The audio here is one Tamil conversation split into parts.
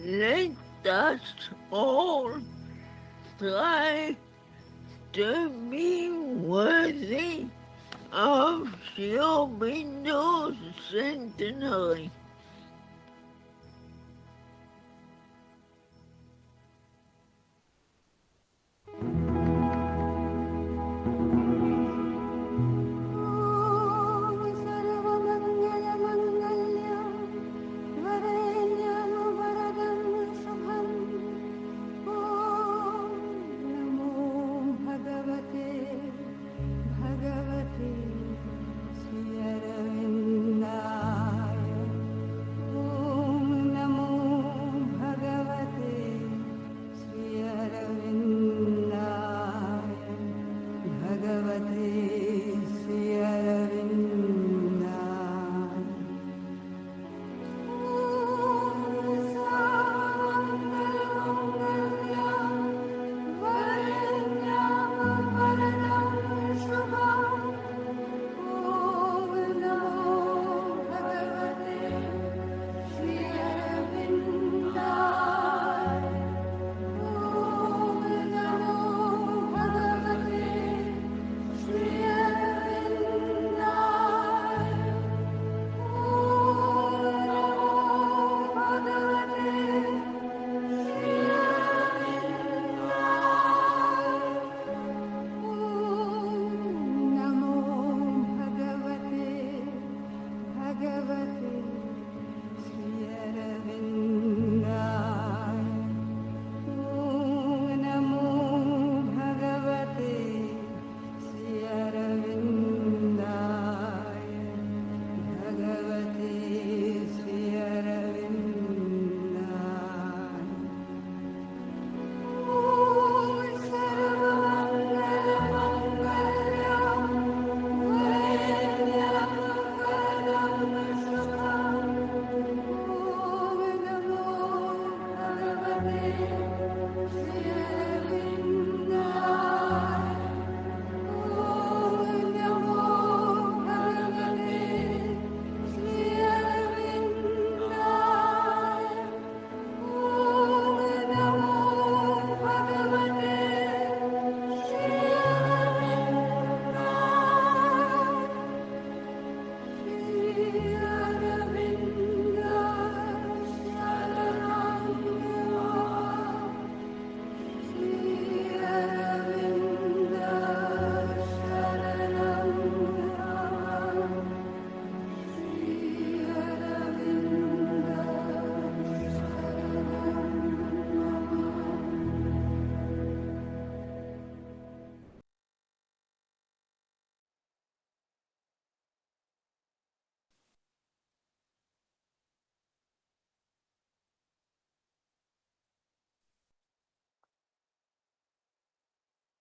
let us all try to be worthy of your windows centenary.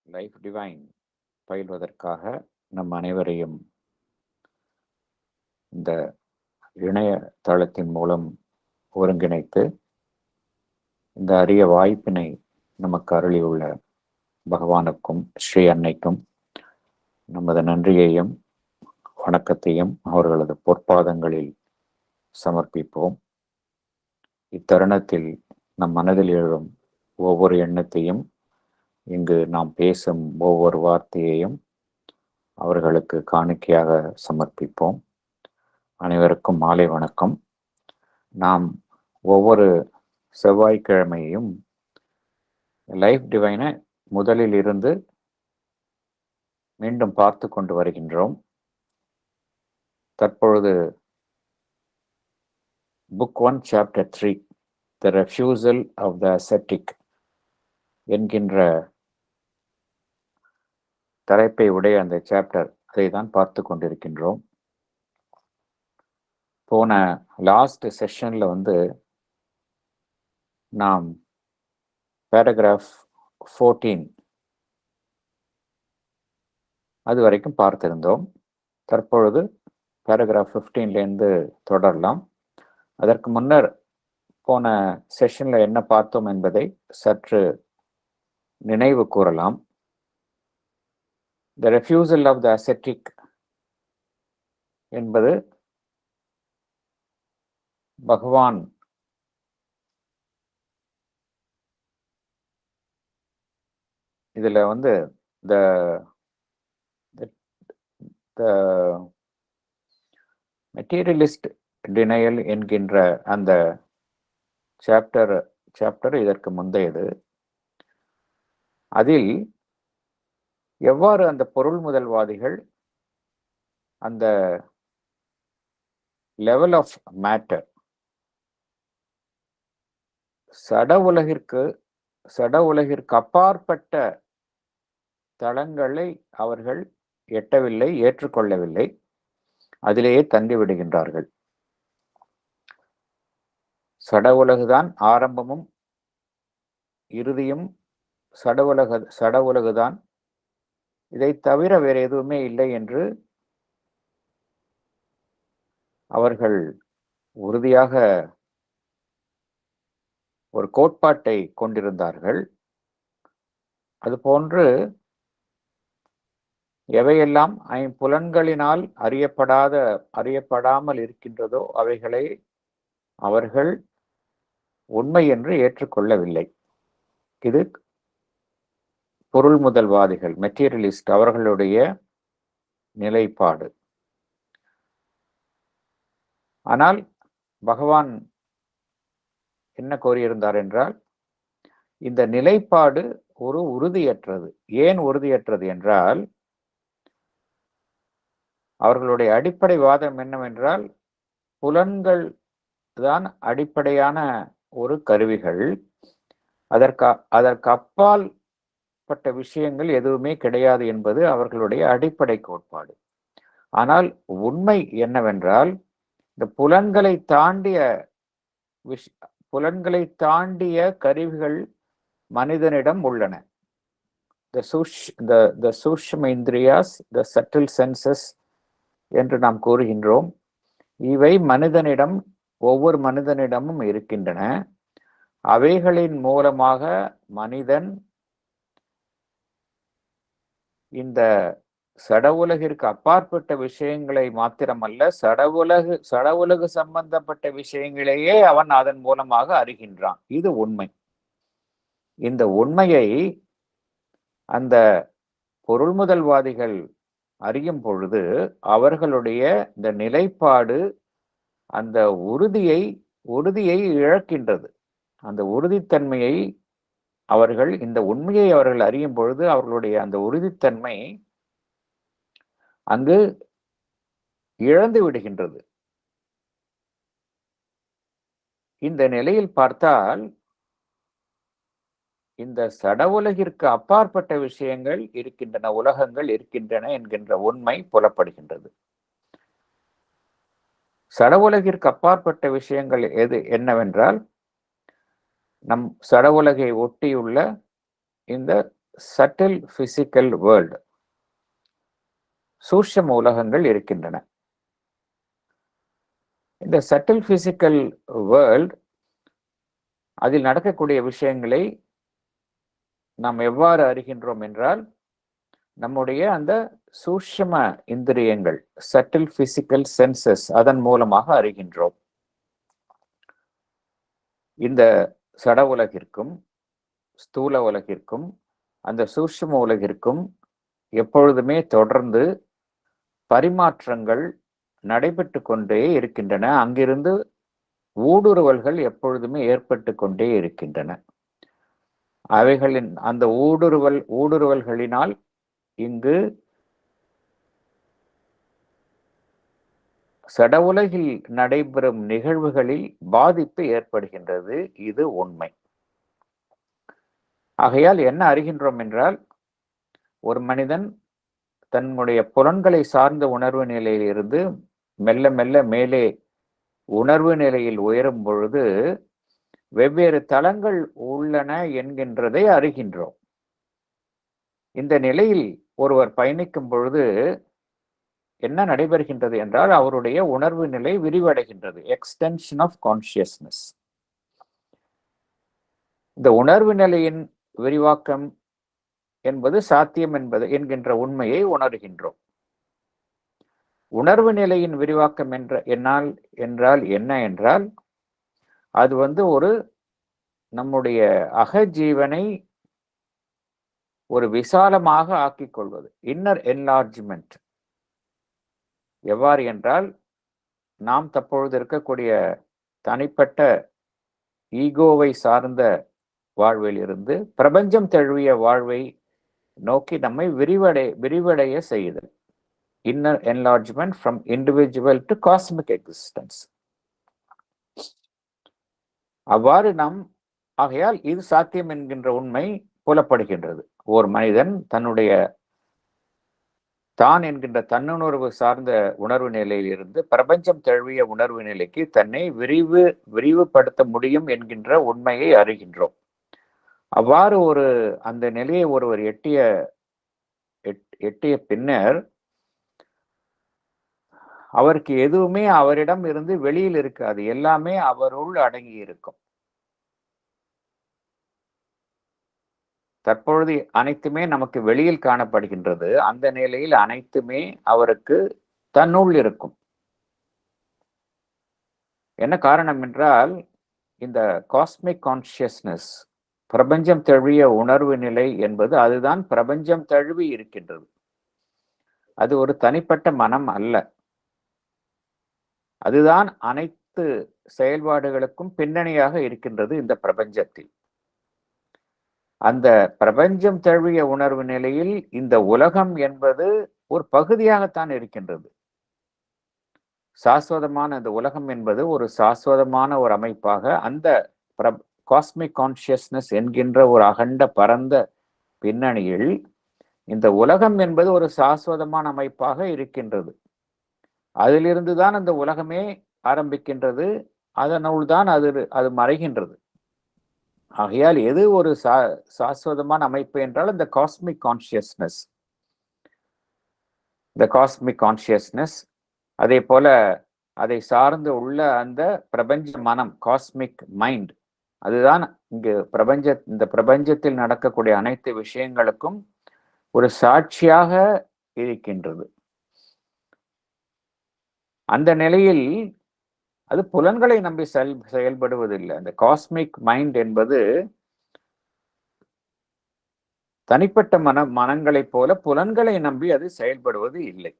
Life divine பயில்வதற்காக நம் அனைவரையும் இந்த இணையதளத்தின் மூலம் ஒருங்கிணைத்து இந்த அரிய வாய்ப்பினை நமக்கு அருளியுள்ள பகவானுக்கும் ஸ்ரீ அன்னைக்கும் நமது நன்றியையும் வணக்கத்தையும் அவர்களது பொற்பாதங்களில் சமர்ப்பிப்போம். இத்தருணத்தில் நம் மனதில் எழும் ஒவ்வொரு எண்ணத்தையும், இங்கு நாம் பேசும் ஒவ்வொரு வார்த்தையையும் அவர்களுக்கு காணிக்கையாக சமர்ப்பிப்போம். அனைவருக்கும் மாலை வணக்கம். நாம் ஒவ்வொரு செவ்வாய்க்கிழமையும் லைஃப் டிவைனை முதலில் இருந்து மீண்டும் பார்த்து கொண்டு வருகின்றோம். தற்பொழுது book 1 chapter 3 the refusal of the ascetic என்கின்ற தலைப்பை உடைய அந்த சாப்டர் அதை தான் பார்த்து கொண்டிருக்கின்றோம். போன லாஸ்ட் செஷன்ல நாம் பேராகிராஃப் 14 அது வரைக்கும் பார்த்திருந்தோம். தற்பொழுது பேராகிராஃப் 15லேருந்து தொடரலாம். அதற்கு முன்னர் போன செஷன்ல என்ன பார்த்தோம் என்பதை சற்று நினைவு கூறலாம். த ரெஃப்யூசல் ஆஃப் த அசெட்டிக் என்பது பகவான் இதுல வந்து the மெட்டீரியலிஸ்ட் டினையல் என்கின்ற அந்த சாப்டர் இதற்கு முந்தையது. அதில் எவ்வாறு அந்த பொருள் முதல்வாதிகள் அந்த லெவல் ஆஃப் மேட்டர் சட உலகிற்கு அப்பாற்பட்ட தளங்களை அவர்கள் எட்டவில்லை, ஏற்றுக்கொள்ளவில்லை, அதிலேயே தங்கிவிடுகின்றார்கள். சட உலகுதான் ஆரம்பமும் இறுதியும் சட உலகுதான், இதை தவிர வேறு எதுவுமே இல்லை என்று அவர்கள் உறுதியாக ஒரு கோட்பாட்டை கொண்டிருந்தார்கள். அதுபோன்று எவையெல்லாம் ஐம்புலன்களினால் அறியப்படாமல் இருக்கின்றதோ அவைகளை அவர்கள் உண்மை என்று ஏற்றுக்கொள்ளவில்லை. இது பொருள் முதல்வாதிகள், மெட்டீரியலிஸ்ட், அவர்களுடைய நிலைப்பாடு. ஆனால் பகவான் என்ன கோரியிருந்தார் என்றால், இந்த நிலைப்பாடு ஒரு உறுதியற்றது. ஏன் உறுதியற்றது என்றால், அவர்களுடைய அடிப்படை வாதம் என்னவென்றால், புலன்கள் தான் அடிப்படையான ஒரு கருவிகள், அதற்கு அப்பால் பட்ட விஷயங்கள் எதுவுமே கிடையாது என்பது அவர்களுடைய அடிப்படை கோட்பாடு. ஆனால் உண்மை என்னவென்றால், இந்த புலன்களை தாண்டிய கருவிகள் மனிதனிடம் உள்ளன. the சூஷ்ம இந்திரியாஸ், the subtle senses என்று நாம் கூறுகின்றோம். இவை ஒவ்வொரு மனிதனிடமும் இருக்கின்றன. அவைகளின் மூலமாக மனிதன் இந்த சட உலகிற்கு அப்பாற்பட்ட விஷயங்களை மாத்திரமல்ல, சட உலகு சம்பந்தப்பட்ட விஷயங்களையே அவன் அதன் மூலமாக அறிகின்றான். இது உண்மை. இந்த உண்மையை அந்த பொருள் முதல்வாதிகள் அறியும் பொழுது அவர்களுடைய இந்த நிலைப்பாடு அந்த உறுதியை இழக்கின்றது. அந்த உறுதித்தன்மையை இந்த உண்மையை அவர்கள் அறியும் பொழுது அவர்களுடைய அந்த உறுதித்தன்மை அங்கு இழந்து விடுகின்றது. இந்த நிலையில் பார்த்தால் இந்த சட உலகிற்கு அப்பாற்பட்ட விஷயங்கள் இருக்கின்றன, உலகங்கள் இருக்கின்றன என்கின்ற உண்மை புலப்படுகின்றது. சட உலகிற்கு அப்பாற்பட்ட விஷயங்கள் என்னவென்றால், நம் சட உலகை ஒட்டியுள்ள இந்த சட்டில் பிசிக்கல் வேர்ல்டு, சூட்சும உலகங்கள் இருக்கின்றன. இந்த சட்டில் பிசிக்கல் வேர்ல்ட், அதில் நடக்கக்கூடிய விஷயங்களை நாம் எவ்வாறு அறிகின்றோம் என்றால், நம்முடைய அந்த சூட்சும இந்திரியங்கள், சட்டில் பிசிக்கல் சென்சஸ், அதன் மூலமாக அறிகின்றோம். இந்த சட உலகிற்கும் ஸ்தூல உலகிற்கும் அந்த சூட்சும உலகிற்கும் எப்பொழுதுமே தொடர்ந்து பரிமாற்றங்கள் நடைபெற்று கொண்டே இருக்கின்றன. அங்கிருந்து ஊடுருவல்கள் எப்பொழுதுமே ஏற்பட்டு கொண்டே இருக்கின்றன. அவைகளின் அந்த ஊடுருவல்களினால் இங்கு சட உலகில் நடைபெறும் நிகழ்வுகளில் பாதிப்பு ஏற்படுகின்றது. இது உண்மை. ஆகையால் என்ன அறிகின்றோம் என்றால், ஒரு மனிதன் தன்னுடைய புலன்களை சார்ந்த உணர்வு நிலையில் இருந்து மெல்ல மெல்ல மேலே உணர்வு நிலையில் உயரும் பொழுது வெவ்வேறு தளங்கள் உள்ளன என்கின்றதை அறிகின்றோம். இந்த நிலையில் ஒருவர் பயணிக்கும் பொழுது என்ன நடைபெறுகின்றது என்றால், அவருடைய உணர்வு நிலை விரிவடைகின்றது. Extension of consciousness. இந்த உணர்வு நிலையின் விரிவாக்கம் என்பது சாத்தியம் என்கின்ற உண்மையை உணர்கின்றோம். உணர்வு நிலையின் விரிவாக்கம் என்றால் என்ன என்றால், அது ஒரு நம்முடைய அகஜீவனை ஒரு விசாலமாக ஆக்கிக் கொள்வது. இன்னர் என்லார்ஜ்மெண்ட் எவ்வாறு என்றால், நாம் தற்பொழுது இருக்கக்கூடிய தனிப்பட்ட ஈகோவை சார்ந்த வாழ்வில் இருந்து பிரபஞ்சம் தழுவிய வாழ்வை நோக்கி நம்மை விரிவடைய செய்யுதல். Inner enlargement from individual to cosmic existence. அவ்வாறு நாம் ஆகையால் இது சாத்தியம் என்கின்ற உண்மை புலப்படுகின்றது. ஓர் மனிதன் தன்னுடைய தான் என்கின்ற தன்னுணர்வு சார்ந்த உணர்வு நிலையில் இருந்து பிரபஞ்சம் தழுவிய உணர்வு நிலைக்கு தன்னை விரிவுபடுத்த முடியும் என்கின்ற உண்மையை அறிகின்றோம். அவ்வாறு அந்த நிலையை ஒருவர் எட்டிய பின்னர் அவருக்கு எதுவுமே அவரிடம் இருந்து வெளியில் இருக்காது, எல்லாமே அவருள் அடங்கி இருக்கும். தற்பொழுது அனைத்துமே நமக்கு வெளியில் காணப்படுகின்றது. அந்த நிலையில் அனைத்துமே அவருக்கு தன்னுள் இருக்கும். என்ன காரணம் என்றால், இந்த காஸ்மிக் கான்சியஸ்னஸ், பிரபஞ்சம் தழுவிய உணர்வு நிலை என்பது அதுதான் பிரபஞ்சம் தழுவி இருக்கின்றது. அது ஒரு தனிப்பட்ட மனம் அல்ல. அதுதான் அனைத்து செயல்பாடுகளுக்கும் பின்னணியாக இருக்கின்றது இந்த பிரபஞ்சத்தில். அந்த பிரபஞ்சம் தழுவிய உணர்வு நிலையில் இந்த உலகம் என்பது ஒரு பகுதியாகத்தான் இருக்கின்றது. சாஸ்வதமான இந்த உலகம் என்பது ஒரு சாஸ்வதமான ஒரு அமைப்பாக அந்த காஸ்மிக் கான்சியஸ்னஸ் என்கின்ற ஒரு அகண்ட பரந்த பின்னணியில் இந்த உலகம் என்பது ஒரு சாஸ்வதமான அமைப்பாக இருக்கின்றது. அதிலிருந்து தான் அந்த உலகமே ஆரம்பிக்கின்றது. அதனுள் தான் அது மறைகின்றது. ஆகையால் எது ஒரு சாஸ்வதமான அமைப்பு என்றால் இந்த காஸ்மிக் கான்சியஸ்னஸ். இந்த காஸ்மிக் கான்சியஸ்னஸ், அதே போல அதை சார்ந்து உள்ள அந்த பிரபஞ்ச மனம், காஸ்மிக் மைண்ட், அதுதான் இங்கு இந்த பிரபஞ்சத்தில் நடக்கக்கூடிய அனைத்து விஷயங்களுக்கும் ஒரு சாட்சியாக இருக்கின்றது. அந்த நிலையில் அது புலன்களை நம்பி செயல்படுவதில்லை. அந்த காஸ்மிக் மைண்ட் என்பது தனிப்பட்ட மனங்களைப் போல புலன்களை நம்பி அது செயல்படுவது இல்லை.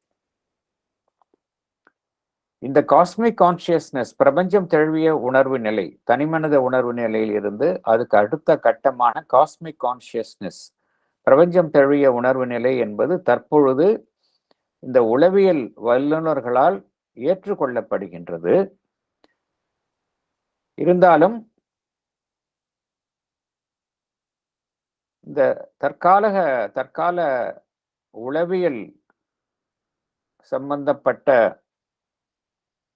இந்த காஸ்மிக் கான்சியஸ்னஸ், பிரபஞ்சம் தழுவிய உணர்வு நிலை, தனிமனித உணர்வு நிலையில் இருந்து அதுக்கு அடுத்த கட்டமான காஸ்மிக் கான்சியஸ்னஸ், பிரபஞ்சம் தழுவிய உணர்வு நிலை என்பது தற்பொழுது இந்த உளவியல் வல்லுநர்களால் ஏற்றுக்கொள்ளப்படுகின்றது. இருந்தாலும் இந்த தற்கால உளவியல் சம்பந்தப்பட்ட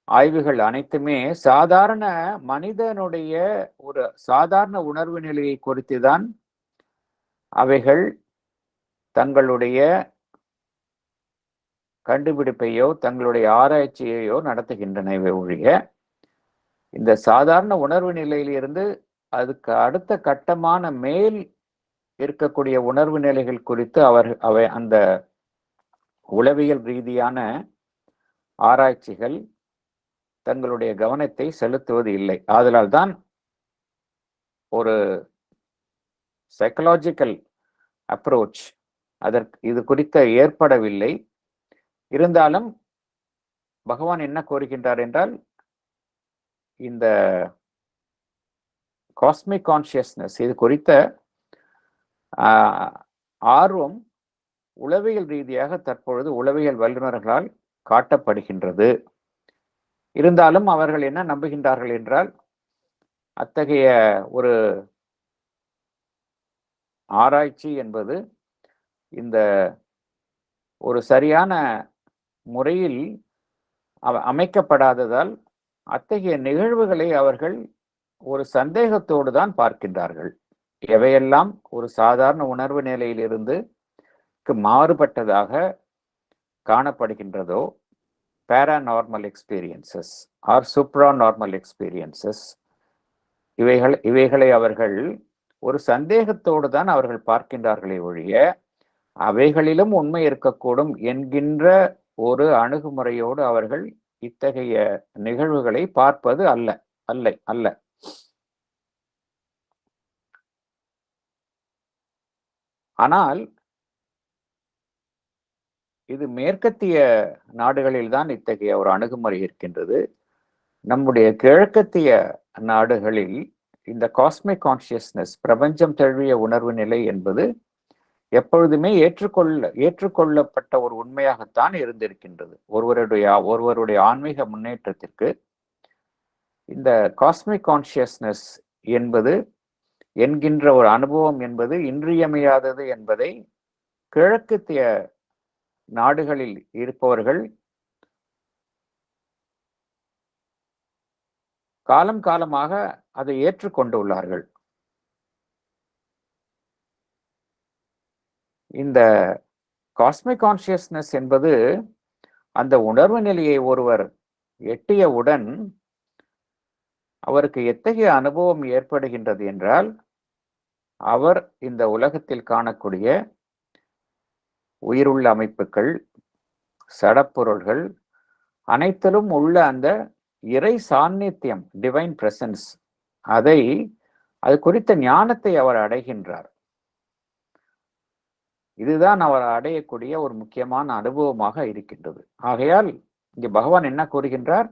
ஆய்வுகள் அனைத்துமே சாதாரண மனிதனுடைய ஒரு சாதாரண உணர்வு நிலையை குறித்துதான் அவைகள் தங்களுடைய கண்டுபிடிப்பையோ தங்களுடைய ஆராய்ச்சியையோ நடத்துகின்றனவே ஒழிய, இந்த சாதாரண உணர்வு நிலையில் இருந்து அதுக்கு அடுத்த கட்டமான மேல் இருக்கக்கூடிய உணர்வு நிலைகள் குறித்து அவை அந்த உளவியல் ரீதியான ஆராய்ச்சிகள் தங்களுடைய கவனத்தை செலுத்துவது இல்லை. ஆதலால் தான் ஒரு சைக்கலாஜிக்கல் அப்ரோச் இது குறித்த ஏற்படவில்லை. இருந்தாலும் பகவான் என்ன கோருகின்றார் என்றால், இந்த காஸ்மிக் கான்சியஸ்னஸ் இது குறித்த ஆர்வம் உளவியல் ரீதியாக தற்பொழுது உளவியல் வல்லுநர்களால் காட்டப்படுகின்றது. இருந்தாலும் அவர்கள் என்ன நம்புகின்றார்கள் என்றால், அத்தகைய ஒரு ஆராய்ச்சி என்பது இந்த ஒரு சரியான முறையில் அமைக்கப்படாததால் அத்தகைய நிகழ்வுகளை அவர்கள் ஒரு சந்தேகத்தோடு தான் பார்க்கின்றார்கள். எவையெல்லாம் ஒரு சாதாரண உணர்வு நிலையில் இருந்து மாறுபட்டதாக காணப்படுகின்றதோ, பேராநார்மல் எக்ஸ்பீரியன்சஸ் ஆர் சூப்ராநார்மல் எக்ஸ்பீரியன்சஸ், இவைகளை அவர்கள் ஒரு சந்தேகத்தோடு தான் அவர்கள் பார்க்கின்றார்களே ஒழிய, அவைகளிலும் உண்மை இருக்கக்கூடும் என்கின்ற ஒரு அணுகுமுறையோடு அவர்கள் இத்தகைய நிகழ்வுகளை பார்ப்பது அல்ல. ஆனால் இது மேற்கத்திய நாடுகளில்தான் இத்தகைய ஒரு அணுகுமுறை இருக்கின்றது. நம்முடைய கிழக்கத்திய நாடுகளில் இந்த காஸ்மிக் கான்சியஸ்னஸ், பிரபஞ்சம் தழுவிய உணர்வு நிலை என்பது எப்பொழுதுமே ஏற்றுக்கொள்ளப்பட்ட ஒரு உண்மையாகத்தான் இருந்திருக்கின்றது. ஒருவருடைய ஆன்மீக முன்னேற்றத்திற்கு இந்த காஸ்மிக் கான்சியஸ்னஸ் என்பது என்கின்ற ஒரு அனுபவம் என்பது இன்றியமையாதது என்பதை கிழக்கத்திய நாடுகளில் இருப்பவர்கள் காலம் காலமாக அதை ஏற்றுக்கொண்டுள்ளார்கள். இந்த காஸ்மிக் கான்சியஸ்னஸ் என்பது அந்த உணர்வு நிலையை ஒருவர் எட்டியவுடன் அவருக்கு எத்தகைய அனுபவம் ஏற்படுகின்றது என்றால், அவர் இந்த உலகத்தில் காணக்கூடிய உயிருள்ள அமைப்புகள், சடப்பொருள்கள் அனைத்திலும் உள்ள அந்த இறை சாநித்தியம், டிவைன் பிரசன்ஸ், அது குறித்த ஞானத்தை அவர் அடைகின்றார். இதுதான் அவர் அடையக்கூடிய ஒரு முக்கியமான அனுபவமாக இருக்கின்றது. ஆகையால் இங்கே பகவான் என்ன கூறுகின்றார்?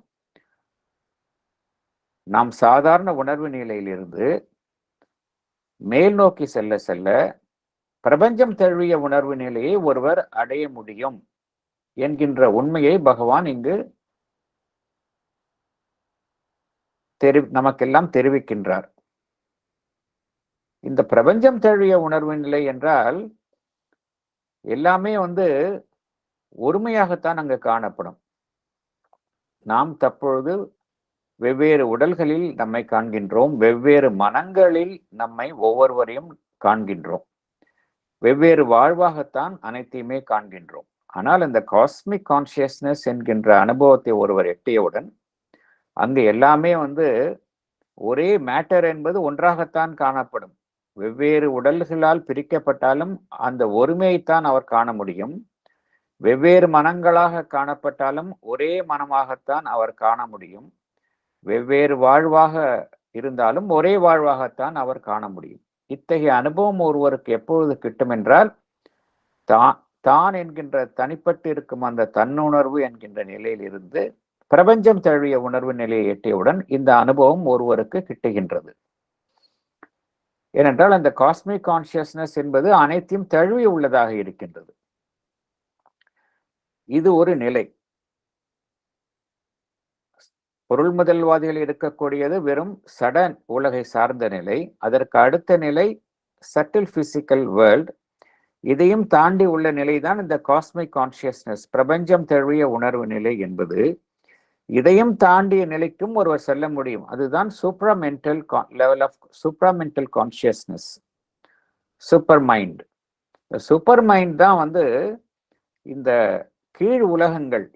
நாம் சாதாரண உணர்வு நிலையிலிருந்து மேல் நோக்கி செல்ல செல்ல பிரபஞ்சம் தழுவிய உணர்வு நிலையை ஒருவர் அடைய முடியும் என்கின்ற உண்மையை பகவான் இங்கு நமக்கெல்லாம் தெரிவிக்கின்றார். இந்த பிரபஞ்சம் தழுவிய உணர்வு நிலை என்றால் எல்லாமே ஒருமையாகத்தான் அங்கு காணப்படும். நாம் தற்பொழுது வெவ்வேறு உடல்களில் நம்மை காண்கின்றோம், வெவ்வேறு மனங்களில் நம்மை ஒவ்வொருவரையும் காண்கின்றோம், வெவ்வேறு வாழ்வாகத்தான் அனைத்தையுமே காண்கின்றோம். ஆனால் இந்த காஸ்மிக் கான்சியஸ்னஸ் என்கின்ற அனுபவத்தை ஒருவர் எட்டியவுடன் அங்கு எல்லாமே ஒரே மேட்டர் என்பது ஒன்றாகத்தான் காணப்படும். வெவ்வேறு உடல்களால் பிரிக்கப்பட்டாலும் அந்த ஒருமையைத்தான் அவர் காண முடியும். வெவ்வேறு மனங்களாக காணப்பட்டாலும் ஒரே மனமாகத்தான் அவர் காண முடியும். வெவ்வேறு வாழ்வாக இருந்தாலும் ஒரே வாழ்வாகத்தான் அவர் காண முடியும். இத்தகைய அனுபவம் ஒருவருக்கு எப்பொழுது கிட்டும் என்றால், தான் என்கின்ற தனிப்பட்டு இருக்கும் அந்த தன்னுணர்வு என்கின்ற நிலையில் இருந்து பிரபஞ்சம் தழுவிய உணர்வு நிலையை எட்டியவுடன் இந்த அனுபவம் ஒருவருக்கு கிட்டுகின்றது. ஏனென்றால் அந்த காஸ்மிக் கான்சியஸ்னஸ் என்பது அனைத்தையும் தழுவி உள்ளதாக இருக்கின்றது. இது ஒரு நிலை. பொருள் முதல்வாதிகள் இருக்கக்கூடியது வெறும் சட உலகை சார்ந்த நிலை. அதற்கு அடுத்த நிலை சட்டில் பிசிக்கல் வேர்ல்ட். இதையும் தாண்டி உள்ள நிலைதான் இந்த காஸ்மிக் கான்சியஸ்னஸ், பிரபஞ்சம் தழுவிய உணர்வு நிலை என்பது. இதையும் தாண்டிய நிலைக்கும் ஒருவர் செல்ல முடியும். அதுதான் supramental level of supramental consciousness, super mind. Super mind தான் இந்த கீழ் உலகங்கள்,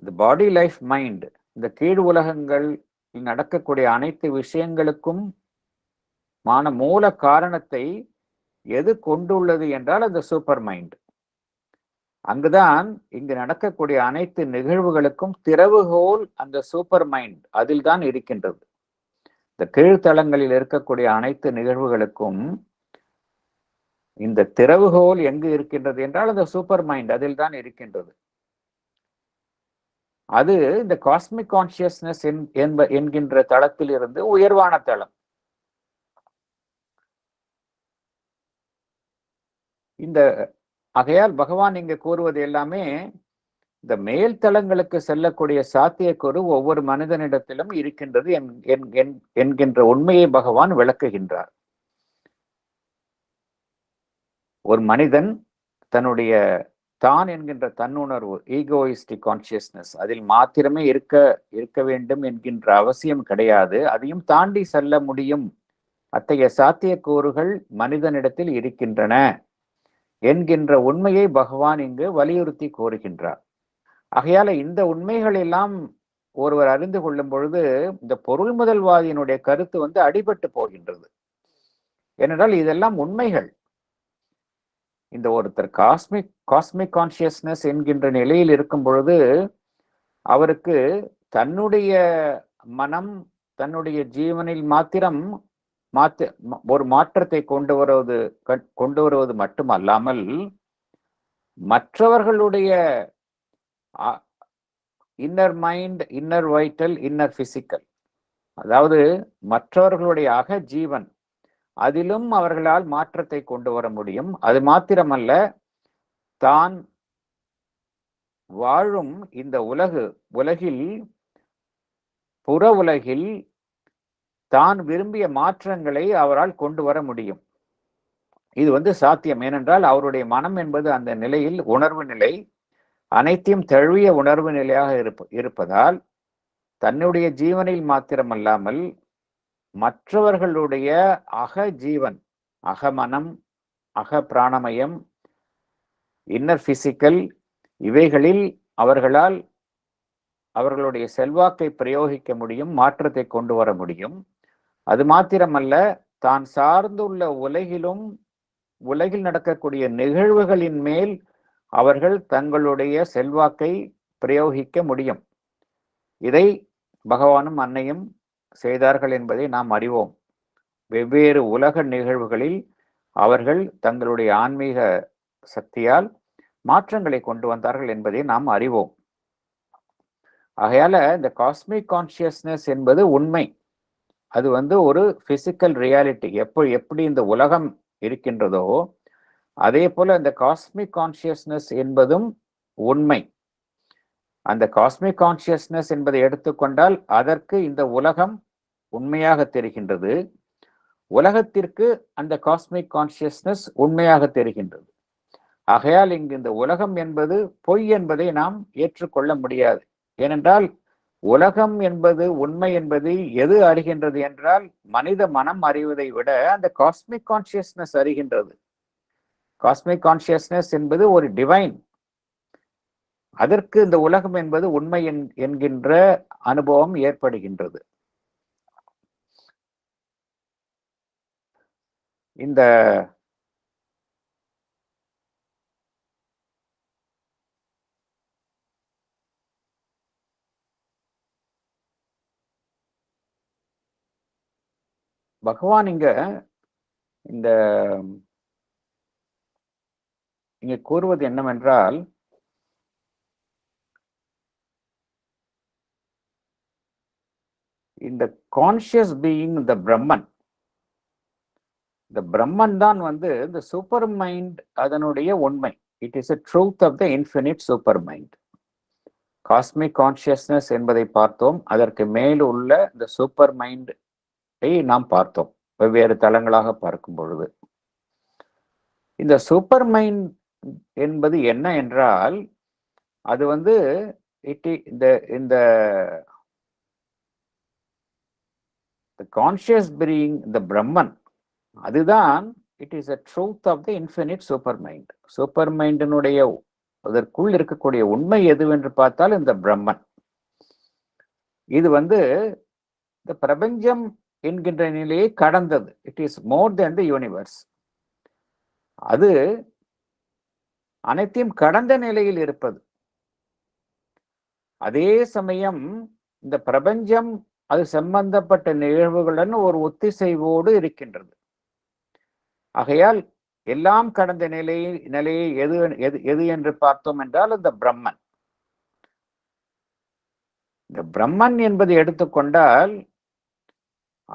இந்த பாடி லைஃப் மைண்ட், இந்த கீழ் உலகங்கள் நடக்கக்கூடிய அனைத்து விஷயங்களுக்கும் மூல காரணத்தை எது கொண்டுள்ளது என்றால் அந்த சூப்பர் மைண்ட். அங்குதான் இங்கு நடக்கக்கூடிய அனைத்து நிகழ்வுகளுக்கும் திறவுகோல் அந்த சூப்பர் மைண்ட், அதில் தான் இருக்கின்றது. இந்த கீழ்த்தளங்களில் இருக்கக்கூடிய அனைத்து நிகழ்வுகளுக்கும் இந்த திறவுகோல் எங்கு இருக்கின்றது என்றால் அந்த சூப்பர் மைண்ட், அதில் தான் இருக்கின்றது. அது இந்த காஸ்மிக் கான்சியஸ்னஸ் என்கின்ற தளத்தில் இருந்து உயர்வான தளம். ஆகையால் பகவான் இங்கு கூறுவது எல்லாமே இந்த மேல் தளங்களுக்கு செல்லக்கூடிய சாத்தியக்கூறு ஒவ்வொரு மனிதனிடத்திலும் இருக்கின்றது என்கின்ற உண்மையை பகவான் விளக்குகின்றார். ஒரு மனிதன் தன்னுடைய தான் என்கின்ற தன்னுணர்வு, ஈகோயிஸ்டிக் கான்சியஸ்னஸ், அதில் மாத்திரமே இருக்க வேண்டும் என்கின்ற அவசியம் கிடையாது. அதையும் தாண்டி செல்ல முடியும். அத்தகைய சாத்தியக்கூறுகள் மனிதனிடத்தில் இருக்கின்றன என்கின்ற உண்மையை பகவான் இங்கு வலியுறுத்தி கூறுகின்றார். ஆகையால இந்த உண்மைகள் எல்லாம் ஒருவர் அறிந்து கொள்ளும் பொழுது இந்த பொருள் முதல்வாதியினுடைய கருத்து அடிபட்டு போகின்றது. ஏனென்றால் இதெல்லாம் உண்மைகள். இந்த ஒருத்தர் காஸ்மிக் கான்சியஸ்னஸ் என்கின்ற நிலையில் இருக்கும் பொழுது அவருக்கு தன்னுடைய மனம், தன்னுடைய ஜீவனில் மாத்திரம் ஒரு மாற்றத்தை கொண்டு வருவது மட்டுமல்லாமல் மற்றவர்களுடைய inner mind, inner vital, inner physical, அதாவது மற்றவர்களுடைய அக ஜீவன், அதிலும் அவர்களால் மாற்றத்தை கொண்டு வர முடியும். அது மாத்திரமல்ல, தான் வாழும் இந்த உலகில் புற உலகில் தான் விரும்பிய மாற்றங்களை அவரால் கொண்டு வர முடியும். இது சாத்தியம். ஏனென்றால் அவருடைய மனம் என்பது அந்த நிலையில் உணர்வு நிலை, அனைத்தையும் தழுவிய உணர்வு நிலையாக இருப்பதால் தன்னுடைய ஜீவனில் மாத்திரமல்லாமல் மற்றவர்களுடைய அக ஜீவன், அகமனம், அக பிராணமயம், இன்னர் பிசிக்கல், இவைகளில் அவர்களால் அவர்களுடைய செல்வாக்கை பிரயோகிக்க முடியும், மாற்றத்தை கொண்டு வர முடியும். அது மாத்திரமல்ல, தான் சார்ந்துள்ள உலகில் நடக்கக்கூடிய நிகழ்வுகளின் மேல் அவர்கள் தங்களுடைய செல்வாக்கை பிரயோகிக்க முடியும். இதை பகவானும் அன்னையும் செய்தார்கள் என்பதை நாம் அறிவோம். வெவ்வேறு உலக நிகழ்வுகளில் அவர்கள் தங்களுடைய ஆன்மீக சக்தியால் மாற்றங்களை கொண்டு வந்தார்கள் என்பதை நாம் அறிவோம். ஆகையால இந்த காஸ்மிக் கான்சியஸ்னஸ் என்பது உண்மை. அது ஒரு பிசிக்கல் ரியாலிட்டி. எப்படி இந்த உலகம் இருக்கின்றதோ அதே போல இந்த காஸ்மிக் கான்சியஸ்னஸ் என்பதும் உண்மை. அந்த காஸ்மிக் கான்சியஸ்னஸ் என்பதை எடுத்துக்கொண்டால் அதற்கு இந்த உலகம் உண்மையாக தெரிகின்றது, உலகத்திற்கு அந்த காஸ்மிக் கான்சியஸ்னஸ் உண்மையாக தெரிகின்றது. ஆகையால் இங்கு இந்த உலகம் என்பது பொய் என்பதை நாம் ஏற்றுக்கொள்ள முடியாது. ஏனென்றால் உலகம் என்பது உண்மை என்பது எது அறிகின்றது என்றால் மனித மனம் அறிவதை விட அந்த காஸ்மிக் கான்சியஸ்னஸ் அறிகின்றது. காஸ்மிக் கான்சியஸ்னஸ் என்பது ஒரு டிவைன். அதற்கு இந்த உலகம் என்பது உண்மை என்கின்ற அனுபவம் ஏற்படுகின்றது. இந்த பகவான் இங்க கூறுவது என்னவென்றால், இந்த கான்சியஸ் பீயிங், இந்த பிரம்மன் தான் இந்த சூப்பர் மைண்ட், அதனுடைய உண்மை. It is a truth of the infinite super mind. Cosmic consciousness என்பதை பார்த்தோம். அதற்கு மேல் உள்ள இந்த சூப்பர் மைண்டை நாம் பார்த்தோம் வெவ்வேறு தளங்களாக பார்க்கும் பொழுது. இந்த சூப்பர் மைண்ட் என்பது என்ன என்றால், அது இந்த கான்சியஸ் பீயிங், இந்த பிரம்மன், அதுதான் it is a truth of the infinite super mind. Super மைண்டினுடைய அதற்குள் இருக்கக்கூடிய உண்மை எதுவென்று பார்த்தால் இந்த பிரம்மன். இது இந்த பிரபஞ்சம் என்கின்ற நிலையை கடந்தது. It is more then the universe. அது அனைத்தையும் கடந்த நிலையில் இருப்பது. அதே சமயம் இந்த பிரபஞ்சம் அது சம்பந்தப்பட்ட நிகழ்வுகளுடன் ஒரு ஒத்திசைவோடு இருக்கின்றது. ஆகையால் எல்லாம் கடந்த நிலையை எது என்று பார்த்தோம் என்றால் இந்த பிரம்மன். இந்த பிரம்மன் என்பதை எடுத்துக்கொண்டால்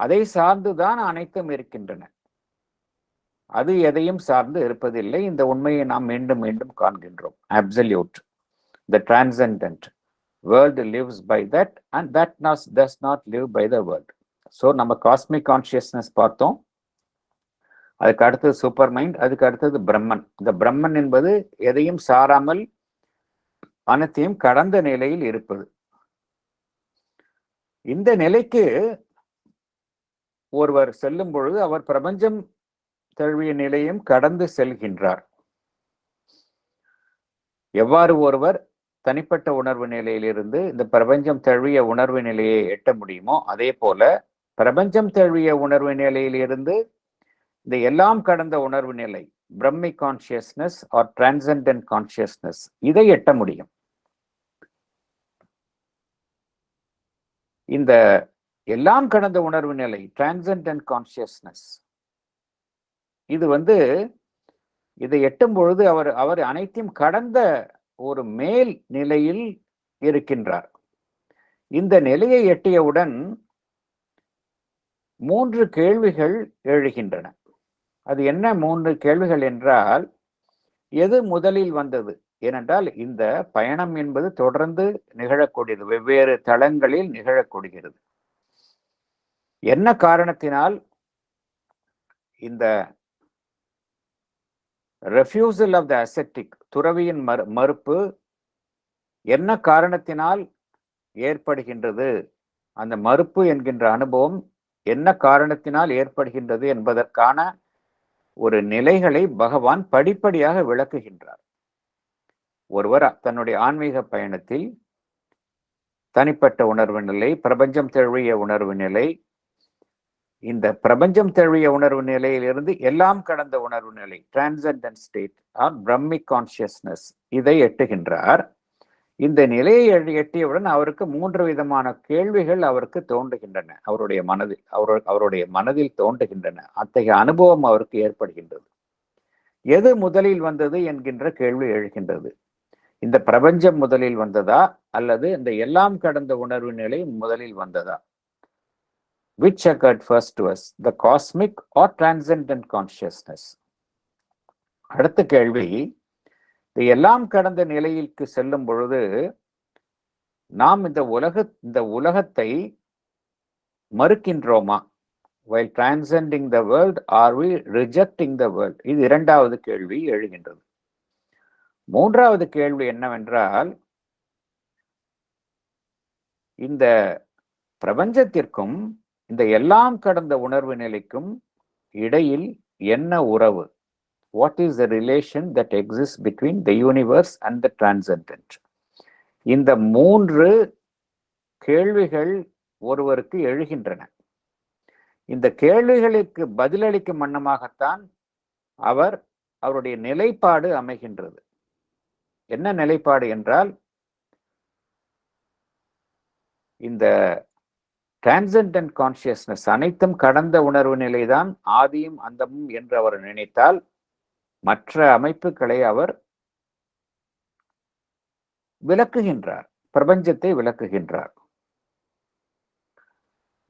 அதை சார்ந்துதான் அனைத்தும் இருக்கின்றன. அது எதையும் சார்ந்து இருப்பதில்லை. இந்த உண்மையை நாம் மீண்டும் மீண்டும் காண்கின்றோம். Absolute, the transcendent world lives by that and that does not live by the world. So நம்ம காஸ்மிக் கான்சியஸ்னஸ் பார்த்தோம். அதுக்கு அடுத்தது சூப்பர் மைண்ட், அதுக்கு அடுத்தது பிரம்மன். இந்த பிரம்மன் என்பது எதையும் சாராமல் அனைத்தையும் கடந்த நிலையில் இருப்பது. இந்த நிலைக்கு ஒருவர் செல்லும் பொழுது அவர் பிரபஞ்சம் தழுவிய நிலையும் கடந்து செல்கின்றார். எவ்வாறு ஒருவர் தனிப்பட்ட உணர்வு நிலையிலிருந்து இந்த பிரபஞ்சம் தழுவிய உணர்வு நிலையை எட்ட முடியுமோ அதே போல பிரபஞ்சம் தழுவிய உணர்வு நிலையிலிருந்து இந்த எல்லாம் கடந்த உணர்வு நிலை, பிரம்மிக் கான்சியஸ்னஸ் ஆர் டிரான்செண்டன்ட் கான்சியஸ்னஸ், இதை எட்ட முடியும். எல்லாம் கடந்த உணர்வு நிலை, டிரான்சென்டென்ட் கான்சியஸ்னஸ். இது இதை எட்டும் பொழுது அவர் அனைத்தையும் கடந்த ஒரு மேல் நிலையில் இருக்கின்றார். இந்த நிலையை எட்டியவுடன் 3 கேள்விகள் எழுகின்றன. அது என்ன 3 கேள்விகள் என்றால், எது முதலில் வந்தது? ஏனென்றால் இந்த பயணம் என்பது தொடர்ந்து நிகழக்கூடியது, வெவ்வேறு தளங்களில் நிகழக்கூடியது. என்ன காரணத்தினால் இந்த refusal of the ascetic, துறவியின் மறுப்பு என்ன காரணத்தினால் ஏற்படுகின்றது? அந்த மறுப்பு என்கின்ற அனுபவம் என்ன காரணத்தினால் ஏற்படுகின்றது என்பதற்கான ஒரு நிலைகளை பகவான் படிப்படியாக விளக்குகின்றார். ஒருவர் தன்னுடைய ஆன்மீக பயணத்தில் தனிப்பட்ட உணர்வு நிலை, பிரபஞ்சம் தழுவிய உணர்வு நிலை, இந்த பிரபஞ்சம் தழுவிய உணர்வு நிலையிலிருந்து எல்லாம் கடந்த உணர்வு நிலை, transcendent state R Brahmic consciousness, இதை எட்டுகின்றார். இந்த நிலையை எட்டியவுடன் அவருக்கு 3 விதமான கேள்விகள் அவருக்கு தோன்றுகின்றன. அவருடைய மனதில் தோன்றுகின்றன. அத்தகைய அனுபவம் அவருக்கு ஏற்படுகின்றது. எது முதலில் வந்தது என்கின்ற கேள்வி எழுகின்றது. இந்த பிரபஞ்சம் முதலில் வந்ததா அல்லது இந்த எல்லாம் கடந்த உணர்வு நிலை முதலில் வந்ததா? Which occurred first to us, the cosmic or transcendent consciousness? அடுத்த கேள்வி, எல்லாம் கடந்த நிலையிற்கு செல்லும் பொழுது நாம் இந்த உலகத்தை மறுக்கின்றோமா? While transcending the world, are we rejecting the world? இது இரண்டாவது கேள்வி எழுகின்றது. மூன்றாவது கேள்வி என்னவென்றால், இந்த பிரபஞ்சத்திற்கும் இந்த எல்லாம் கடந்த உணர்வு நிலைக்கும் இடையில் என்ன உறவு? What is the relation that exists between the universe and the transcendent? இந்த 3 கேள்விகள் ஒருவருக்கு எழுகின்றன. இந்த கேள்விகளுக்கு பதிலளிக்கும் வண்ணமாகத்தான் அவருடைய நிலைப்பாடு அமைகின்றது. என்ன நிலைப்பாடு என்றால், இந்த டிரான்சென்டென்ட் கான்சியஸ்னஸ், அனைத்தும் கடந்த உணர்வு நிலைதான் ஆதியும் அந்தமும் என்று அவர் நினைத்தால், மற்ற அமைப்புகளை அவர் விளக்குகின்றார், பிரபஞ்சத்தை விளக்குகின்றார்.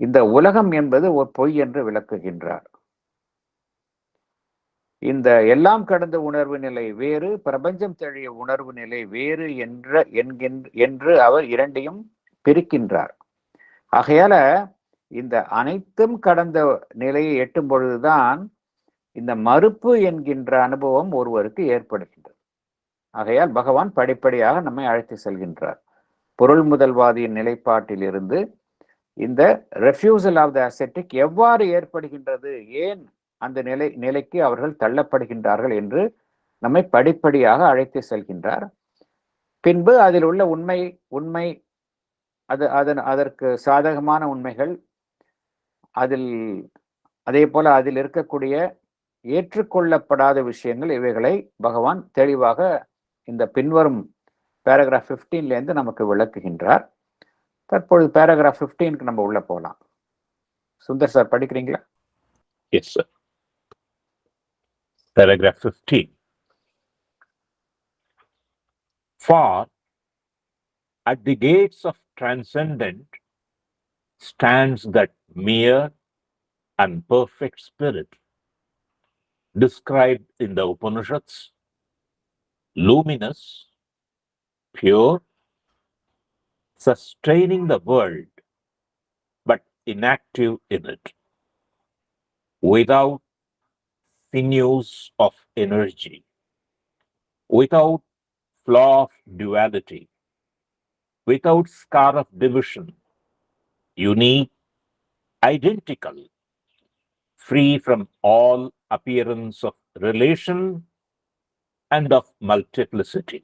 இந்த உலகம் என்பது ஒரு பொய் என்று விளக்குகின்றார். இந்த எல்லாம் கடந்த உணர்வு நிலை வேறு, பிரபஞ்சம் தழுவிய உணர்வு நிலை வேறு என்று அவர் இரண்டையும் பிரிக்கின்றார். ஆகையால இந்த அனைத்தும் கடந்த நிலையை எட்டும் பொழுதுதான் இந்த மறுப்பு என்கின்ற அனுபவம் ஒருவருக்கு ஏற்படுகின்றது. ஆகையால் பகவான் படிப்படியாக நம்மை அழைத்து செல்கின்றார். பொருள் முதல்வாதியின் நிலைப்பாட்டில் இருந்து இந்த ரெஃப்யூசல் ஆஃப் த அசெட்டிக் எவ்வாறு ஏற்படுகின்றது, ஏன் அந்த நிலைக்கு அவர்கள் தள்ளப்படுகின்றார்கள் என்று நம்மை படிப்படியாக அழைத்து செல்கின்றார். பின்பு அதில் உள்ள உண்மை அதற்கு சாதகமான உண்மைகள், அதே போல அதில் இருக்கக்கூடிய ஏற்றுக்கொள்ளப்படாத விஷயங்கள், இவைகளை பகவான் தெளிவாக இந்த பின்வரும் பேராகிராஃப் 15 நமக்கு விளக்குகின்றார். தற்பொழுது பேராகிராஃப் 15 நம்ம உள்ள போகலாம். சுந்தர் சார், படிக்கிறீங்களா? Yes sir. Paragraph 15. For at the gates of transcendent stands that mere and perfect spirit described in the Upanishads, luminous, pure, sustaining the world, but inactive in it, without sinews of energy, without flaw of duality, without scar of division, unique, identical, free from all appearance of relation and of multiplicity.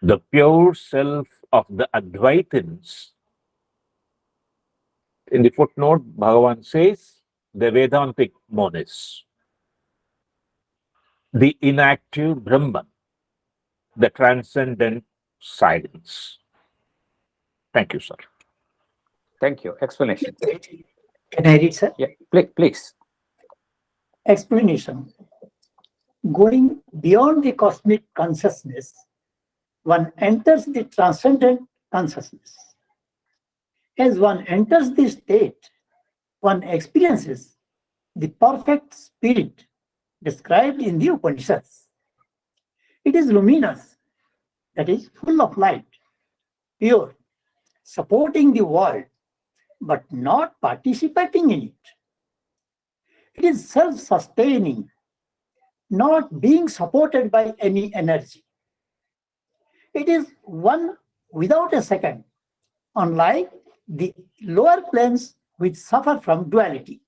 The pure self of the Advaitins. In the footnote, Bhagavan says, the Vedantic monists, the inactive Brahman, the transcendent silence. Thank you, sir. Thank you. Explanation. Can I read, sir? Yeah, please. Explanation. Going beyond the cosmic consciousness, one enters the transcendent consciousness. As one enters this state, one experiences the perfect spirit described in the Upanishads. It is luminous, that is, full of light, pure, supporting the world, but not participating in it. It is self-sustaining, not being supported by any energy. It is one without a second, unlike the lower planes which suffer from duality.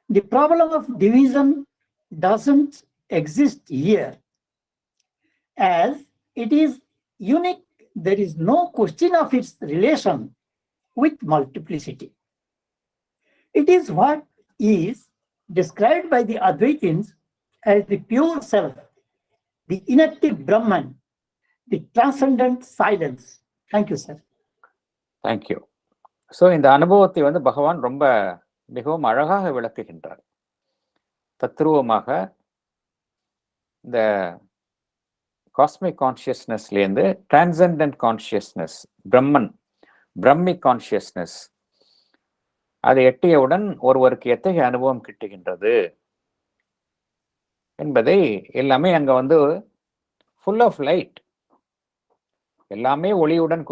The problem of division doesn't exist here. As it is unique, there is no question of its relation with multiplicity. It is what is described by the Advaitins as the pure self, the inactive Brahman, the transcendent silence. Thank you, sir. Thank you. So இந்த அனுபவத்தை வந்து பகவான் ரொம்ப மிகவும் அழகாக விளக்குகின்றார். தத்ரூபமாக இந்த காஸ்மிக் கான்சியஸ்னஸ்லேருந்து டிரான்செண்டன்ட் கான்சியஸ்னஸ், பிரம்மிக் கான்சியஸ்னஸ், அதை எட்டியவுடன் ஒருவருக்கு எத்தகைய அனுபவம் கிட்டுகின்றது என்பதை எல்லாமே அங்க வந்து ஃபுல் ஆஃப் லைட், எல்லாமே ஒளியுடன்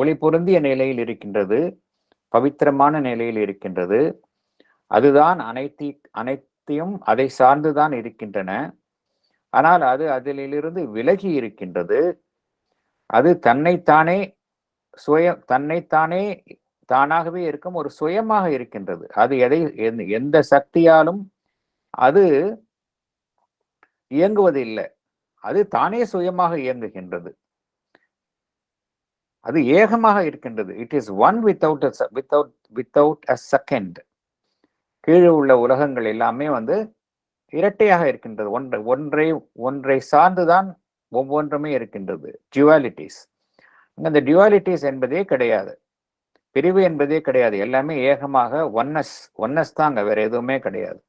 ஒளி பொருந்திய நிலையில் இருக்கின்றது, பவித்திரமான நிலையில் இருக்கின்றது. அதுதான் அனைத்தையும் அதை சார்ந்துதான் இருக்கின்றன. ஆனால் அது அதிலிருந்து விலகி இருக்கின்றது. அது தன்னைத்தானே தானாகவே இருக்கும் ஒரு சுயமாக இருக்கின்றது. அது எந்த சக்தியாலும் அது இயங்குவது இல்லை. அது தானே சுயமாக இயங்குகின்றது. அது ஏகமாக இருக்கின்றது. It is one without a second. கீழே உள்ள உலகங்கள் எல்லாமே வந்து இரட்டையாக இருக்கின்றது. ஒன்றை சார்ந்துதான் ஒவ்வொன்றுமே இருக்கின்றது. டியூவாலிட்டிஸ். அந்த டியூவாலிட்டிஸ் என்பதே கிடையாது, பிரிவு என்பதே கிடையாது. எல்லாமே ஏகமாக ஒன்னஸ் தாங்க, வேற எதுவுமே கிடையாது.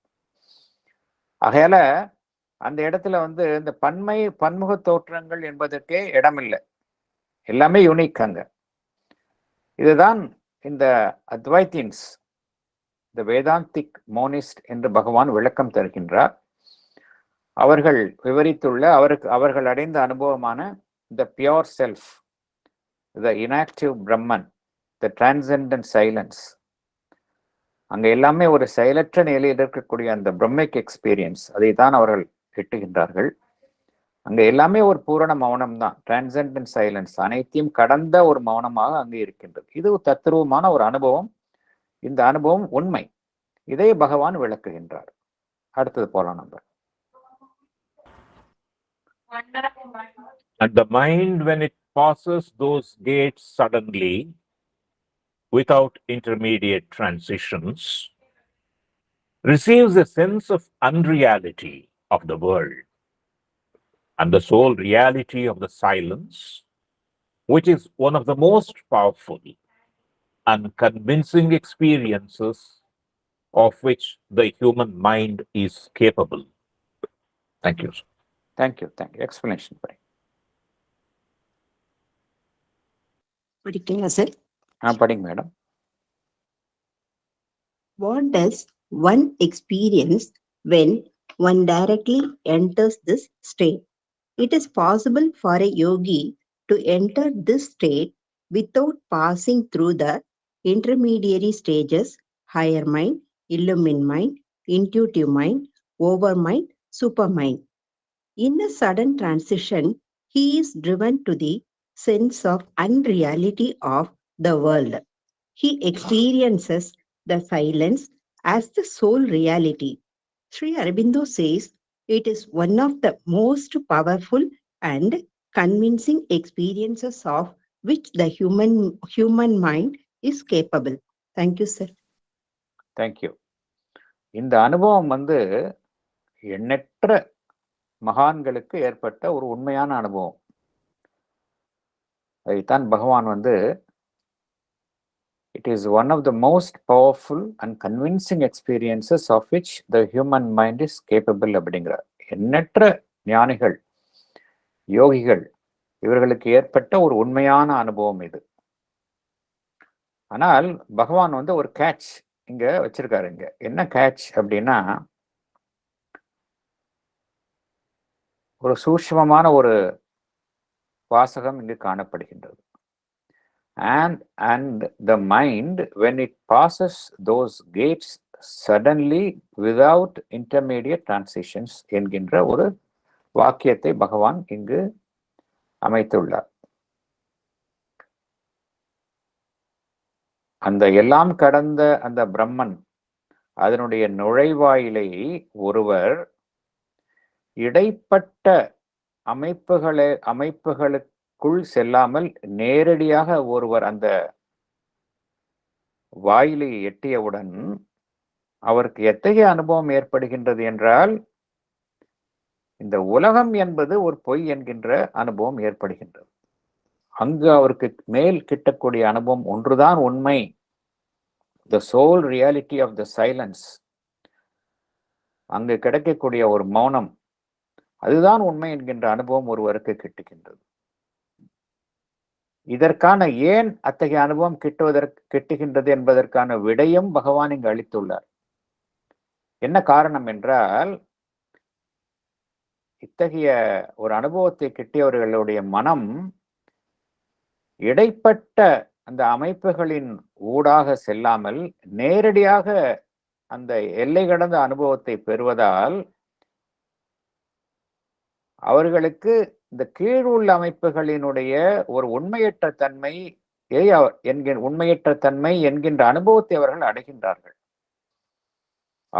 ஆகையால அந்த இடத்துல வந்து இந்த பன்முக தோற்றங்கள் என்பதற்கே இடமில்லை. எல்லாமே யூனிக் அங்க. இதுதான் இந்த அத்வைத்தின்ஸ், இந்த வேதாந்திக் மோனிஸ்ட் என்று பகவான் விளக்கம் தருகின்றார். அவர்கள் விவரித்துள்ள அவர்கள் அடைந்த அனுபவமான the pure self, the inactive Brahman, the transcendent silence, அங்க எல்லாமே ஒரு செயலற்ற நிலையில் இருக்கக்கூடிய அந்த பிரம்மிக் எக்ஸ்பீரியன்ஸ், அதை தான் அவர்கள் எட்டுகின்றார்கள். அங்க எல்லாமே ஒரு பூரண மௌனம் தான், டிரான்செண்டன்ட் சைலன்ஸ், அனைத்தையும் கடந்த ஒரு மௌனமாக அங்கே இருக்கின்றது. இது தத்ரூபமான ஒரு அனுபவம். இந்த அனுபவம் உண்மை. இதை பகவான் விளக்குகின்றார். அடுத்தது போலாம் நம்ம. And the mind, when it passes those gates suddenly, without intermediate transitions, receives a sense of unreality of the world and the sole reality of the silence, which is one of the most powerful and convincing experiences of which the human mind is capable. Thank you. Thank you. Explanation. படிக்கீங்களா சார்? படிங்க madam. What does one experience when one directly enters this state? It is possible for a yogi to enter this state without passing through the intermediary stages: higher mind, illumined mind, intuitive mind, overmind, supermind. In a sudden transition, he is driven to the sense of unreality of the world. He experiences the silence as the sole reality. Sri Aurobindo says it is one of the most powerful and convincing experiences of which the human mind is capable. Thank you, sir. Thank you. இந்த அனுபவம் வந்து எண்ணற்ற மகான்களுக்கு ஏற்பட்ட ஒரு உண்மையான அனுபவம். அதைத்தான் பகவான் வந்து It is one of the most powerful and convincing experiences of which the human mind is capable அப்படிங்கிறார். எண்ணற்ற ஞானிகள், யோகிகள், இவர்களுக்கு ஏற்பட்ட ஒரு உண்மையான அனுபவம் இது. ஆனால் பகவான் வந்து ஒரு கேட்ச் இங்க வச்சிருக்காரு. இங்க என்ன கேட்ச் அப்படின்னா, ஒரு சூட்சுமமான ஒரு வாசகம் இங்கு காணப்படுகின்றது. And the mind, when it passes those gates suddenly without intermediate transitions என்கின்ற ஒரு வாக்கியத்தை பகவான் இங்கு அமைத்துள்ளார். அந்த எல்லாம் கடந்த அந்த பிரம்மன், அதனுடைய நுழைவாயிலை ஒருவர் இடைப்பட்ட அமைப்புகளுக்குள் செல்லாமல் நேரடியாக ஒருவர் அந்த வாயிலை எட்டியவுடன் அவருக்கு எத்தகைய அனுபவம் ஏற்படுகின்றது என்றால், இந்த உலகம் என்பது ஒரு பொய் என்கின்ற அனுபவம் ஏற்படுகின்றது. அங்கு அவருக்கு மேல் கிட்டக்கூடிய அனுபவம் ஒன்றுதான் உண்மை, the sole reality of the silence. அங்கு கிடைக்கக்கூடிய ஒரு மௌனம், அதுதான் உண்மை என்கின்ற அனுபவம் ஒருவருக்கு கிட்டுகின்றது. இதற்கான ஏன் அத்தகைய அனுபவம் கிட்டுகின்றது என்பதற்கான விடையும் பகவான் இங்கு அளித்துள்ளார். என்ன காரணம் என்றால், இத்தகைய ஒரு அனுபவத்தை கிட்டியவர்களுடைய மனம் இடைப்பட்ட அந்த அமைப்புகளின் ஊடாக செல்லாமல் நேரடியாக அந்த எல்லை கடந்த அனுபவத்தை பெறுவதால் அவர்களுக்கு இந்த கீழ் உள்ள அமைப்புகளினுடைய ஒரு உண்மையற்ற தன்மை என்கின்ற அனுபவத்தை அவர்கள் அடைகின்றார்கள்.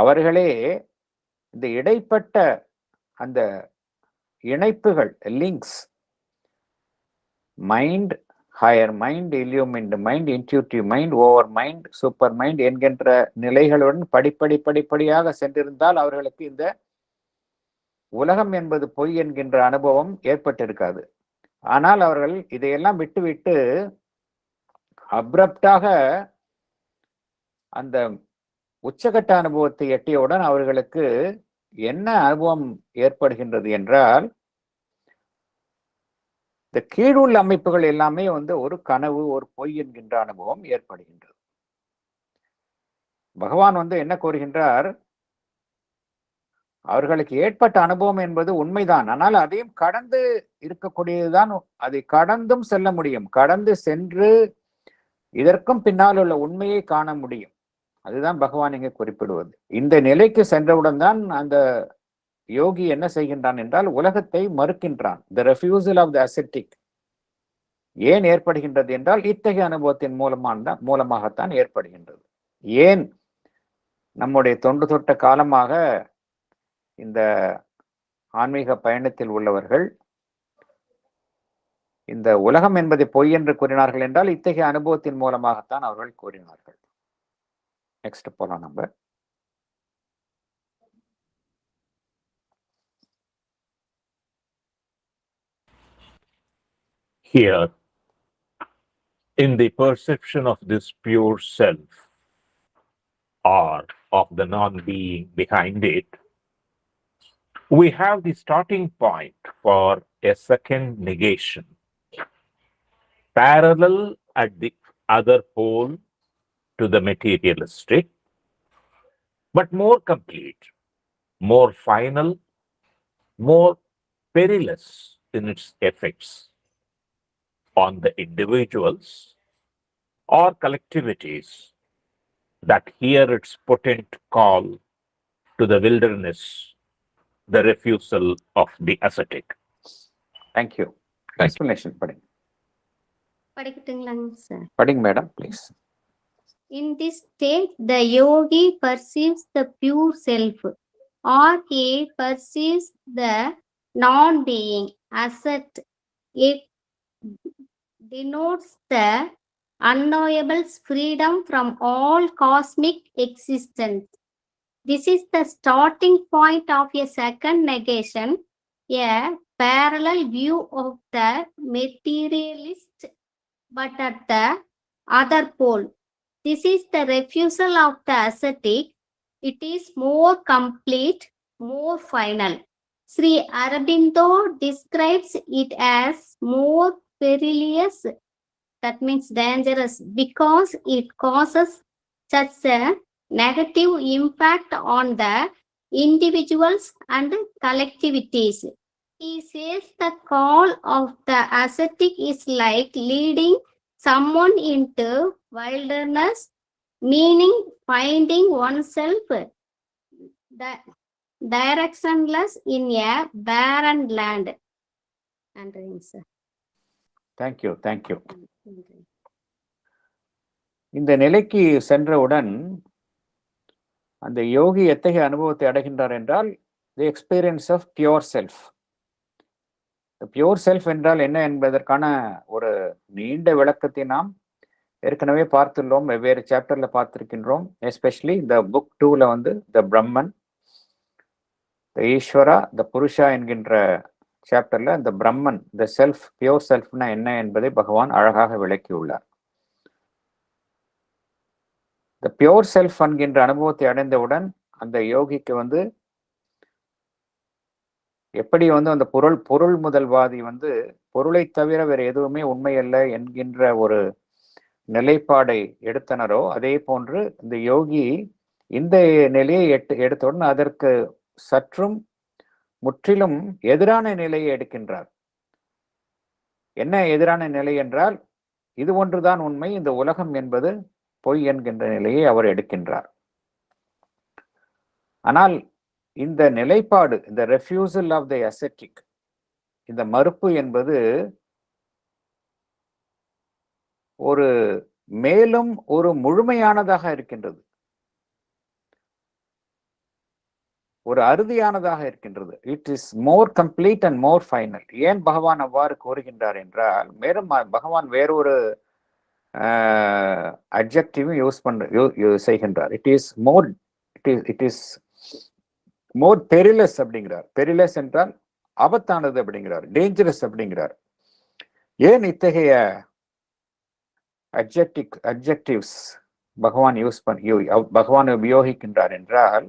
அவர்களே இந்த இடைப்பட்ட அந்த இணைப்புகள், links, mind, higher mind, illumined mind, intuitive mind, over mind, super mind என்கின்ற நிலைகளுடன் படிப்படியாக சென்றிருந்தால் அவர்களுக்கு இந்த உலகம் என்பது பொய் என்கின்ற அனுபவம் ஏற்பட்டிருக்காது. ஆனால் அவர்கள் இதையெல்லாம் விட்டுவிட்டு அப்ரப்டாக அந்த உச்சகட்ட அனுபவத்தை எட்டியவுடன் அவர்களுக்கு என்ன அனுபவம் ஏற்படுகின்றது என்றால், இந்த கீழுள்ள அமைப்புகள் எல்லாமே ஒரு கனவு, ஒரு பொய் என்கின்ற அனுபவம் ஏற்படுகின்றது. பகவான் என்ன கூறுகின்றார், அவர்களுக்கு ஏற்பட்ட அனுபவம் என்பது உண்மைதான், ஆனால் அதையும் கடந்து இருக்கக்கூடியதுதான், அதை கடந்தும் செல்ல முடியும், கடந்து சென்று இதற்கும் பின்னால் உள்ள உண்மையை காண முடியும். அதுதான் பகவான் இங்கே குறிப்பிடுவது. இந்த நிலைக்கு சென்றவுடன் தான் அந்த யோகி என்ன செய்கின்றான் என்றால் உலகத்தை மறுக்கின்றான். The refusal of the ascetic ஏன் ஏற்படுகின்றது என்றால் இத்தகைய அனுபவத்தின் மூலமாகத்தான் ஏற்படுகின்றது. ஏன் நம்முடைய தொன்று தொட்ட காலமாக இந்த ஆன்மீக பயணத்தில் உள்ளவர்கள் இந்த உலகம் என்பதை பொய் என்று கூறினார்கள் என்றால் இத்தகைய அனுபவத்தின் மூலமாகத்தான் அவர்கள் கூறினார்கள். நெக்ஸ்ட் போலாம் நம்ம. Here, in the perception of this pure self or of the non-being behind it, we have the starting point for a second negation, parallel at the other pole to the materialistic, but more complete, more final, more perilous in its effects on the individuals or collectivities that hear its potent call to the wilderness, the refusal of the ascetic. Thank you. Explanation pading. படிக்கட்டுங்களாங்க sir? Pading madam, please. In this state, the yogi perceives the pure self, or he perceives the non-being asset. It denotes the unknowable's freedom from all cosmic existence. This is the starting point of a second negation, a parallel view of the materialist, but at the other pole. This is the refusal of the ascetic. It is more complete, more final. Sri Aurobindo describes it as more perilous, that means dangerous, because it causes such a negative impact on the individuals and collectivities. He says the call of the ascetic is like leading someone into wilderness, meaning finding oneself directionless in a barren land. Thank you. இந்த நிலைக்கு சென்றவுடன் அந்த யோகி எத்தகைய அனுபவத்தை அடைகின்றார் என்றால் the experience of pure self. Pure self என்றால் என்ன என்பதற்கான ஒரு நீண்ட விளக்கத்தை நாம் ஏற்கனவே பார்த்துள்ளோம், வெவ்வேறு சாப்டர்ல பார்த்திருக்கின்றோம். எஸ்பெஷலி இந்த புக் 2ல வந்து த பிரம்மன், த ஈஸ்வரா, த புருஷா என்கின்ற சாப்டர்ல இந்த பிரம்மன், த செல்ஃப், பியோர் செல்ஃப்னா என்ன என்பதை பகவான் அழகாக விளக்கியுள்ளார். இந்த பியோர் செல்ஃப் என்கின்ற அனுபவத்தை அடைந்தவுடன் அந்த யோகிக்கு வந்து எப்படி வந்து அந்த பொருள் முதல்வாதி வந்து பொருளை தவிர வேற எதுவுமே உண்மையல்ல என்கின்ற ஒரு நிலைப்பாடை எடுத்தனரோ, அதே போன்று இந்த யோகி இந்த நிலையை எடுத்தவுடன் அதற்கு சற்றும் முற்றிலும் எதிரான நிலையை எடுக்கின்றார். என்ன எதிரான நிலை என்றால், இது ஒன்றுதான் உண்மை, இந்த உலகம் என்பது பொய் என்கின்ற நிலையை அவர் எடுக்கின்றார். ஆனால் இந்த நிலைப்பாடு, இந்த ரெஃப்யூசல் ஆஃப் தி அசெட்டிக், இந்த மறுப்பு என்பது ஒரு மேலும் ஒரு முழுமையானதாக இருக்கின்றது, ஒரு அறுதியானதாக இருக்கின்றது. It is more complete and more final. ஏன் பகவான் அவ்வாறு கூறுகின்றார் என்றால், மேலும் பகவான் வேறொரு அட்ஜெக்டிவும் செய்கின்றார். இட் இஸ் மோர் பெரிலஸ் அப்படிங்கிறார். பெரிலஸ் என்றால் ஆபத்தானது அப்படிங்கிறார், டேஞ்சரஸ் அப்படிங்கிறார். ஏன் இத்தகைய அட்ஜெக்டிவ்ஸ் பகவான் உபயோகிக்கின்றார் என்றால்,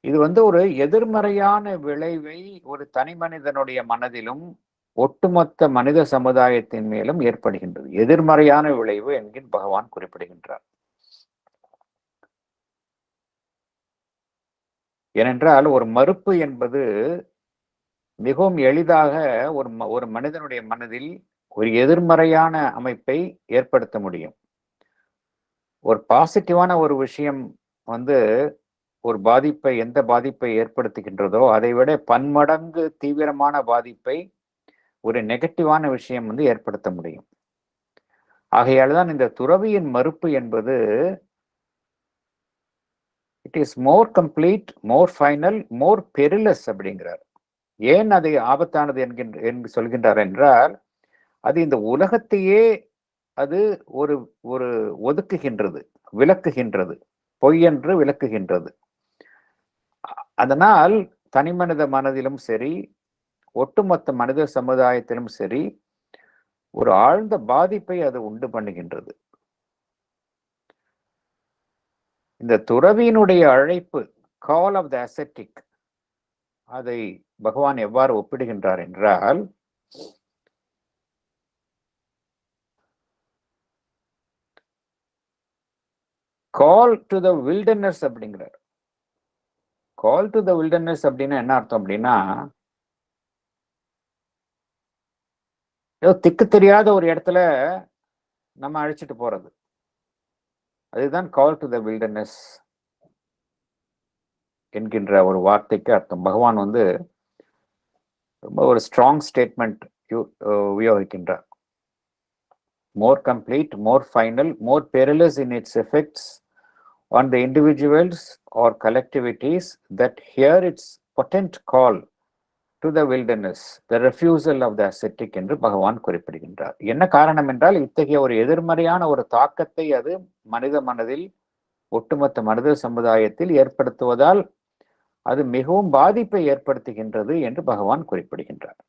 இது வந்து ஒரு எதிர்மறையான விளைவை ஒரு தனி மனிதனுடைய மனதிலும் ஒட்டுமொத்த மனித சமுதாயத்தின் மேலும் ஏற்படுகின்றது. எதிர்மறையான விளைவு என்கின்ற பகவான் குறிப்பிடுகின்றார். ஏனென்றால் ஒரு மறுப்பு என்பது மிகவும் எளிதாக ஒரு மனிதனுடைய மனதில் ஒரு எதிர்மறையான அமைப்பை ஏற்படுத்த முடியும். ஒரு பாசிட்டிவான ஒரு விஷயம் வந்து ஒரு பாதிப்பை, எந்த பாதிப்பை ஏற்படுத்துகின்றதோ அதை விட பன்மடங்கு தீவிரமான பாதிப்பை ஒரு நெகட்டிவான விஷயம் வந்து ஏற்படுத்த முடியும். ஆகையால் தான் இந்த துறவியின் மறுப்பு என்பது it is more complete, more final, more perilous அப்படிங்கிறார். ஏன் அதை ஆபத்தானது என்று சொல்கின்றார் என்றால், அது இந்த உலகத்தையே அது ஒரு ஒதுக்குகின்றது, விளக்குகின்றது, பொய் என்று விளக்குகின்றது. அதனால் தனி மனித மனதிலும் சரி, ஒட்டுமொத்த மனித சமுதாயத்திலும் சரி, ஒரு ஆழ்ந்த பாதிப்பை அது உண்டு பண்ணுகின்றது. இந்த துறவியினுடைய அழைப்பு, கால் ஆஃப் த அசெட்டிக், அதை பகவான் எவ்வாறு ஒப்பிடுகின்றார் என்றால், கால் டு த வில்டர்னஸ் அப்படிங்கிறார். கால் டு த வில்டர்னஸ் அப்படின்னா என்ன அர்த்தம் அப்படின்னா, ஏதோ திக்கு தெரியாத ஒரு இடத்துல நம்ம அழைச்சிட்டு போறது, அதுதான் கால் டு த வில்டர்னஸ் என்கின்ற ஒரு வார்த்தைக்கு அர்த்தம். பகவான் வந்து ரொம்ப ஒரு ஸ்ட்ராங் ஸ்டேட்மெண்ட் உபயோகிக்கின்றார். More complete, more final, more perilous in its effects on the individuals or collectivities, that here its potent call to the wilderness, the refusal of the ascetic என்று பகவான் குறிப்பிடுகின்றார். என்ன காரணம் என்றால், இத்தகைய ஒரு எதிர்மறையான ஒரு தாக்கத்தை அது மனித மனதில், ஒட்டுமொத்த மனித சமுதாயத்தில் ஏற்படுத்துவதால் அது மிகவும் பாதிப்பை ஏற்படுத்துகின்றது என்று பகவான் குறிப்பிடுகின்றார்.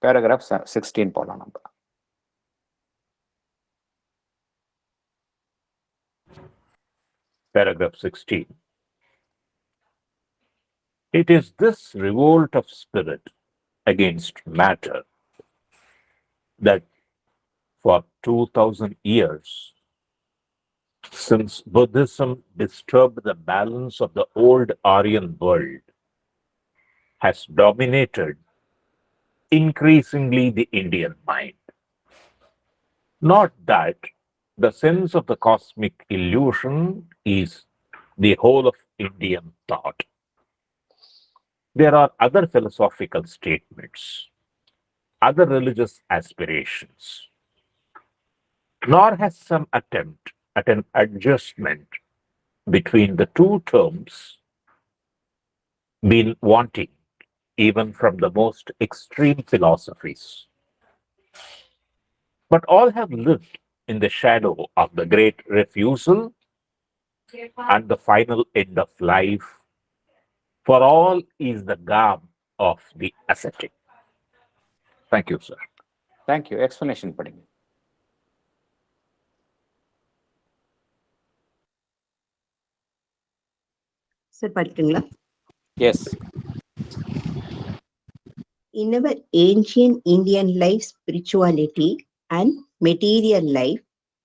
பேராகிராஃப் 16 போலாம் நம்ம. paragraph 16. It is this revolt of spirit against matter that for 2000 years, since Buddhism disturbed the balance of the old Aryan world, has dominated increasingly the Indian mind. Not that the sense of the cosmic illusion is the whole of Indian thought. There are other philosophical statements, other religious aspirations, nor has some attempt at an adjustment between the two terms been wanting, even from the most extreme philosophies. But all have lived in the shadow of the great refusal and the final end of life. For all is the garb of the ascetic. Thank you, sir. Thank you. Explanation படிங்க. சார் படிக்கிறீங்களா? Yes. In our ancient Indian life, spirituality and material life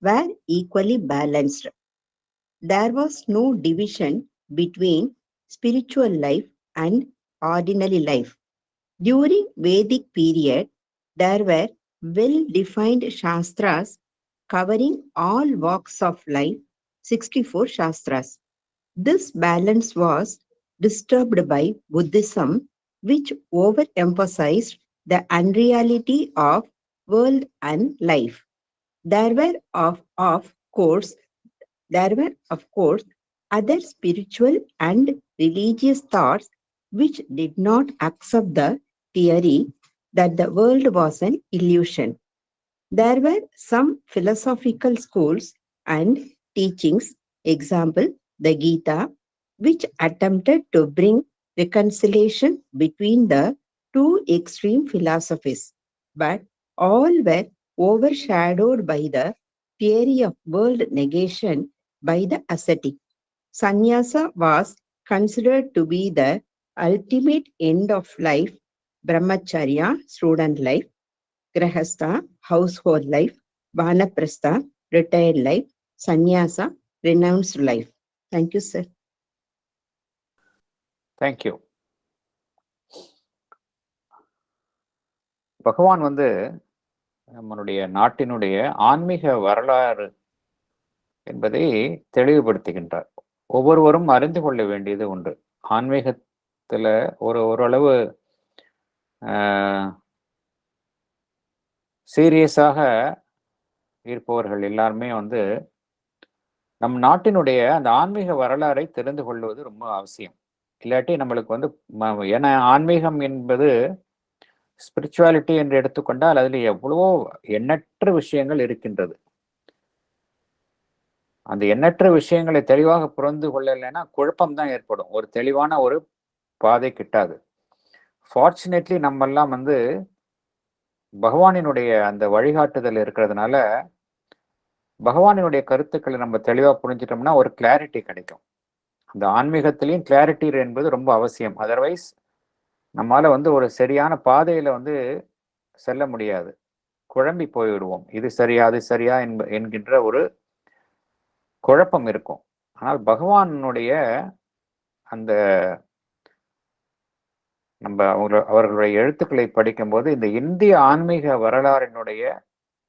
were equally balanced. There was no division between spiritual life and ordinary life. During Vedic period, there were well-defined Shastras covering all walks of life, 64 Shastras. This balance was disturbed by Buddhism, which overemphasized the unreality of world and life. There were, of course, other spiritual and religious thoughts which did not accept the theory that the world was an illusion. There were some philosophical schools and teachings, example, the Gita, which attempted to bring reconciliation between the two extreme philosophies, but all were overshadowed by the theory of world negation by the ascetic. Sannyasa was considered to be the ultimate end of life, brahmacharya, student life, grahastha, household life, vanaprastha, retired life, sannyasa, renounced life. Thank you, sir. Thank you. பகவான் வந்து நம்மளுடைய நாட்டினுடைய ஆன்மீக வரலாறு என்பதை தெளிவுபடுத்துகின்றார். ஒவ்வொருவரும் அறிந்து கொள்ள வேண்டியது உண்டு. ஆன்மீகத்துல ஓரளவு சீரியஸாக இருப்பவர்கள் எல்லாருமே வந்து நம் நாட்டினுடைய அந்த ஆன்மீக வரலாறை தெரிந்து கொள்வது ரொம்ப அவசியம். இல்லாட்டி நம்மளுக்கு வந்து ஏன்னா ஆன்மீகம் என்பது ஸ்பிரிச்சுவாலிட்டி என்று எடுத்துக்கொண்டால் அதில் எவ்வளவோ எண்ணற்ற விஷயங்கள் இருக்கின்றது. அந்த எண்ணற்ற விஷயங்களை தெளிவாக புரிந்து கொள்ளலைன்னா குழப்பம்தான் ஏற்படும். ஒரு தெளிவான ஒரு பாதை கிட்டாது. ஃபார்ச்சுனேட்லி நம்மெல்லாம் வந்து பகவானினுடைய அந்த வழிகாட்டுதல் இருக்கிறதுனால பகவானினுடைய கருத்துக்களை நம்ம தெளிவா புரிஞ்சிட்டோம்னா ஒரு கிளாரிட்டி கிடைக்கும். அந்த ஆன்மீகத்திலையும் கிளாரிட்டி என்பது ரொம்ப அவசியம். அதர்வைஸ் நம்மால வந்து ஒரு சரியான பாதையில வந்து செல்ல முடியாது. குழம்பி போய்விடுவோம். இது சரியா அது சரியா என்கின்ற ஒரு குழப்பம் இருக்கும். ஆனால் பகவானுடைய அந்த நம்ம அவர்களுடைய எழுத்துக்களை படிக்கும்போது இந்த இந்திய ஆன்மீக வரலாறினுடைய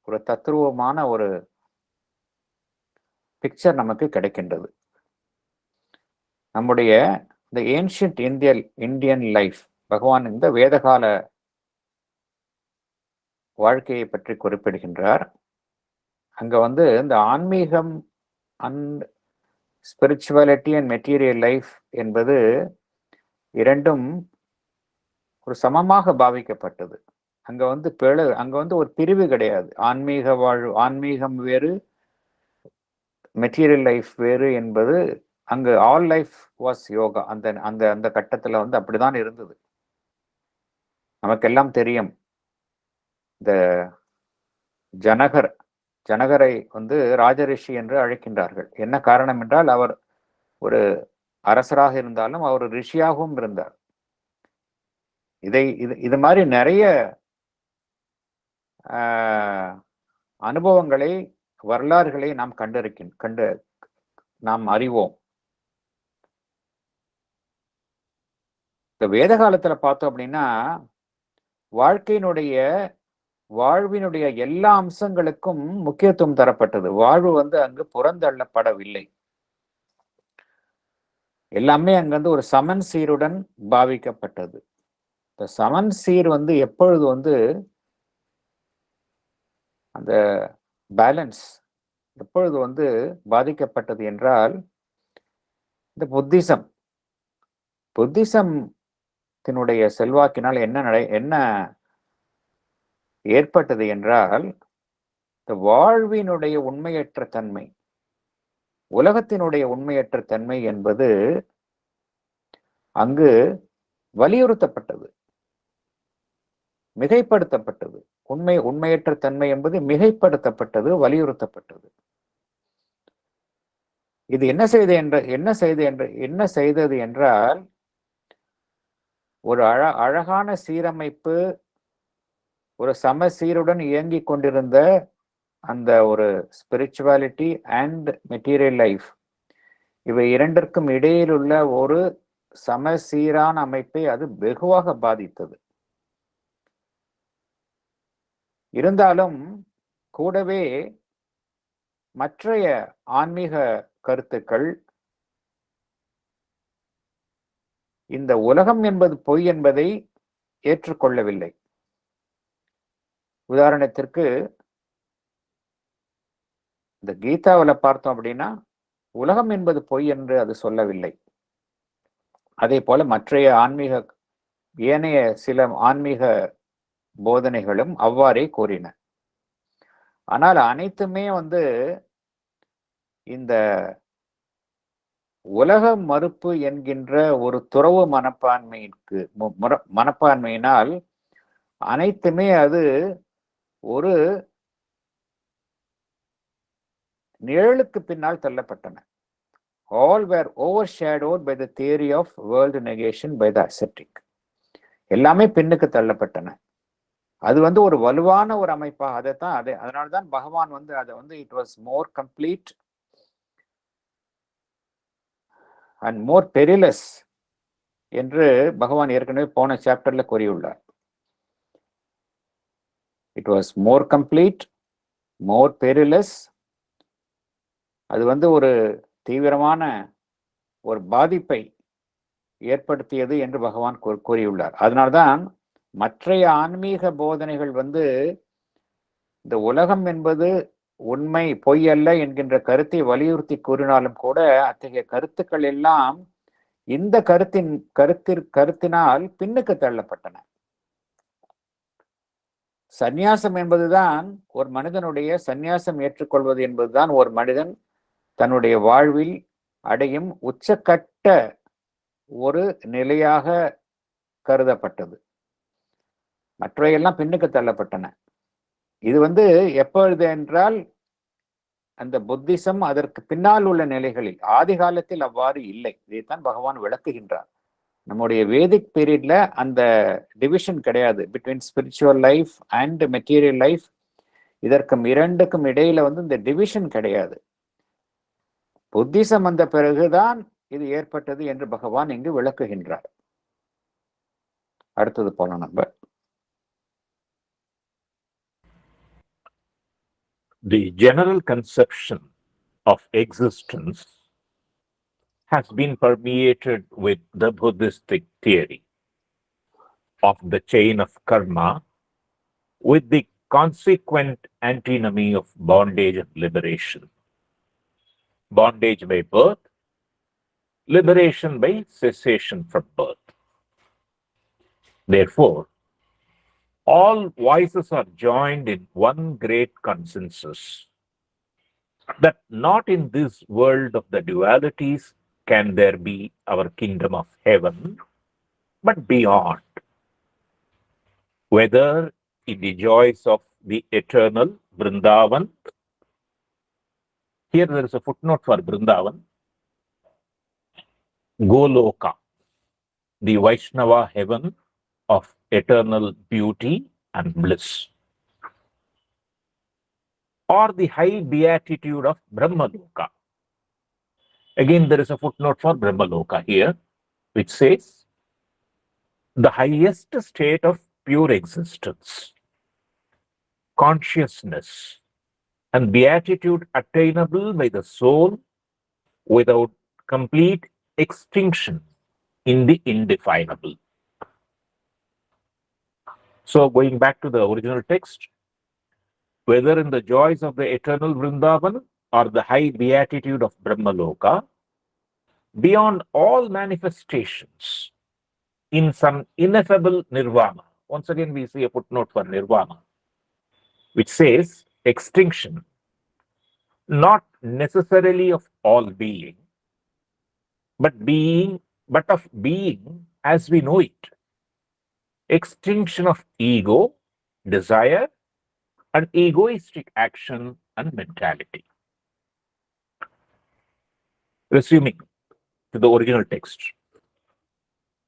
ஒரு தத்துருவமான ஒரு பிக்சர் நமக்கு கிடைக்கின்றது. நம்முடைய இந்த ஏன்ஷியன்ட் இந்தியன் லைஃப், பகவான் இந்த வேதகால வாழ்க்கையை பற்றி குறிப்பிடுகின்றார். அங்க வந்து இந்த ஆன்மீகம் and spirituality and material life என்பது இரண்டும் ஒரு சமமாக பாவிக்கப்பட்டது. அங்க வந்து ஒரு பிரிவு கிடையாது. ஆன்மீகம் வேறு, மெட்டீரியல் லைஃப் வேறு என்பது அங்கு ஆல் லைஃப் வாஸ் யோகா. அந்த அந்த அந்த கட்டத்துல வந்து அப்படிதான் இருந்தது. நமக்கெல்லாம் தெரியும், இந்த ஜனகரை வந்து ராஜரிஷி என்று அழைக்கின்றார்கள். என்ன காரணம் என்றால் அவர் ஒரு அரசராக இருந்தாலும் அவர் ரிஷியாகவும் இருந்தார். இது மாதிரி நிறைய அனுபவங்களை, வரலாறுகளை நாம் நாம் அறிவோம். இந்த வேத காலத்துல பார்த்தோம் அப்படின்னா வாழ்வினுடைய எல்லா அம்சங்களுக்கும் முக்கியத்துவம் தரப்பட்டது. வாழ்வு அங்கு புறந்தள்ளப்படவில்லை. எல்லாமே அங்க ஒரு சமன் சீருடன் பாவிக்கப்பட்டது. இந்த சமன் சீர் எப்பொழுது அந்த பேலன்ஸ் எப்பொழுது பாதிக்கப்பட்டது என்றால், இந்த புத்திசத்தினுடைய செல்வாக்கினால் என்ன ஏற்பட்டது என்றால், இந்த வாழ்வினுடைய உண்மையற்ற தன்மை, உலகத்தினுடைய உண்மையற்ற தன்மை என்பது அங்கு வலியுறுத்தப்பட்டது, மிகைப்படுத்தப்பட்டது. உண்மையற்ற தன்மை என்பது மிகைப்படுத்தப்பட்டது, வலியுறுத்தப்பட்டது. இது என்ன செய்தது என்றால், ஒரு அழகான சீரமைப்பு, ஒரு சமசீருடன் இயங்கிக் கொண்டிருந்த அந்த ஒரு ஸ்பிரிச்சுவாலிட்டி அண்ட் மெட்டீரியல் லைஃப், இவை இரண்டிற்கும் இடையில் உள்ள ஒரு சமசீரான அமைப்பை அது வெகுவாக பாதித்தது. இருந்தாலும் கூடவே மற்றைய ஆன்மீக கருத்துக்கள் இந்த உலகம் என்பது பொய் என்பதை ஏற்றுக்கொள்ளவில்லை. உதாரணத்திற்கு, இந்த கீதாவில் பார்த்தோம் அப்படின்னா உலகம் என்பது பொய் என்று அது சொல்லவில்லை. அதே போல மற்றைய ஏனைய சில ஆன்மீக போதனைகளும் அவ்வாறே கூறின. ஆனால் அனைத்துமே இந்த உலக மறுப்பு என்கின்ற ஒரு துறவு மனப்பான்மையினால் அனைத்துமே அது ஒரு நிழலுக்கு பின்னால் தள்ளப்பட்டன. All were overshadowed by the theory of world negation by the ascetic. எல்லாமே பின்னுக்கு தள்ளப்பட்டன. அது ஒரு வலுவான ஒரு அமைப்பா அதனால்தான் பகவான் அதை it was more complete and more perilous என்று பகவான் ஏற்கனவே போன சாப்டர்ல கூறியுள்ளார். It was more complete, more perilous. அது ஒரு தீவிரமான ஒரு பாதிப்பை ஏற்படுத்தியது என்று பகவான் கூறியுள்ளார். அதனால்தான் மற்றைய ஆன்மீக போதனைகள் இந்த உலகம் என்பது உண்மை பொய் அல்ல என்கின்ற கருத்தை வலியுறுத்தி கூறினாலும் கூட அத்தகைய கருத்துக்கள் எல்லாம் இந்த கருத்தினால் பின்னுக்கு தள்ளப்பட்டன. சந்நியாசம் என்பதுதான் ஒரு மனிதனுடைய சந்நியாசம் ஏற்றுக்கொள்வது என்பதுதான் ஒரு மனிதன் தன்னுடைய வாழ்வில் அடையும் உச்சக்கட்ட ஒரு நிலையாக கருதப்பட்டது. மற்றையெல்லாம் பின்னுக்கு தள்ளப்பட்டன. இது எப்பொழுது என்றால், அந்த புத்திசம் அதற்கு பின்னால் உள்ள நிலைகளில், ஆதி காலத்தில் அவ்வாறு இல்லை. இதைத்தான் பகவான் விளக்குகின்றார். நம்முடைய வேதிக் பீரியட்ல அந்த டிவிஷன் கிடையாது between spiritual life and material life. இதற்கும் இரண்டுக்கும் இடையில இந்த டிவிஷன் கிடையாது. புத்திசம் வந்த பிறகுதான் இது ஏற்பட்டது என்று பகவான் இங்கு விளக்குகின்றார். அடுத்தது போல நம்ம The general conception of existence has been permeated with the Buddhistic theory of the chain of karma, with the consequent antinomy of bondage and liberation. Bondage by birth, liberation by cessation from birth. Therefore, all voices are joined in one great consensus that not in this world of the dualities can there be our kingdom of heaven, but beyond. Whether in the joys of the eternal Vrindavan, here there is a footnote for Vrindavan, Goloka, the Vaishnava heaven of eternal beauty and bliss, or the high beatitude of Brahmaloka. Again, there is a footnote for Brahmaloka here, which says the highest state of pure existence, consciousness, and beatitude attainable by the soul without complete extinction in the indefinable. So, going back to the original text, whether in the joys of the eternal Vrindavan or the high beatitude of Brahmaloka, beyond all manifestations, in some ineffable nirvana. Once again, we see a footnote for nirvana, which says extinction, not necessarily of all being, but of being as we know it. Extinction of ego, desire, and egoistic action and mentality. Resuming to the original text,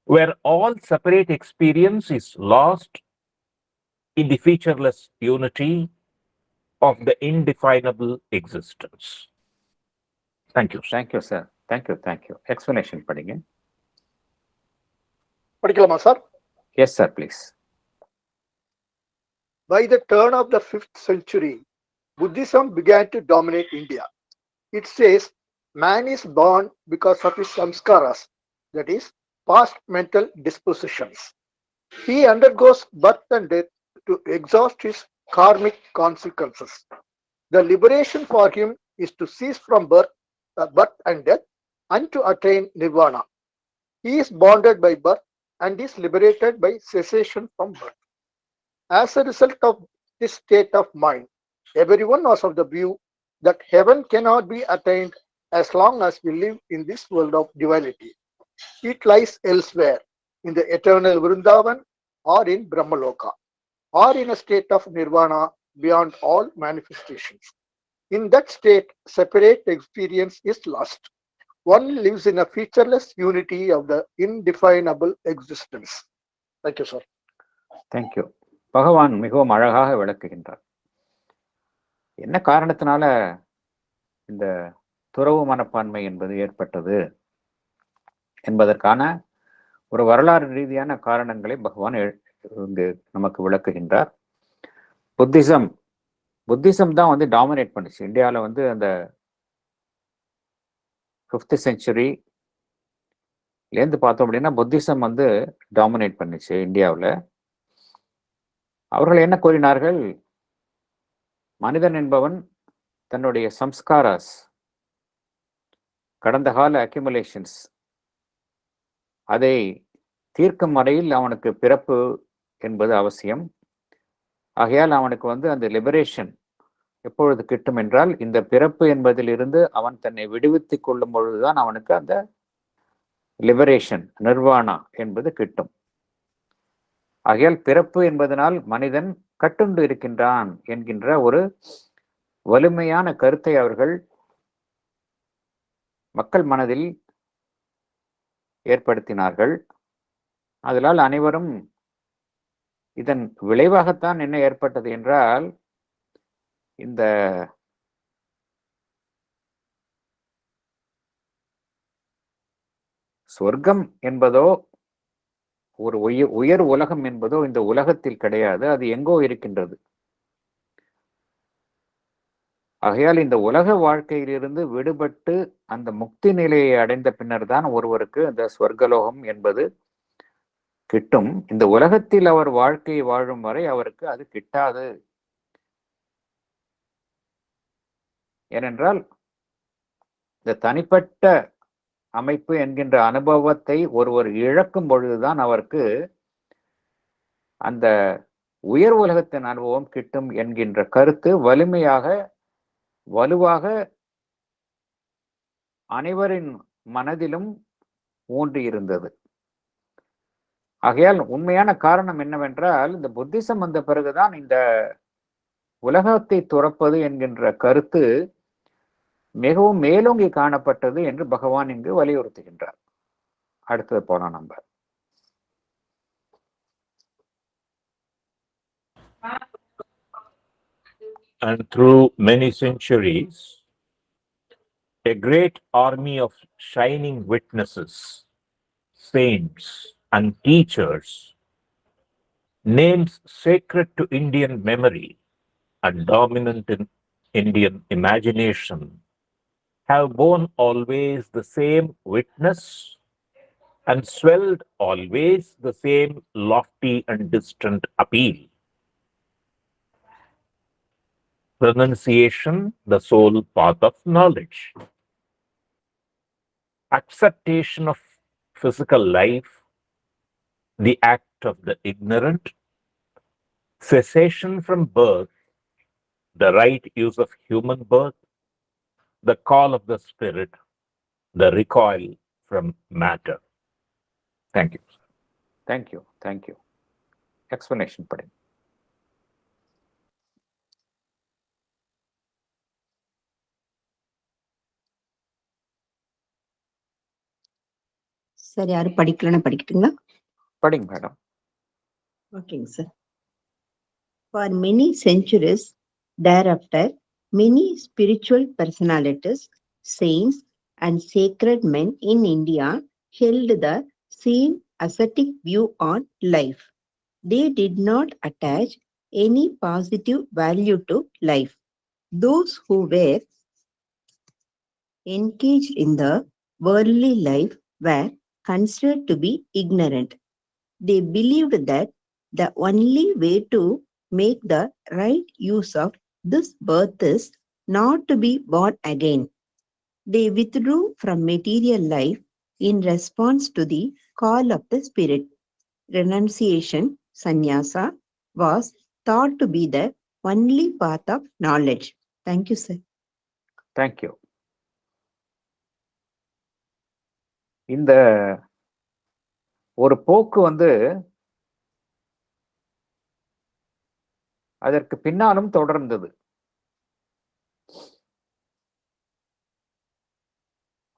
where all separate experience is lost in the featureless unity of the indefinable existence. Thank you. Thank you, sir. Thank you. Explanation படிங்க. படிக்கலாமா sir? Yes, sir, please. By the turn of the 5th century, Buddhism began to dominate India. It says man is born because of his samskaras, that is, past mental dispositions. He undergoes birth and death to exhaust his karmic consequences. The liberation for him is to cease from birth and death and to attain nirvana. He is bonded by birth and is liberated by cessation from birth. As a result of this state of mind, everyone was of the view that heaven cannot be attained as long as we live in this world of duality. It lies elsewhere, in the eternal Vrindavan or in Brahmaloka, or in a state of nirvana beyond all manifestations. In that state, separate experience is lost. One lives in a featureless unity of the indefinable existence. Thank you, sir. Thank you. பகவான் மிகவும் அழகாக விளக்குகின்றார். என்ன காரணத்தினால இந்த துறவு மனப்பான்மை என்பது ஏற்பட்டது என்பதற்கான ஒரு வரலாறு ரீதியான காரணங்களை பகவான் இங்கு நமக்கு விளக்குகின்றார். புத்திசம் தான் வந்து டாமினேட் பண்ணுச்சு இந்தியாவில். வந்து அந்த 5th centuryலேருந்து பார்த்தோம் அப்படின்னா புத்திசம் வந்து டாமினேட் பண்ணுச்சு இந்தியாவில். அவர்கள் என்ன கூறினார்கள்? மனிதன் என்பவன் தன்னுடைய சம்ஸ்காராஸ், கடந்த கால அக்யூமுலேஷன்ஸ், அதை தீர்க்கும் வரையில் அவனுக்கு பிறப்பு என்பது அவசியம். ஆகையால் அவனுக்கு வந்து அந்த லிபரேஷன் எப்பொழுது கிட்டும் என்றால், இந்த பிறப்பு என்பதிலிருந்து அவன் தன்னை விடுவித்துக் கொள்ளும் பொழுதுதான் அவனுக்கு அந்த லிபரேஷன், நிர்வாணா என்பது கிட்டும். ஆகையால் பிறப்பு என்பதனால் மனிதன் கட்டுண்டு இருக்கின்றான் என்கின்ற ஒரு வலிமையான கருத்தை அவர்கள் மக்கள் மனதில் ஏற்படுத்தினார்கள். அதனால் அனைவரும் இதன் விளைவாகத்தான் என்ன ஏற்பட்டது என்றால், இந்த சொர்க்கம் என்பதோ ஒரு உயர் உலகம் என்பதோ இந்த உலகத்தில் கிடையாது, அது எங்கோ இருக்கின்றது. ஆகையால் இந்த உலக வாழ்க்கையிலிருந்து விடுபட்டு அந்த முக்தி நிலையை அடைந்த பின்னர் தான் ஒருவருக்கு இந்த சொர்க்கலோகம் என்பது கிட்டும். இந்த உலகத்தில் அவர் வாழ்க்கையை வாழும் வரை அவருக்கு அது கிட்டாது. ஏனென்றால் இந்த தனிப்பட்ட அமைப்பு என்கின்ற அனுபவத்தை ஒருவர் இழக்கும் பொழுதுதான் அவருக்கு அந்த உயர் உலகத்தின் அனுபவம் கிட்டும் என்கின்ற கருத்து வலுவாக அனைவரின் மனதிலும் ஊன்றி இருந்தது. ஆகையால் உண்மையான காரணம் என்னவென்றால், இந்த புத்திசம் வந்த பிறகுதான் இந்த உலகத்தை துறப்பது என்கின்ற கருத்து மிகவும் மேலோங்கி காணப்பட்டது என்று பகவான் இங்கு வலியுறுத்துகின்றார். அடுத்தது போலாம் நம்ம. And through many centuries, a great army of shining witnesses, saints, and teachers, names sacred to Indian memory and dominant in Indian imagination, have borne always the same witness and swelled always the same lofty and distant appeal. Renunciation, the sole path of knowledge. Acceptation of physical life, the act of the ignorant. Cessation from birth, the right use of human birth. The call of the spirit, the recoil from matter. Thank you. Thank you. Thank you. Explanation படிங்க. சார் யாரும் படிக்கலன்னா படிக்கட்டுங்களா? படிங்க மேடம். ஓகேங்க sir. For many centuries thereafter, many spiritual personalities, saints, and sacred men in India held the same ascetic view on life. They did not attach any positive value to life. Those who were engaged in the worldly life were considered to be ignorant. They believed that the only way to make the right use of this birth is not to be born again. They withdrew from material life in response to the call of the spirit. Renunciation, sannyasa, was thought to be the only path of knowledge. Thank you, sir. Thank you. இந்த ஒரு போக்கு அதற்கு பின்னாலும் தொடர்ந்தது.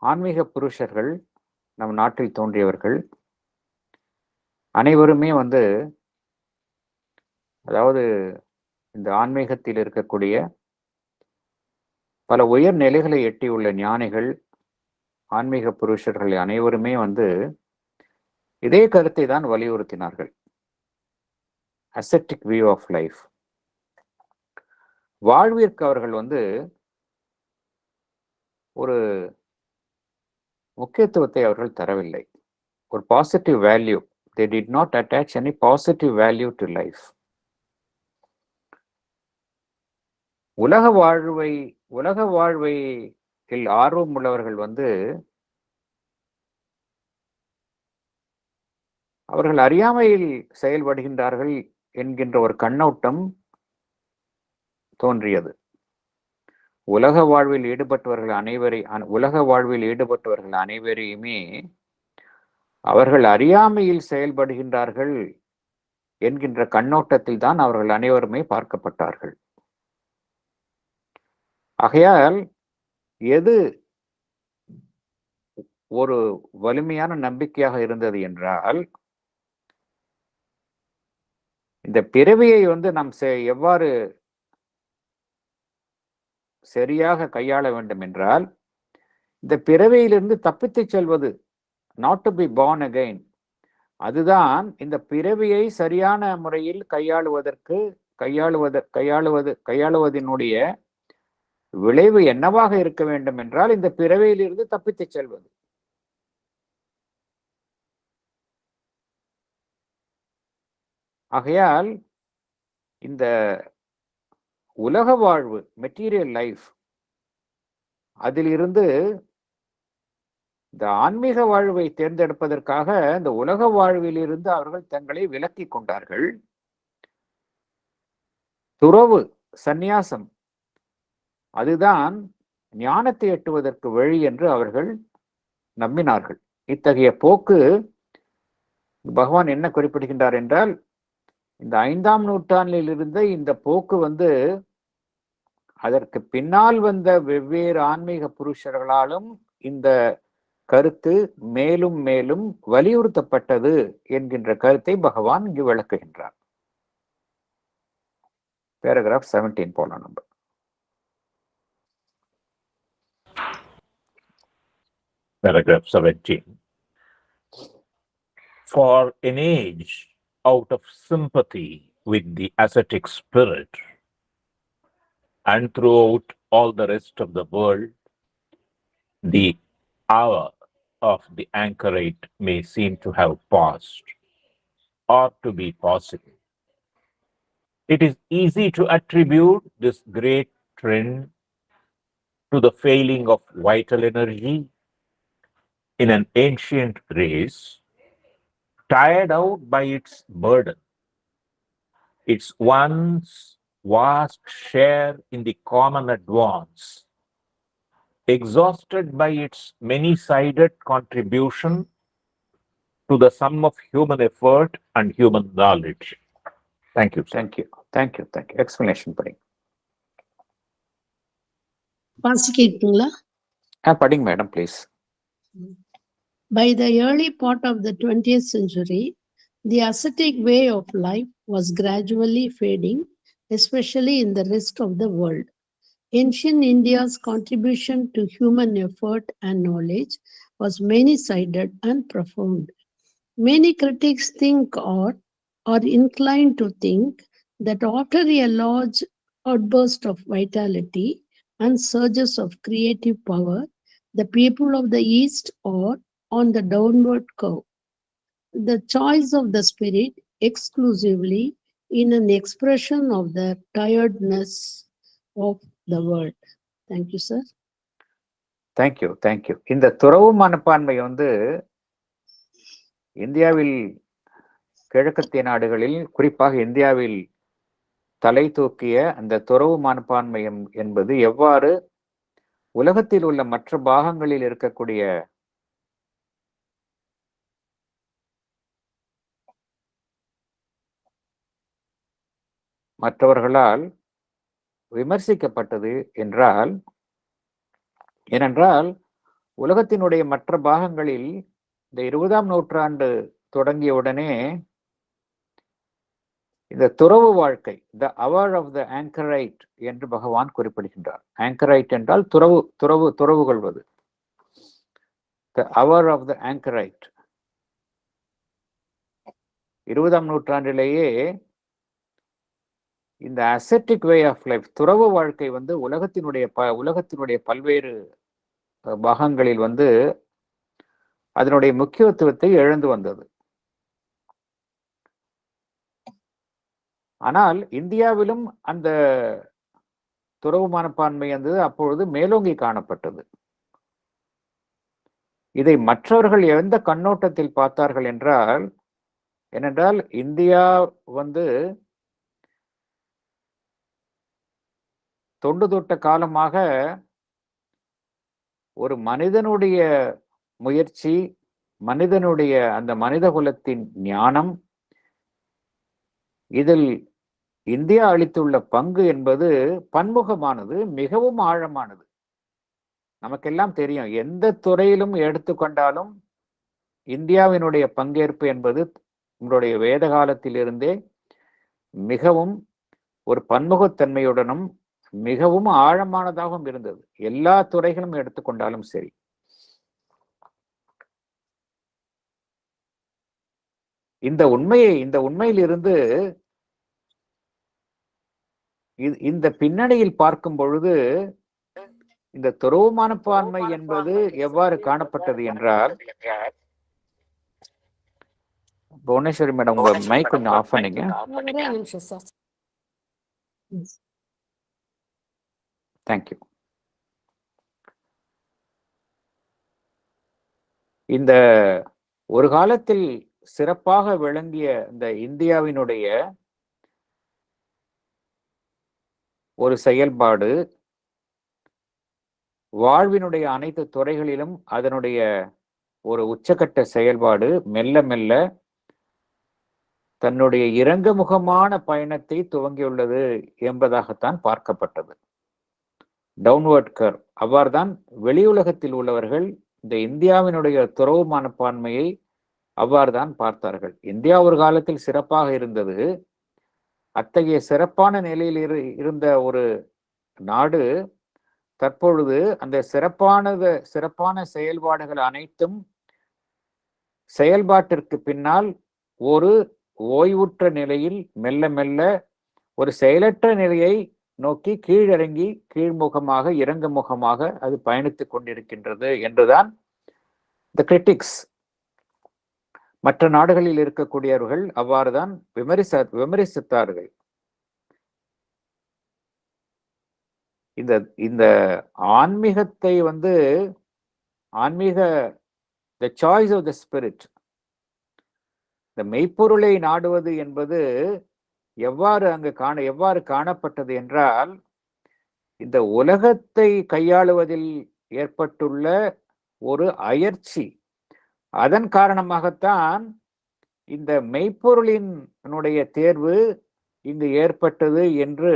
ஆன்மீக புருஷர்கள், நம் நாட்டில் தோன்றியவர்கள் அனைவருமே அதாவது இந்த ஆன்மீகத்தில் இருக்கக்கூடிய பல உயர் நிலைகளை எட்டியுள்ள ஞானிகள், ஆன்மீக புருஷர்கள் அனைவருமே இதே கருத்தை தான் வலியுறுத்தினார்கள். ascetic view of life. வாழ்விற்கு அவர்கள் ஒரு முக்கியத்துவத்தை அவர்கள் தரவில்லை. ஒரு positive value. They did not attach any positive value to life. உலக வாழ்வை ஆர்வம் உள்ளவர்கள் அவர்கள் அறியாமையில் செயல்படுகின்றார்கள் என்கின்ற ஒரு கண்ணோட்டம் தோன்றியது. உலக வாழ்வில் ஈடுபட்டவர்கள் அனைவரையுமே அவர்கள் அறியாமையில் செயல்படுகின்றார்கள் என்கின்ற கண்ணோட்டத்தில் தான் அவர்கள் அனைவருமே பார்க்கப்பட்டார்கள். ஆகையால் எது ஒரு வலிமையான நம்பிக்கையாக இருந்தது என்றால், இந்த பிறவியை நாம் எவ்வாறு சரியாக கையாள வேண்டும் என்றால், இந்த பிறவியிலிருந்து தப்பித்து செல்வது, not to be born again, அதுதான் இந்த பிறவியை சரியான முறையில் கையாளுவதனுடைய விளைவு என்னவாக இருக்க வேண்டும் என்றால், இந்த பிறவியிலிருந்து தப்பித்து செல்வது. ஆகையால் இந்த உலக வாழ்வு, மெட்டீரியல் லைஃப், அதிலிருந்து இந்த ஆன்மீக வாழ்வை தேர்ந்தெடுப்பதற்காக இந்த உலக வாழ்வில் இருந்து அவர்கள் தங்களை விலக்கி கொண்டார்கள். துறவு, சந்நியாசம், அதுதான் ஞானத்தை எட்டுவதற்கு வழி என்று அவர்கள் நம்பினார்கள். இத்தகைய போக்கு பகவான் என்ன குறிப்பிடுகின்றார் என்றால், இந்த 5ஆம் நூற்றாண்டில் இருந்த இந்த போக்கு அதற்கு பின்னால் வந்த வெவ்வேறு ஆன்மீக புருஷர்களாலும் இந்த கருத்து மேலும் மேலும் வலியுறுத்தப்பட்டது என்கின்ற கருத்தை பகவான் இங்கு விளக்குகின்றார். பேராகிராஃப் 17 போலாம் நம்ம. Paragraph 17. For an age out of sympathy with the ascetic spirit, and throughout all the rest of the world, the hour of the anchorite may seem to have passed, or to be possible. It is easy to attribute this great trend to the failing of vital energy in an ancient race, tired out by its burden, its once vast share in the common advance, exhausted by its many-sided contribution to the sum of human effort and human knowledge. Thank you. Thank you. Thank you. Thank you. Explanation படிங்க. வாசிக்கிறீங்களா? படிங்க madam please. By the early part of the 20th century, the ascetic way of life was gradually fading, especially in the rest of the world. Ancient India's contribution to human effort and knowledge was many-sided and profound. Many critics think or are inclined to think that after a large outburst of vitality and surges of creative power, the people of the East are on the downward curve. The choice of the spirit exclusively in an expression of the tiredness of the world. Thank you, sir. Thank you thank you. இந்த துறவு மனப்பான்மை இந்தியாவில் கிழக்கத்திய நாடுகளில் குறிப்பாக இந்தியாவில் தலை தூக்கிய அந்த துறவு மனப்பான்மை என்பது எவ்வாறு உலகத்தில் உள்ள மற்ற பாகங்களில் இருக்கக்கூடிய மற்றவர்களால் விமர்சிக்கப்பட்டது ஏனென்றால் உலகத்தினுடைய மற்ற பாகங்களில் இந்த 20ஆம் நூற்றாண்டு தொடங்கியவுடனே இந்த துறவு வாழ்க்கை, த அவர் ஆஃப் த ஆங்கரைட் என்று பகவான் குறிப்பிடுகின்றார். ஆங்கரைட் என்றால் துறவு கொள்வது. த அவர் ஆஃப் த ஆங்கரைட் 20ஆம் நூற்றாண்டிலேயே இந்த அசெட்டிக் வே ஆஃப் லைஃப், துறவு வாழ்க்கை உலகத்தினுடைய பல்வேறு பாகங்களில் அதனுடைய முக்கியத்துவத்தை இழந்து வந்தது. ஆனால் இந்தியாவிலும் அந்த துறவு மனப்பான்மை அப்பொழுது மேலோங்கி காணப்பட்டது. இதை மற்றவர்கள் எந்த கண்ணோட்டத்தில் பார்த்தார்கள் ஏனென்றால் இந்தியா தொண்டு தொட்ட காலமாக ஒரு மனிதனுடைய முயற்சி, மனிதனுடைய அந்த மனித குலத்தின் ஞானம், இதில் இந்தியா அளித்துள்ள பங்கு என்பது பன்முகமானது, மிகவும் ஆழமானது. நமக்கெல்லாம் தெரியும், எந்த துறையிலும் எடுத்துக்கொண்டாலும் இந்தியாவினுடைய பங்கேற்பு என்பது நம்முடைய வேத காலத்திலிருந்தே மிகவும் ஒரு பன்முகத்தன்மையுடனும் மிகவும் ஆழமானதாகவும் இருந்தது. எல்லா துறைகளும் எடுத்துக்கொண்டாலும் சரி. இந்த உண்மையிலிருந்து இந்த பின்னணியில் பார்க்கும் பொழுது இந்த துறவு மனப்பான்மை என்பது எவ்வாறு காணப்பட்டது என்றால், புவனேஸ்வரி மேடம் உங்க மைக் கொஞ்சம் ஆஃப் பண்ணீங்க. தேங்க்யூ. இந்த ஒரு காலத்தில் சிறப்பாக விளங்கிய இந்த இந்தியாவினுடைய ஒரு செயல்பாடு, வாழ்வினுடைய அனைத்து துறைகளிலும் அதனுடைய ஒரு உச்சகட்ட செயல்பாடு மெல்ல மெல்ல தன்னுடைய இறங்குமுகமான பயணத்தை துவங்கியுள்ளது என்பதாகத்தான் பார்க்கப்பட்டது. Downward curve. அவ்வாறுதான் வெளியுலகத்தில் உள்ளவர்கள் இந்த இந்தியாவினுடைய துறவு மனப்பான்மையை அவ்வாறு தான் பார்த்தார்கள். இந்தியா ஒரு காலத்தில் சிறப்பாக இருந்தது. அத்தகைய சிறப்பான நிலையில் இருந்த ஒரு நாடு தற்பொழுது அந்த சிறப்பான செயல்பாடுகள் அனைத்தும் செயல்பாட்டிற்கு பின்னால் ஒரு ஓய்வுற்ற நிலையில் மெல்ல மெல்ல ஒரு செயலற்ற நிலையை நோக்கி கீழிறங்கி கீழ்முகமாக இறங்குமுகமாக அது பயணித்துக் கொண்டிருக்கின்றது என்றுதான் த கிரிட்டிக்ஸ், மற்ற நாடுகளில் இருக்கக்கூடியவர்கள் அவ்வாறுதான் விமர்சித்தார்கள். இந்த ஆன்மீகத்தை ஆன்மீக the choice of the spirit, இந்த மெய்ப்பொருளை நாடுவது என்பது எவ்வாறு காணப்பட்டது என்றால், இந்த உலகத்தை கையாளுவதில் ஏற்பட்டுள்ள ஒரு அயற்சி, அதன் காரணமாகத்தான் இந்த மெய்ப்பொருளினுடைய தேர்வு இங்கு ஏற்பட்டது என்று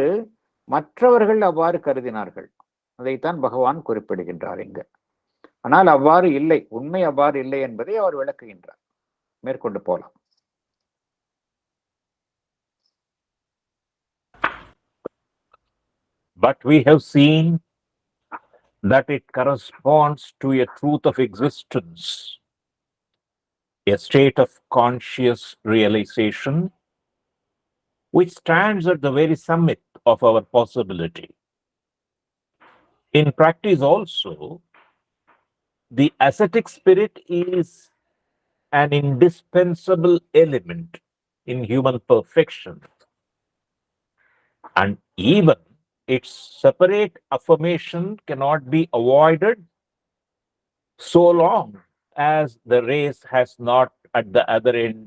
மற்றவர்கள் அவ்வாறு கருதினார்கள். அதைத்தான் பகவான் குறிப்பிடுகின்றார் இங்கு. ஆனால் அவ்வாறு இல்லை, உண்மை அவ்வாறு இல்லை என்பதை அவர் விளக்குகின்றார். மேற்கொண்டு போலாம். But we have seen that it corresponds to a truth of existence, a state of conscious realization, which stands at the very summit of our possibility. In practice also, the ascetic spirit is an indispensable element in human perfection, and even its separate affirmation cannot be avoided so long as the race has not at the other end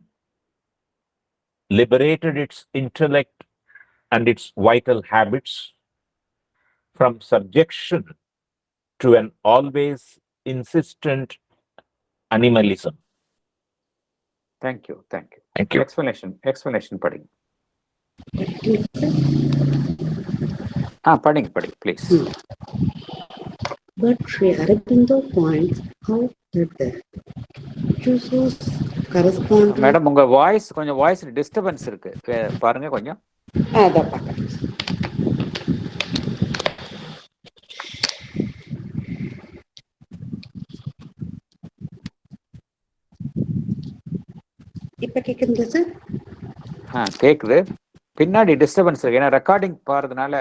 liberated its intellect and its vital habits from subjection to an always insistent animalism. Thank you. Thank you. Explanation படிங்க. படிங்க please. But Sri Aurobindo points out that the chooses correspond. Madam, உங்க வாய்ஸ் டிஸ்டர்பன்ஸ் இருக்கு, பாருங்க கொஞ்சம். அதான் பார்க்குறேன். இப்ப கேக்குதுங்களா சார்? கேக்குது. பின்னாடி டிஸ்டர்பன்ஸ் இருக்கு, ஏன்னா ரெக்கார்டிங் பாருறதுனால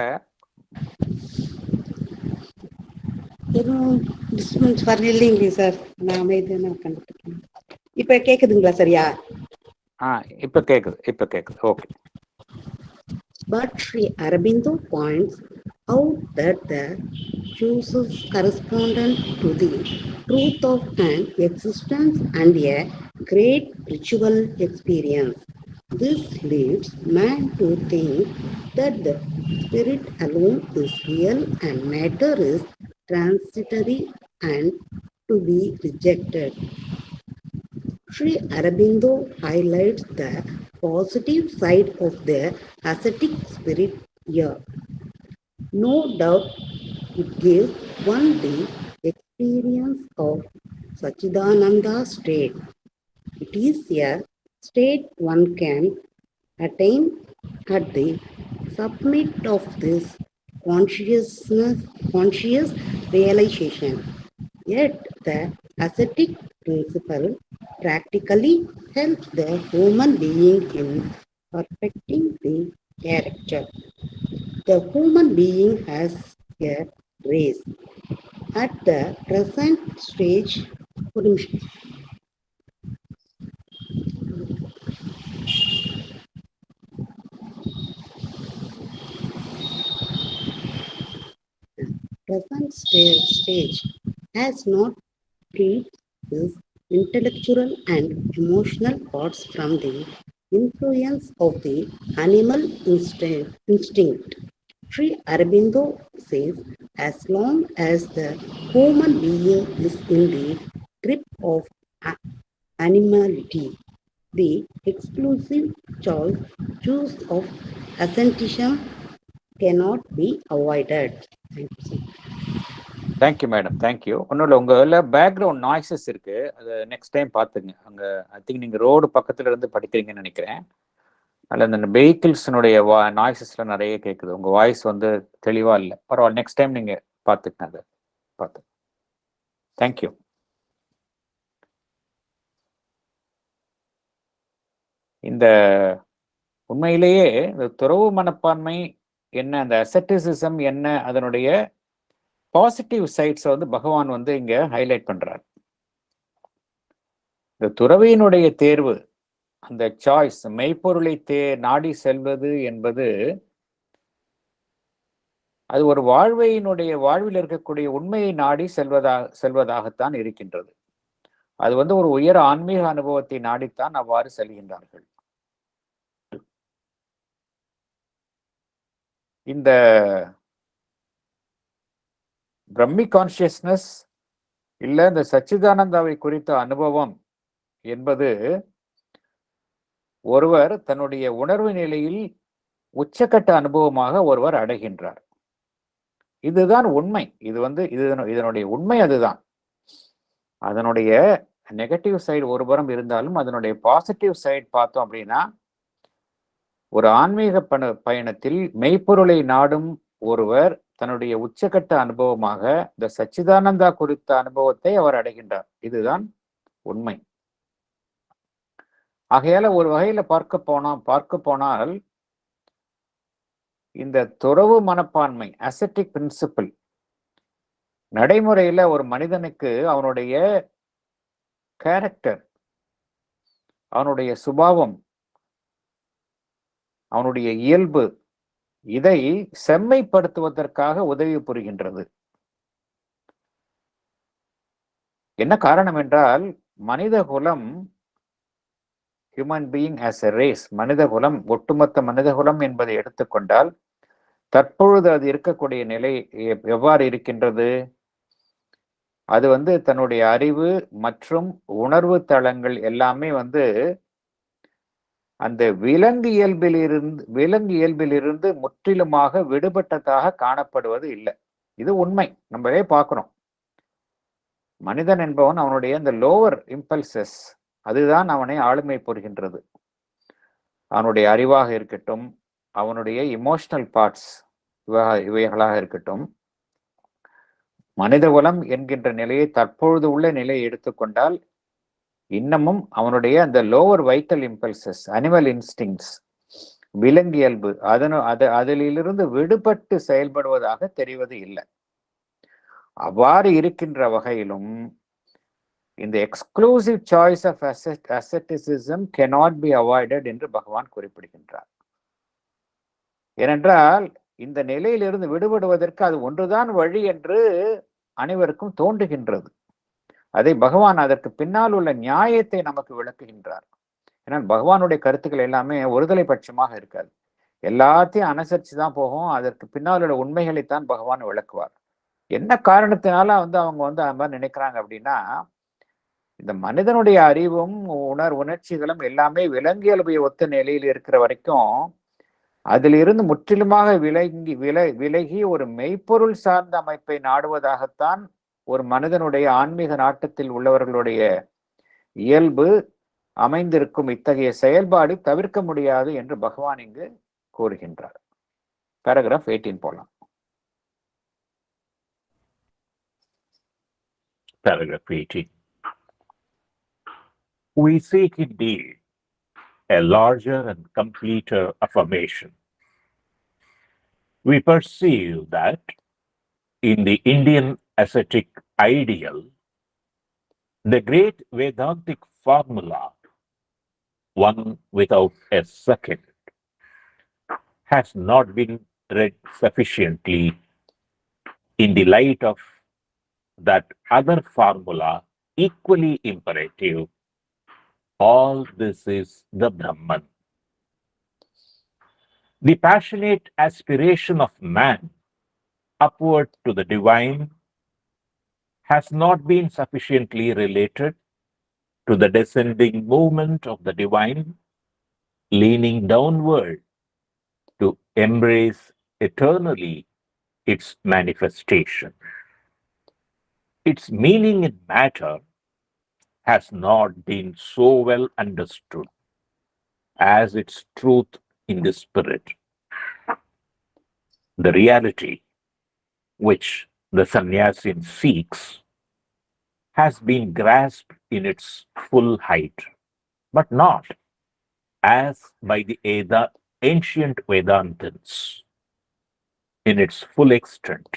எதுவும் டிஸ்டர்பன்ஸ் வரலைங்களே சார். நான் அமைதியாக கண்டுபிடிக்கிறேன். இப்ப கேக்குதுங்களா சரியா? இப்ப கேக்குது. Okay. But Sri Aurobindo points out that the chooses correspondent to the truth of an existence and a great ritual experience. This leads man to think that the spirit alone is real and matter is transitory and to be rejected. Sri Aurobindo highlights the positive side of the ascetic spirit here. No doubt it gives one the experience of Sachidananda state. It is a state one can attain at the summit of this conscious realization. Yet the ascetic principle practically helps the human being in perfecting the character. The human being has a race. At the present stage, has not freed his intellectual and emotional parts from the influence of the animal instinct. Sri Aurobindo says, as long as the human being is in the grip of animality, the exclusive choice of asceticism cannot be avoided. Thank you. Thank you madam, thank you. ஒன்றும் இல்லை, உங்கள் பேக்ரவுண்ட் நாய்ஸஸ் இருக்கு, அதை நெக்ஸ்ட் டைம் பார்த்துங்க. அங்கே ஐ திங்க் நீங்கள் ரோடு பக்கத்துல இருந்து படிக்கிறீங்கன்னு நினைக்கிறேன். அதில் இந்த வெஹிக்கிள்ஸினுடைய நாய்ஸஸ்லாம் நிறைய கேட்குது. உங்கள் வாய்ஸ் வந்து தெளிவாக இல்லை. பரவாயில்ல, நெக்ஸ்ட் டைம் நீங்கள் பார்த்துக்கங்க, அதை பார்த்து. தேங்க்யூ. இந்த உண்மையிலேயே இந்த துறவு மனப்பான்மை என்ன, அந்த அசெட்டிசிசம் என்ன, அதனுடைய பாசிட்டிவ் சைட்ஸை வந்து பகவான் வந்து இங்க ஹைலைட் பண்றார். இந்த துறவியினுடைய தேர்வு, அந்த சாய்ஸ், மெய்ப்பொருளை நாடி செல்வது என்பது அது ஒரு வாழ்வில் இருக்கக்கூடிய உண்மையை நாடி செல்வதாகத்தான் இருக்கின்றது. அது வந்து ஒரு உயர் ஆன்மீக அனுபவத்தை நாடித்தான் அவ்வாறு செல்கின்றார்கள். இந்த பிரம்மி கான்சியஸ்னஸ் இல்ல இந்த சச்சிதானந்தாவை குறித்த அனுபவம் என்பது ஒருவர் தன்னுடைய உணர்வு நிலையில் உச்சக்கட்ட அனுபவமாக ஒருவர் அடைகின்றார். இதுதான் உண்மை. இதனுடைய உண்மை அதுதான். அதனுடைய நெகட்டிவ் சைடு ஒரு புறம் இருந்தாலும் அதனுடைய பாசிட்டிவ் சைடு பார்த்தோம் அப்படின்னா, ஒரு ஆன்மீக பயணத்தில் மெய்ப்பொருளை நாடும் ஒருவர் தன்னுடைய உச்சக்கட்ட அனுபவமாக இந்த சச்சிதானந்தா குறித்த அனுபவத்தை அவர் அடைகின்றார். இதுதான் உண்மை. ஆகையால ஒரு வகையில பார்க்க போனால் இந்த துறவு மனப்பான்மை, அசெட்டிக் பிரின்சிபிள், நடைமுறையில ஒரு மனிதனுக்கு அவனுடைய கேரக்டர், அவனுடைய சுபாவம், அவனுடைய இயல்பு, இதை செம்மைப்படுத்துவதற்காக உதவி புரிகின்றது. என்ன காரணம் என்றால், மனித குலம், human being as a race, மனித குலம், ஒட்டுமொத்த மனித குலம் என்பதை எடுத்துக்கொண்டால் தற்பொழுது அது இருக்கக்கூடிய நிலை எவ்வாறு இருக்கின்றது? அது வந்து தன்னுடைய அறிவு மற்றும் உணர்வு தளங்கள் எல்லாமே வந்து அந்த விலங்கு இயல்பிலிருந்து முற்றிலுமாக விடுபட்டதாக காணப்படுவது இல்லை. இது உண்மை, நம்மளே பார்க்கிறோம். மனிதன் என்பவன் அவனுடைய அந்த லோவர் இம்பல்சஸ், அதுதான் அவனை ஆளுமை புரிகின்றது. அவனுடைய அறிவாக இருக்கட்டும், அவனுடைய இமோஷனல் பார்ட்ஸ் இவைகளாக இருக்கட்டும். மனித குலம் என்கின்ற நிலையை, தற்பொழுது உள்ள நிலையை எடுத்துக்கொண்டால் இன்னமும் அவனுடைய அந்த lower vital impulses, animal instincts, விலங்கியல்பு, அதிலிருந்து விடுபட்டு செயல்படுவதாக தெரிவது இல்லை. அவ்வாறு இருக்கின்ற வகையிலும் இந்த exclusive choice of asceticism cannot be avoided என்று பகவான் குறிப்பிடுகின்றார். ஏனென்றால் இந்த நிலையிலிருந்து விடுபடுவதற்கு அது ஒன்றுதான் வழி என்று அனைவருக்கும் தோன்றுகின்றது. அதை பகவான் அதற்கு பின்னால் உள்ள நியாயத்தை நமக்கு விளக்குகின்றார். ஏன்னா பகவானுடைய கருத்துக்கள் எல்லாமே ஒருதலை பட்சமாக இருக்காது, எல்லாத்தையும் அனுசரித்து தான் போகும். அதற்கு பின்னால் உள்ள உண்மைகளைத்தான் பகவான் விளக்குவார். என்ன காரணத்தினால வந்து அவங்க வந்து அது மாதிரி நினைக்கிறாங்க அப்படின்னா, இந்த மனிதனுடைய அறிவும் உணர்ச்சிகளும் எல்லாமே விலங்கியல்பை ஒத்த நிலையில் இருக்கிற வரைக்கும் அதிலிருந்து முற்றிலுமாக விலகி ஒரு மெய்ப்பொருள் சார்ந்த அமைப்பை நாடுவதாகத்தான் ஒரு மனிதனுடைய ஆன்மீக நாட்டத்தில் உள்ளவர்களுடைய இயல்பு அமைந்திருக்கும். இத்தகைய செயல்பாடு தவிர்க்க முடியாது என்று பகவான் இங்கு கூறுகின்றார். பேராகிராஃப் 18 போலாம். Paragraph 18. We seek indeed a larger and completer affirmation. We perceive that in the Indian ascetic ideal, the great Vedantic formula, one without a second, has not been read sufficiently in the light of that other formula equally imperative. All this is the Brahman. The passionate aspiration of man upward to the divine has not been sufficiently related to the descending movement of the divine, leaning downward to embrace eternally its manifestation. its meaning in matter has not been so well understood as its truth in the spirit. The reality which the sannyasin seeks has been grasped in its full height, but not as by the ancient Vedantins in its full extent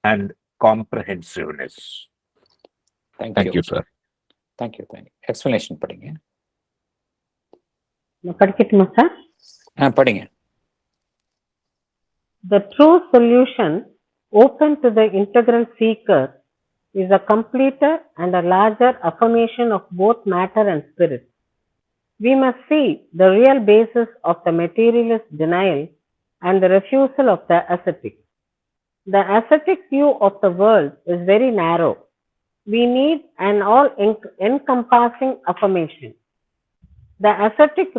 and comprehensiveness. Thank you, sir. Thank you. Explanation படிங்க. படிக்கட்டுமா சார்? படிங்க. The true solution open to the integral seeker is a completer and a larger affirmation of both matter and spirit. We must see the real basis of the materialist denial and the refusal of the ascetic. The ascetic view of the world is very narrow. We need an all-encompassing affirmation. The ascetic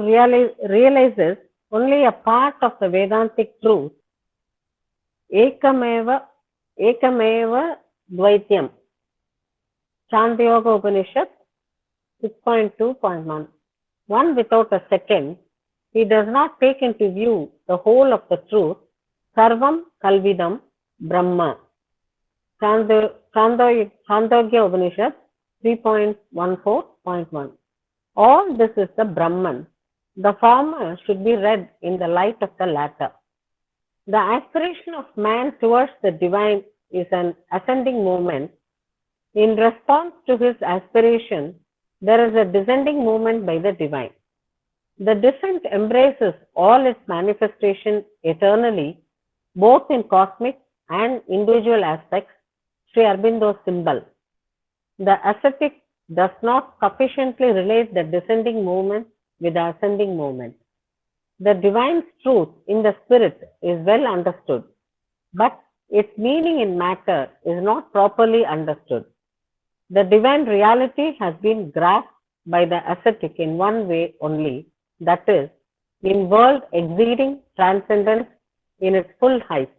realizes only a part of the Vedantic truth, Ekameva Dvaityam. Chandyoga Upanishad 6.2.1. One without a second, he does not take into view the whole of the truth, Sarvam Kalvidam Brahma. Chandogya Upanishad 3.14.1. All this is the Brahman. The former should be read in the light of the latter. The aspiration of man towards the divine is an ascending movement. In response to his aspiration, there is a descending movement by the divine. The descent embraces all its manifestations eternally, both in cosmic and individual aspects, Sri Aurobindo's symbol. The ascetic does not sufficiently relate the descending movement with the ascending movement. The divine truth in the spirit is well understood, but its meaning in matter is not properly understood. The divine reality has been grasped by the ascetic in one way only, that is, in world exceeding transcendence in its full height,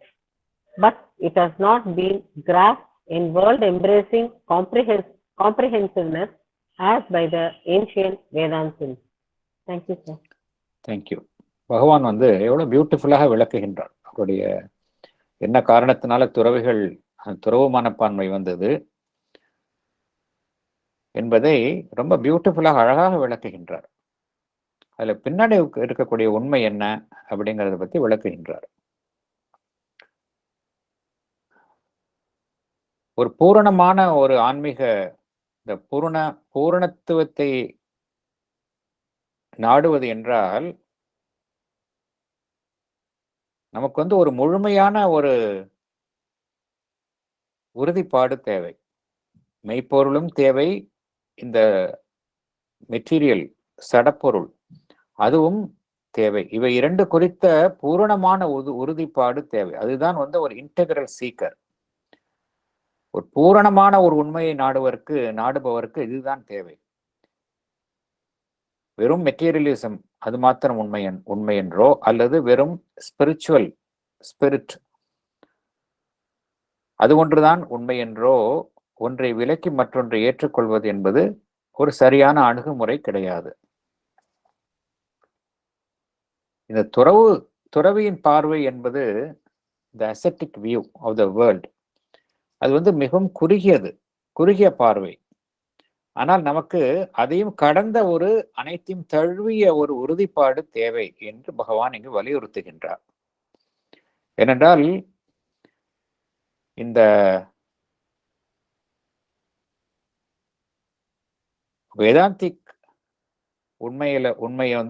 but it has not been grasped in world embracing comprehensiveness as by the ancient Vedantins. Thank you, sir. Thank you. பகவான் எவ்வளவு பியூட்டிஃபுல்லாக விளக்குகின்றார். அவருடைய என்ன காரணத்தினால துறவு மனப்பான்மை வந்தது என்பதை ரொம்ப பியூட்டிஃபுல்லாக அழகாக விளக்குகின்றார். அதுல பின்னாடி இருக்கக்கூடிய உண்மை என்ன அப்படிங்கறத பத்தி விளக்குகின்றார். ஒரு பூரணமான ஒரு ஆன்மீக இந்த பூரணத்துவத்தை நாடுவது என்றால் நமக்கு ஒரு முழுமையான ஒரு உறுதிப்பாடு தேவை. மெய்ப்பொருளும் தேவை, இந்த மெட்டீரியல் சடப்பொருள் அதுவும் தேவை. இவை இரண்டு குறித்த பூரணமான உறுதிப்பாடு தேவை. அதுதான் ஒரு இன்டெகிரல் சீக்கர். ஒரு பூரணமான ஒரு உண்மையை நாடுபவருக்கு இதுதான் தேவை. வெறும் மெட்டீரியலிசம் அது மாத்திரம் உண்மை என்றோ அல்லது வெறும் ஸ்பிரிட் அது ஒன்றுதான் உண்மை என்றோ ஒன்றை விலக்கி மற்றொன்றை ஏற்றுக்கொள்வது என்பது ஒரு சரியான அணுகுமுறை கிடையாது. இந்த துறவியின் பார்வை என்பது the ascetic view of the world, அது மிகவும் குறுகிய பார்வை. ஆனால் நமக்கு அதையும் கடந்த அனைத்தையும் தழுவிய ஒரு உறுதிப்பாடு தேவை என்று பகவான் இங்கு வலியுறுத்துகின்றார். ஏனென்றால் இந்த வேதாந்திக் உண்மையை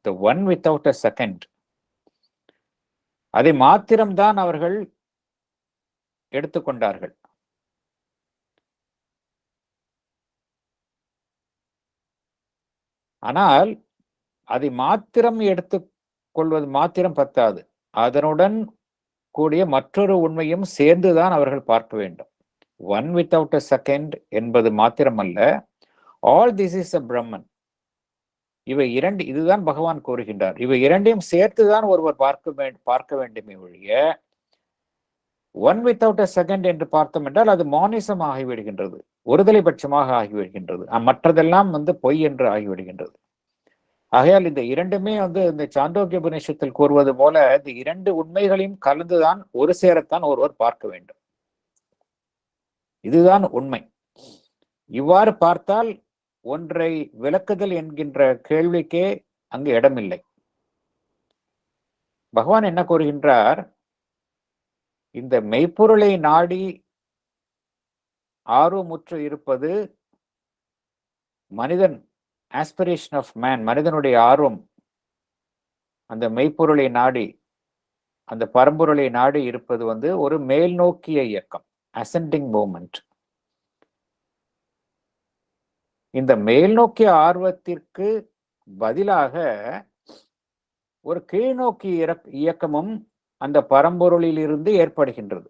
the one without a second, அதை மாத்திரம்தான் அவர்கள் எடுத்துக்கொண்டார்கள். ஆனால் அதை மாத்திரம் எடுத்துக்கொள்வது மாத்திரம் பத்தாது, அதனுடன் கூடிய மற்றொரு உண்மையும் சேர்ந்துதான் அவர்கள் பார்க்க வேண்டும். ஒன் வித்தவுட் அ செகண்ட் என்பது மாத்திரமல்ல, ஆல் திஸ் இஸ் அ பிரம்மன். இவை இரண்டு, இதுதான் பகவான் கூறுகின்றார். இவை இரண்டையும் சேர்த்துதான் ஒருவர் பார்க்க வேண்டுமே ஒழிய ஒன் வித்தவுட் அ செகண்ட் என்று பார்த்தோம் என்றால் அது மானிசம் ஆகிவிடுகின்றது, ஒருதலைபட்சமாக ஆகிவிடுகின்றது. மற்றதெல்லாம் பொய் என்று ஆகிவிடுகின்றது. ஆகையால் இந்த இரண்டுமே இந்த சாந்தோக்கிய உபநிஷத்தில் கூறுவது போல இந்த இரண்டு உண்மைகளையும் கலந்துதான் ஒரு சேரத்தான் ஒருவர் பார்க்க வேண்டும். இதுதான் உண்மை. இவ்வாறு பார்த்தால் ஒன்றை விளக்குதல் என்கின்ற கேள்விக்கே அங்கு இடமில்லை. பகவான் என்ன கூறுகின்றார்? இந்த மெய்ப்பொருளை நாடி ஆர்வமுற்று இருப்பது மனிதன், ஆஸ்பிரேஷன் ஆஃப் மேன், மனிதனுடைய ஆர்வம் அந்த மெய்ப்பொருளை நாடி, அந்த பரம்பொருளை நாடி இருப்பது ஒரு மேல் நோக்கிய இயக்கம், அசெண்டிங் மூவ்மெண்ட். இந்த மேல் நோக்கிய ஆர்வத்திற்கு பதிலாக ஒரு கீழ்நோக்கிய இயக்கமும் அந்த பரம்பொருளில் இருந்து ஏற்படுகின்றது.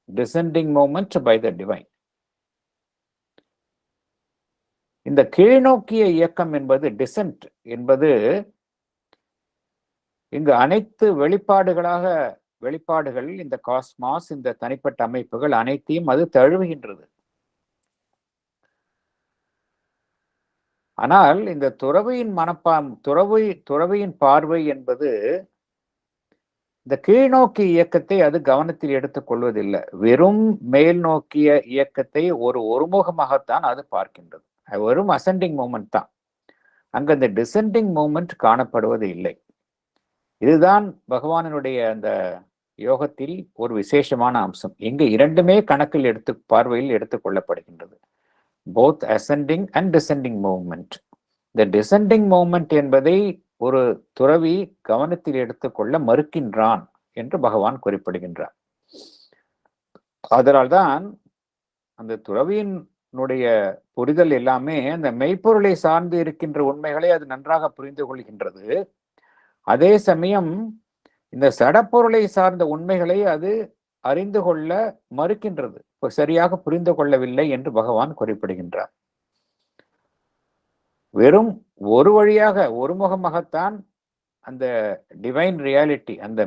Descending movement by the divine. இந்த கீழ்நோக்கிய இயக்கம் என்பது, டிசென்ட் என்பது, இங்கு அனைத்து வெளிப்பாடுகள், இந்த காஸ்மாஸ், இந்த தனிப்பட்ட அமைப்புகள் அனைத்தையும் அது தழுவுகின்றது. ஆனால் இந்த துறவியின் பார்வை என்பது இந்த கீழ்நோக்கி இயக்கத்தை அது கவனத்தில் எடுத்துக் கொள்வதில்லை. வெறும் மேல் நோக்கிய இயக்கத்தை ஒரு ஒருமுகமாகத்தான் அது பார்க்கின்றது. வெறும் அசெண்டிங் மூமெண்ட் தான். அங்கு அந்த டிசெண்டிங் மூமெண்ட் காணப்படுவது இல்லை. இதுதான் பகவானுடைய அந்த யோகத்தில் ஒரு விசேஷமான அம்சம். இங்கு இரண்டுமே கணக்கில் பார்வையில் எடுத்துக் கொள்ளப்படுகின்றது. Both ascending and descending movement. இந்த டிசெண்டிங் மூவ்மெண்ட் என்பதை ஒரு துறவி கவனத்தில் எடுத்துக்கொள்ள மறுக்கின்றான் என்று பகவான் குறிப்பிடுகின்றார். அதனால்தான் அந்த துறவியினுடைய புரிதல் எல்லாமே அந்த மெய்ப்பொருளை சார்ந்து இருக்கின்ற உண்மைகளை அது நன்றாக புரிந்து கொள்கின்றது. அதே சமயம் இந்த சடப்பொருளை சார்ந்த உண்மைகளை அது அறிந்து கொள்ள மறுக்கின்றது, சரியாக புரிந்து கொள்ளவில்லை என்று பகவான் குறிப்பிடுகின்றார். வெறும் ஒரு வழியாக, ஒருமுகமாகத்தான் அந்த டிவைன் ரியாலிட்டி, அந்த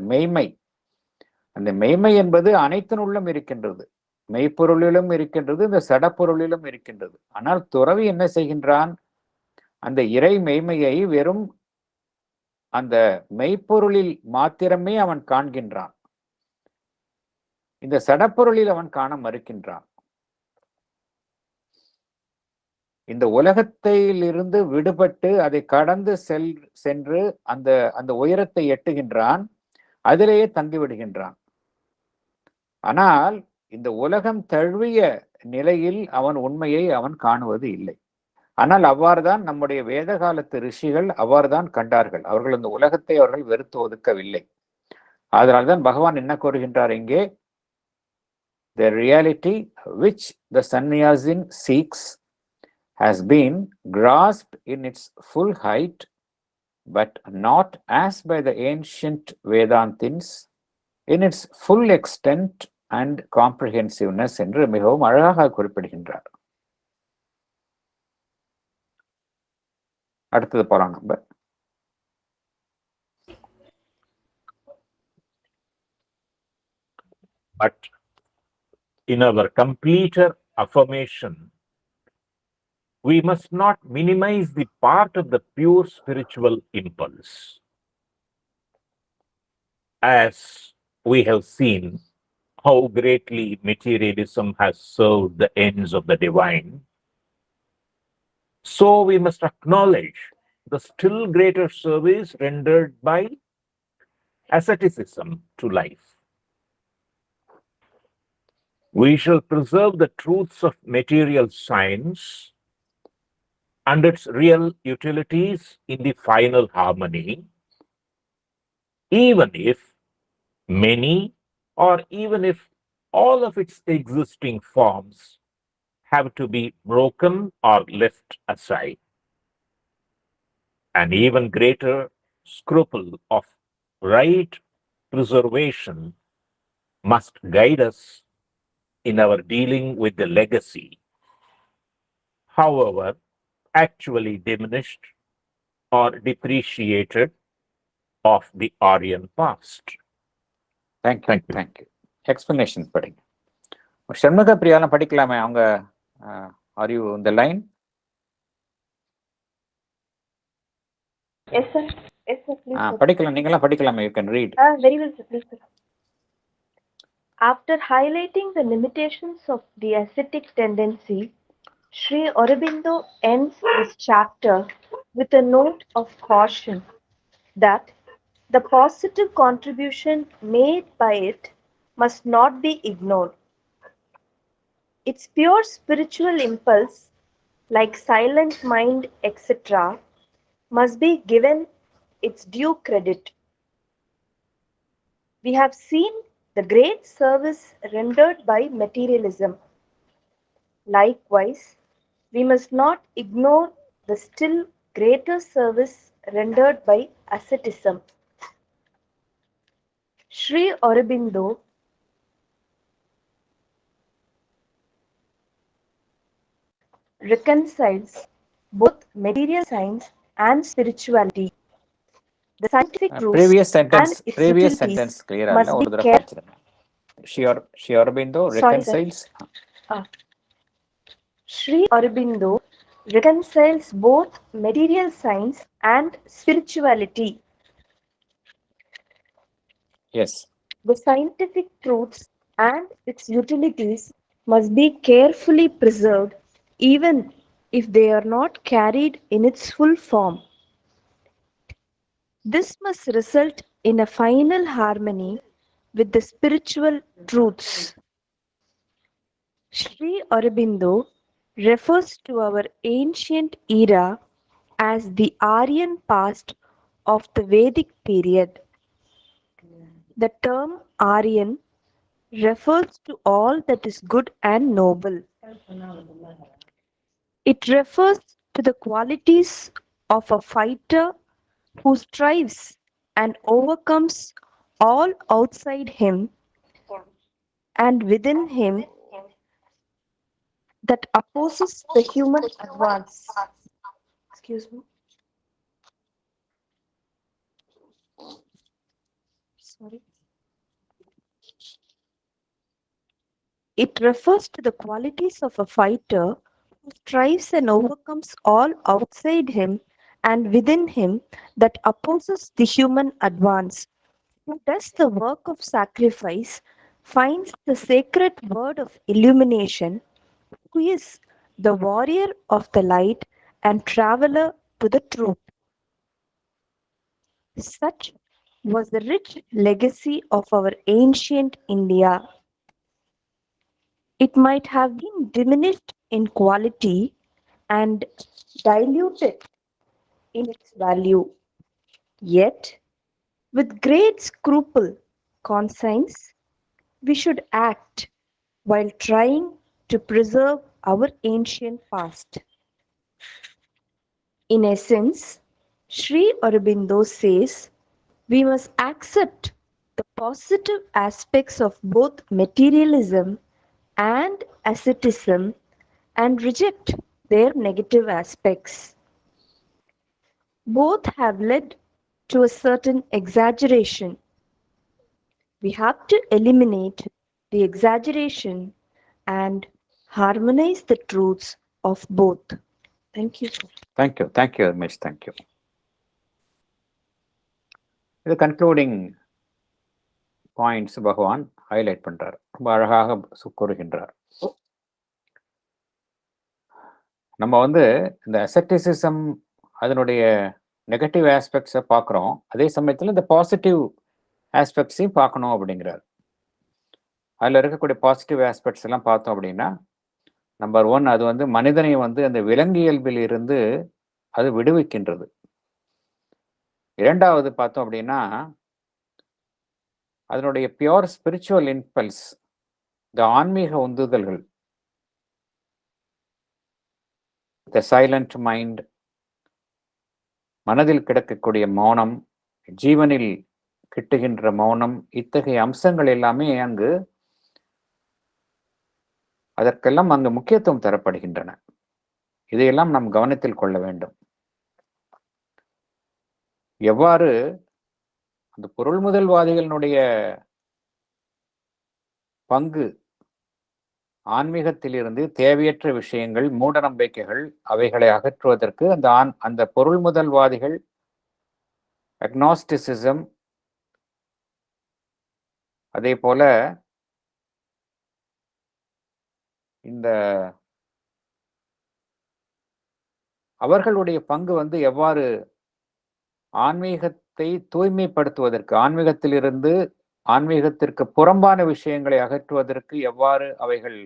மெய்மை என்பது அனைத்தினுள்ளும் இருக்கின்றது. மெய்ப்பொருளிலும் இருக்கின்றது, இந்த சடப்பொருளிலும் இருக்கின்றது. ஆனால் துறவி என்ன செய்கின்றான்? அந்த இறை மெய்மையை வெறும் அந்த மெய்ப்பொருளில் மாத்திரமே அவன் காண்கின்றான். இந்த சடப்பொருளில் அவன் காண மறுக்கின்றான். இந்த உலகத்திலிருந்து விடுபட்டு அதை கடந்து சென்று அந்த உயரத்தை எட்டுகின்றான், அதிலேயே தங்கிவிடுகின்றான். ஆனால் இந்த உலகம் தழுவிய நிலையில் அவன் உண்மையை அவன் காணுவது இல்லை. ஆனால் அவ்வாறுதான் நம்முடைய வேத காலத்து ரிஷிகள் அவ்வாறுதான் கண்டார்கள். அவர்கள் இந்த உலகத்தை அவர்கள் வெறுத்து ஒதுக்கவில்லை. அதனால்தான் பகவான் என்ன கூறுகின்றார் இங்கே? The reality which the sannyasin seeks has been grasped in its full height, but not as by the ancient Vedantins in its full extent and comprehensiveness என்று மிகவும் அழகாக குறிப்பிடுகின்றார். அடுத்தது போலாம் நம்ம. But in our completer affirmation, we must not minimize the part of the pure spiritual impulse. As we have seen how greatly materialism has served the ends of the divine, so we must acknowledge the still greater service rendered by asceticism to life. We shall preserve the truths of material science and its real utilities in the final harmony, even if many, or even if all of its existing forms have to be broken or left aside. An even greater scruple of right preservation must guide us in our dealing with the legacy, however actually diminished or depreciated, of the Aryan past. Thank you. Explanation படிங்க. சண்முக பிரியாலாம் படிக்கலாமே, அவங்க ஆர் யூ இந்த line? Yes, sir. Yes, sir. Please, sir. படிக்கலாம், நீங்களாம் படிக்கலாமே, you can read. Very well, sir. Please, sir. After highlighting the limitations of the ascetic tendency, Sri Aurobindo ends this chapter with a note of caution that the positive contribution made by it must not be ignored. Its pure spiritual impulse, like silent mind, etc., must be given its due credit. We have seen the great service rendered by materialism. Likewise, we must not ignore the still greater service rendered by asceticism. Sri Aurobindo reconciles both material science and spirituality. The scientific truths previous sentence and its previous utilities sentence clear must alla be oru thara padichiruங்க. Sri Aurobindo reconciles. Sri Aurobindo reconciles both material science and spirituality. Yes. The scientific truths and its utilities must be carefully preserved even if they are not carried in its full form. This must result in a final harmony with the spiritual truths. Sri Aurobindo refers to our ancient era as the Aryan past of the Vedic period. The term Aryan refers to all that is good and noble. It refers to the qualities of a fighter who strives and overcomes all outside him and within him that opposes the human advance. Excuse me. Sorry. It refers to the qualities of a fighter who strives and overcomes all outside him and within him that opposes the human advance, who does the work of sacrifice, finds the sacred word of illumination, who is the warrior of the light and traveler to the truth. Such was the rich legacy of our ancient India. It might have been diminished in quality and diluted in its value. Yet, with great scruple, conscience, we should act while trying to preserve our ancient past. In essence, Sri Aurobindo says we must accept the positive aspects of both materialism and asceticism and reject their negative aspects. Both have led to a certain exaggeration. We have to eliminate the exaggeration and harmonize the truths of both. Thank you, sir. Thank you Miss, thank you. இது கன்க்ளூடிங் பாயிண்ட்ஸ் பகவான் ஹைலைட் பண்றார், ரொம்ப அழகாக கூறுகின்றார். நம்ம இந்த அசெப்டிசிசம் அதனுடைய நெகட்டிவ் ஆஸ்பெக்ட்ஸை பார்க்குறோம், அதே சமயத்தில் இந்த பாசிட்டிவ் ஆஸ்பெக்ட்ஸையும் பார்க்கணும் அப்படிங்கிறார். அதில் இருக்கக்கூடிய பாசிட்டிவ் ஆஸ்பெக்ட்ஸ் எல்லாம் பார்த்தோம் அப்படின்னா, நம்பர் 1 அது மனிதனை அந்த விலங்கியல்பில் இருந்து அது விடுவிக்கின்றது. இரண்டாவது பார்த்தோம் அப்படின்னா, அதனுடைய பியோர் ஸ்பிரிச்சுவல் இம்பல்ஸ், இந்த ஆன்மீக உந்துதல்கள், த சைலண்ட் மைண்ட், மனதில் கிடக்கக்கூடிய மௌனம், ஜீவனில் கிட்டுகின்ற மௌனம், இத்தகைய அம்சங்கள் எல்லாமே அதற்கெல்லாம் அங்கு முக்கியத்துவம் தரப்படுகின்றன. இதையெல்லாம் நாம் கவனத்தில் கொள்ள வேண்டும். எவ்வாறு அந்த பொருள் முதல்வாதிகளினுடைய பங்கு ஆன்மீகத்திலிருந்து தேவையற்ற விஷயங்கள், மூட நம்பிக்கைகள், அவைகளை அகற்றுவதற்கு அந்த பொருள் முதல்வாதிகள், அக்னாஸ்டிசிசம், அதே போல இந்த அவர்களுடைய பங்கு எவ்வாறு ஆன்மீகத்தை தூய்மைப்படுத்துவதற்கு, ஆன்மீகத்திலிருந்து ஆன்மீகத்திற்கு புறம்பான விஷயங்களை அகற்றுவதற்கு எவ்வாறு அவைகள்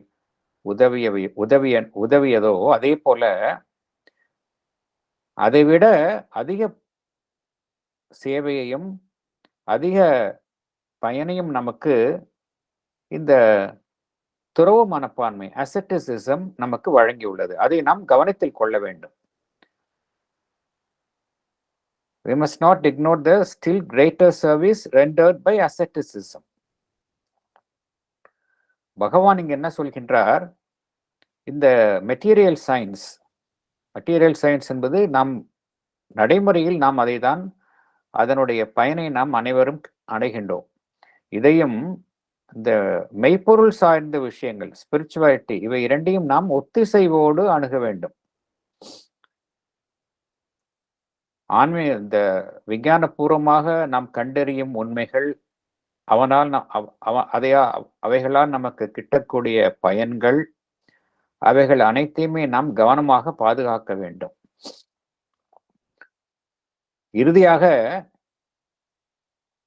உதவியதோ அதே போல அதைவிட அதிக சேவையையும் அதிக பயனையும் நமக்கு இந்த துறவு மனப்பான்மை, அசெட்டிசிசம் நமக்கு வழங்கியுள்ளது. அதை நாம் கவனத்தில் கொள்ள வேண்டும். We must not ignore the still greater service rendered by asceticism. பகவான் இங்க என்ன சொல்கின்றார்? இந்த மெட்டீரியல் சயின்ஸ் என்பது நாம் நடைமுறையில் நாம் அதைதான் அதனுடைய பயனை நாம் அனைவரும் அடைகின்றோம். இதையும் இந்த மெய்ப்பொருள் சார்ந்த விஷயங்கள், ஸ்பிரிச்சுவாலிட்டி, இவை இரண்டையும் நாம் ஒத்திசைவோடு அணுக வேண்டும். இந்த விஞ்ஞானபூர்வமாக நாம் கண்டறியும் உண்மைகள், அவைகளால் நமக்கு கிட்டக்கூடிய பயன்கள், அவைகள் அனைத்தையுமே நாம் கவனமாக பாதுகாக்க வேண்டும். இறுதியாக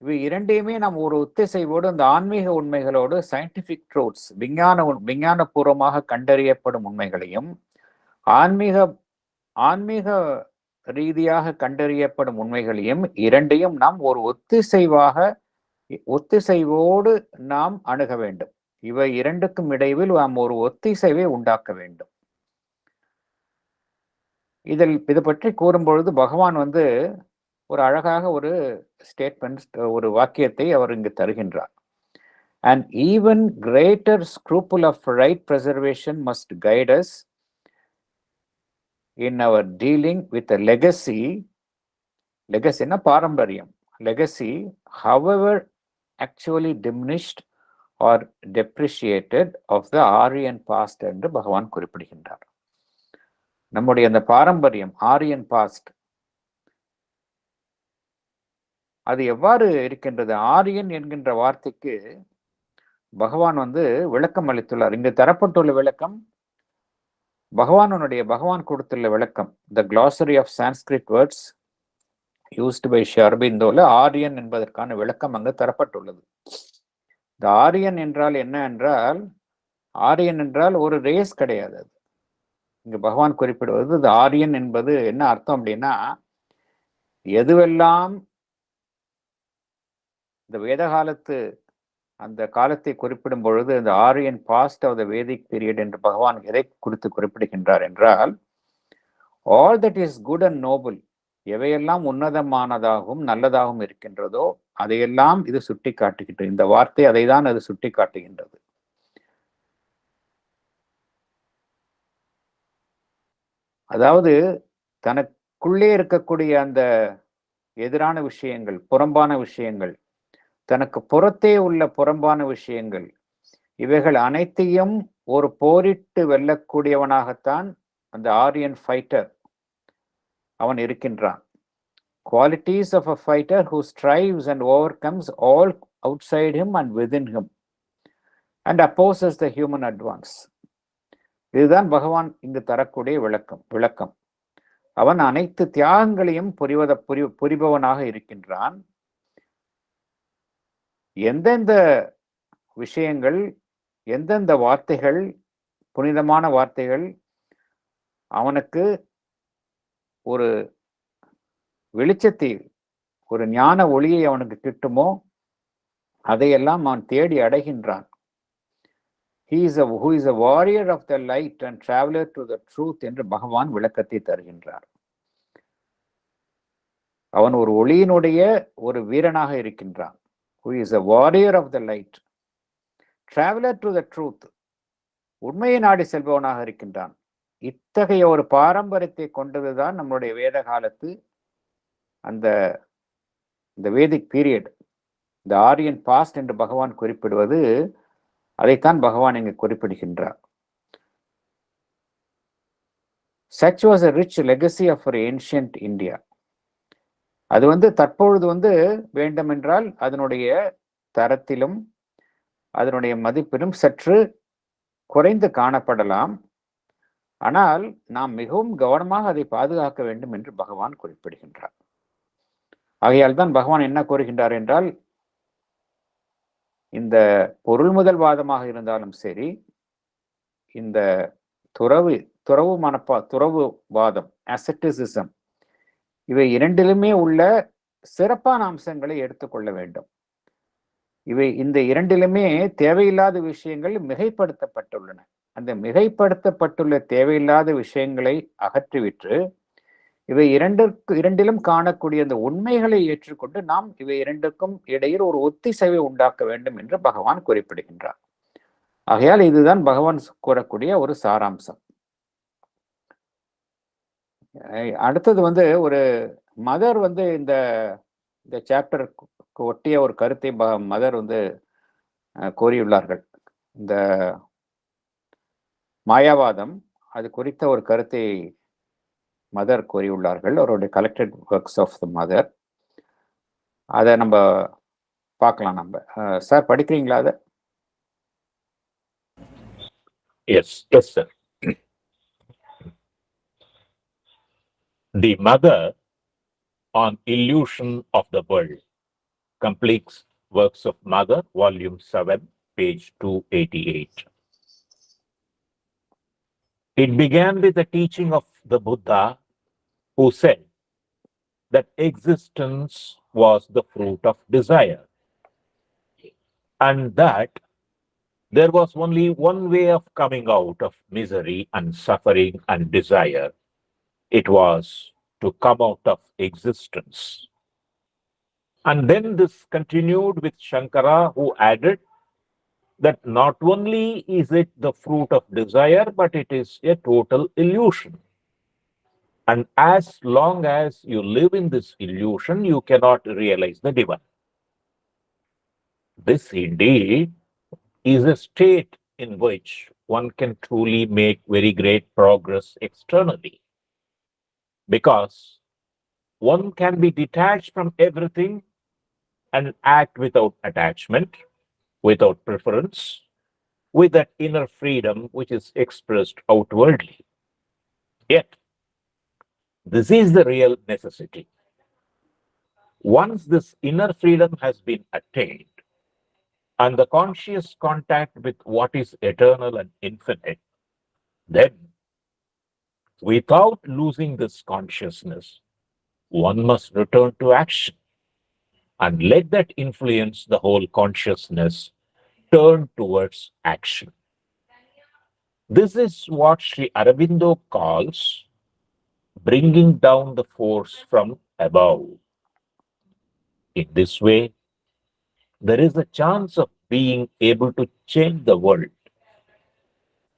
இவை இரண்டையுமே நாம் ஒரு ஒத்திசைவோடு அந்த ஆன்மீக உண்மைகளோடு, சயின்டிபிக் ட்ரூத்ஸ், விஞ்ஞானபூர்வமாக கண்டறியப்படும் உண்மைகளையும் ஆன்மீக ரீதியாக கண்டறியப்படும் உண்மைகளையும் இரண்டையும் நாம் ஒரு ஒத்திசைவோடு நாம் அணுக வேண்டும். இவை இரண்டுக்கும் இடையில் நாம் ஒரு ஒத்திசைவை உண்டாக்க வேண்டும். இது பற்றி கூறும்பொழுது பகவான் ஒரு அழகாக ஒரு ஸ்டேட்மெண்ட், ஒரு வாக்கியத்தை அவர் இங்கு தருகின்றார். An even greater scruple of right preservation must guide us in our dealing with a legacy பாரம்பரியம், legacy however actually diminished or depreciated of the Aryan past என்று பகவான் குறிப்பிடுகின்றார். நம்முடைய அந்த பாரம்பரியம், ஆரியன் பாஸ்ட், அது எவ்வாறு இருக்கின்றது? ஆரியன் என்கின்ற வார்த்தைக்கு பகவான் விளக்கம் அளித்துள்ளார். இங்கு தரப்பட்டுள்ள விளக்கம் பகவான் கொடுத்துள்ள விளக்கம். த glossary of Sanskrit words used by Sri Aurobindoல Aryan என்பதற்கான விளக்கம் அங்கு தரப்பட்டுள்ளது. இந்த ஆரியன் என்றால் என்ன என்றால், ஆரியன் என்றால் ஒரு ரேஸ் கிடையாது. இங்கு பகவான் குறிப்பிடுவது இந்த ஆரியன் என்பது என்ன அர்த்தம் அப்படின்னா, எதுவெல்லாம் இந்த வேத காலத்து அந்த காலத்தை குறிப்பிடும் பொழுது இந்த Aryan past of the Vedic period என்று பகவான் எதை குறித்து குறிப்பிடுகின்றார் என்றால், all that is good and noble, எவையெல்லாம் உன்னதமானதாகவும் நல்லதாகவும் இருக்கின்றதோ அதையெல்லாம் இது சுட்டி காட்டுகின்றது. இந்த வார்த்தை அதை தான் அது சுட்டி காட்டுகின்றது. அதாவது தனக்குள்ளே இருக்கக்கூடிய அந்த எதிரான விஷயங்கள், புறம்பான விஷயங்கள், தனக்கு புறத்தே உள்ள புறம்பான விஷயங்கள், இவைகள் அனைத்தையும் ஒரு போரிட்டு வெல்லக்கூடியவனாகத்தான் அந்த ஆரியன் ஃபைட்டர் அவன் இருக்கின்றான். Qualities of a fighter who strives and overcomes all outside him and within him and opposes the human advance. இதுதான் பகவான் இங்கு தரக்கூடிய விளக்கம். அவன் அனைத்து தியாகங்களையும் புரிபவனாக இருக்கின்றான். எந்தெந்த விஷயங்கள், எந்தெந்த வார்த்தைகள், புனிதமான வார்த்தைகள் அவனுக்கு ஒரு வெளிச்சத்தை, ஒரு ஞான ஒளியை அவனுக்கு கிட்டுமோ அதையெல்லாம் அவன் தேடி அடைகின்றான். who is a warrior of the light and traveler to the truth என்று பகவான் விளக்கத்தை தருகின்றார். அவன் ஒரு ஒளியினுடைய ஒரு வீரனாக இருக்கின்றான். who is a warrior of the light, traveler to the truth, உண்மையை நாடி செல்பவனாக இருக்கின்றான். இத்தகைய ஒரு பாரம்பரியத்தை கொண்டதுதான் நம்முடைய வேத காலத்து அந்த வேதிக் பீரியட், இந்த ஆரியன் பாஸ்ட் என்று பகவான் குறிப்பிடுவது அதைத்தான் பகவான் இங்கு குறிப்பிடுகின்றார். Such was a rich legacy of our ancient India. அது தற்பொழுது வேண்டுமென்றால் அதனுடைய தரத்திலும் அதனுடைய மதிப்பிலும் சற்று குறைந்து காணப்படலாம். ஆனால் நாம் மிகவும் கவனமாக அதை பாதுகாக்க வேண்டும் என்று பகவான் குறிப்பிடுகின்றார். ஆகையால் தான் பகவான் என்ன கூறுகின்றார் என்றால், இந்த பொருள் முதல்வாதமாக இருந்தாலும் சரி, இந்த துறவுவாதம், அசெட்டிசிசம், இவை இரண்டிலுமே உள்ள சிறப்பான அம்சங்களை எடுத்துக்கொள்ள வேண்டும். இந்த இரண்டிலுமே தேவையில்லாத விஷயங்கள் மிகைப்படுத்தப்பட்டுள்ளன. அந்த மிகைப்படுத்தப்பட்டுள்ள தேவையில்லாத விஷயங்களை அகற்றிவிட்டு இவை இரண்டிலும் காணக்கூடிய அந்த உண்மைகளை ஏற்றுக்கொண்டு நாம் இவை இரண்டுக்கும் இடையில் ஒரு ஒத்திசைவை உண்டாக்க வேண்டும் என்று பகவான் குறிப்பிடுகின்றார். ஆகையால் இதுதான் பகவான் கூறக்கூடிய ஒரு சாராம்சம். அடுத்தது ஒரு மதர் இந்த சாப்டருக்கு ஒட்டிய ஒரு கருத்தை மதர் கூறியுள்ளார்கள். இந்த மாயாவாதம் அது குறித்த ஒரு கருத்தை மதர் கூறியுள்ளார்கள். அவருடைய collected works of the Mother. அதை நம்ம பார்க்கலாம். சார் படிக்கிறீங்களா அதை? Yes, sir. The Mother on Illusion of the World. Complete Works of Mother, Volume 7, page 288. It began with the teaching of the Buddha, who said that existence was the fruit of desire, and that there was only one way of coming out of misery and suffering and desire. It was to come out of existence. And then this continued with Shankara, who added that not only is it the fruit of desire, but it is a total illusion. And as long as you live in this illusion, you cannot realize the divine. This indeed is a state in which one can truly make very great progress externally, because one can be detached from everything and act without attachment, without preference, with that inner freedom which is expressed outwardly. Yet, this is the real necessity. Once this inner freedom has been attained, and the conscious contact with what is eternal and infinite, then, without losing this consciousness, one must return to action and let that influence the whole consciousness turn towards action. This is what Sri Aurobindo calls bringing down the force from above. In this way, there is a chance of being able to change the world,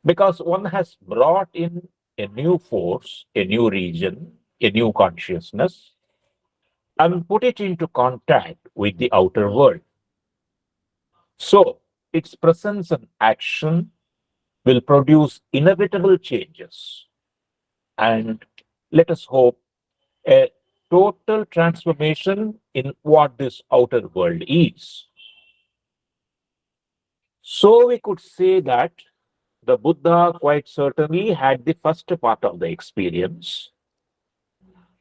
because one has brought in a new force, a new region, a new consciousness, and put it into contact with the outer world. So, its presence and action will produce inevitable changes, and let us hope a total transformation in what this outer world is. So we could say that the Buddha quite certainly had the first part of the experience,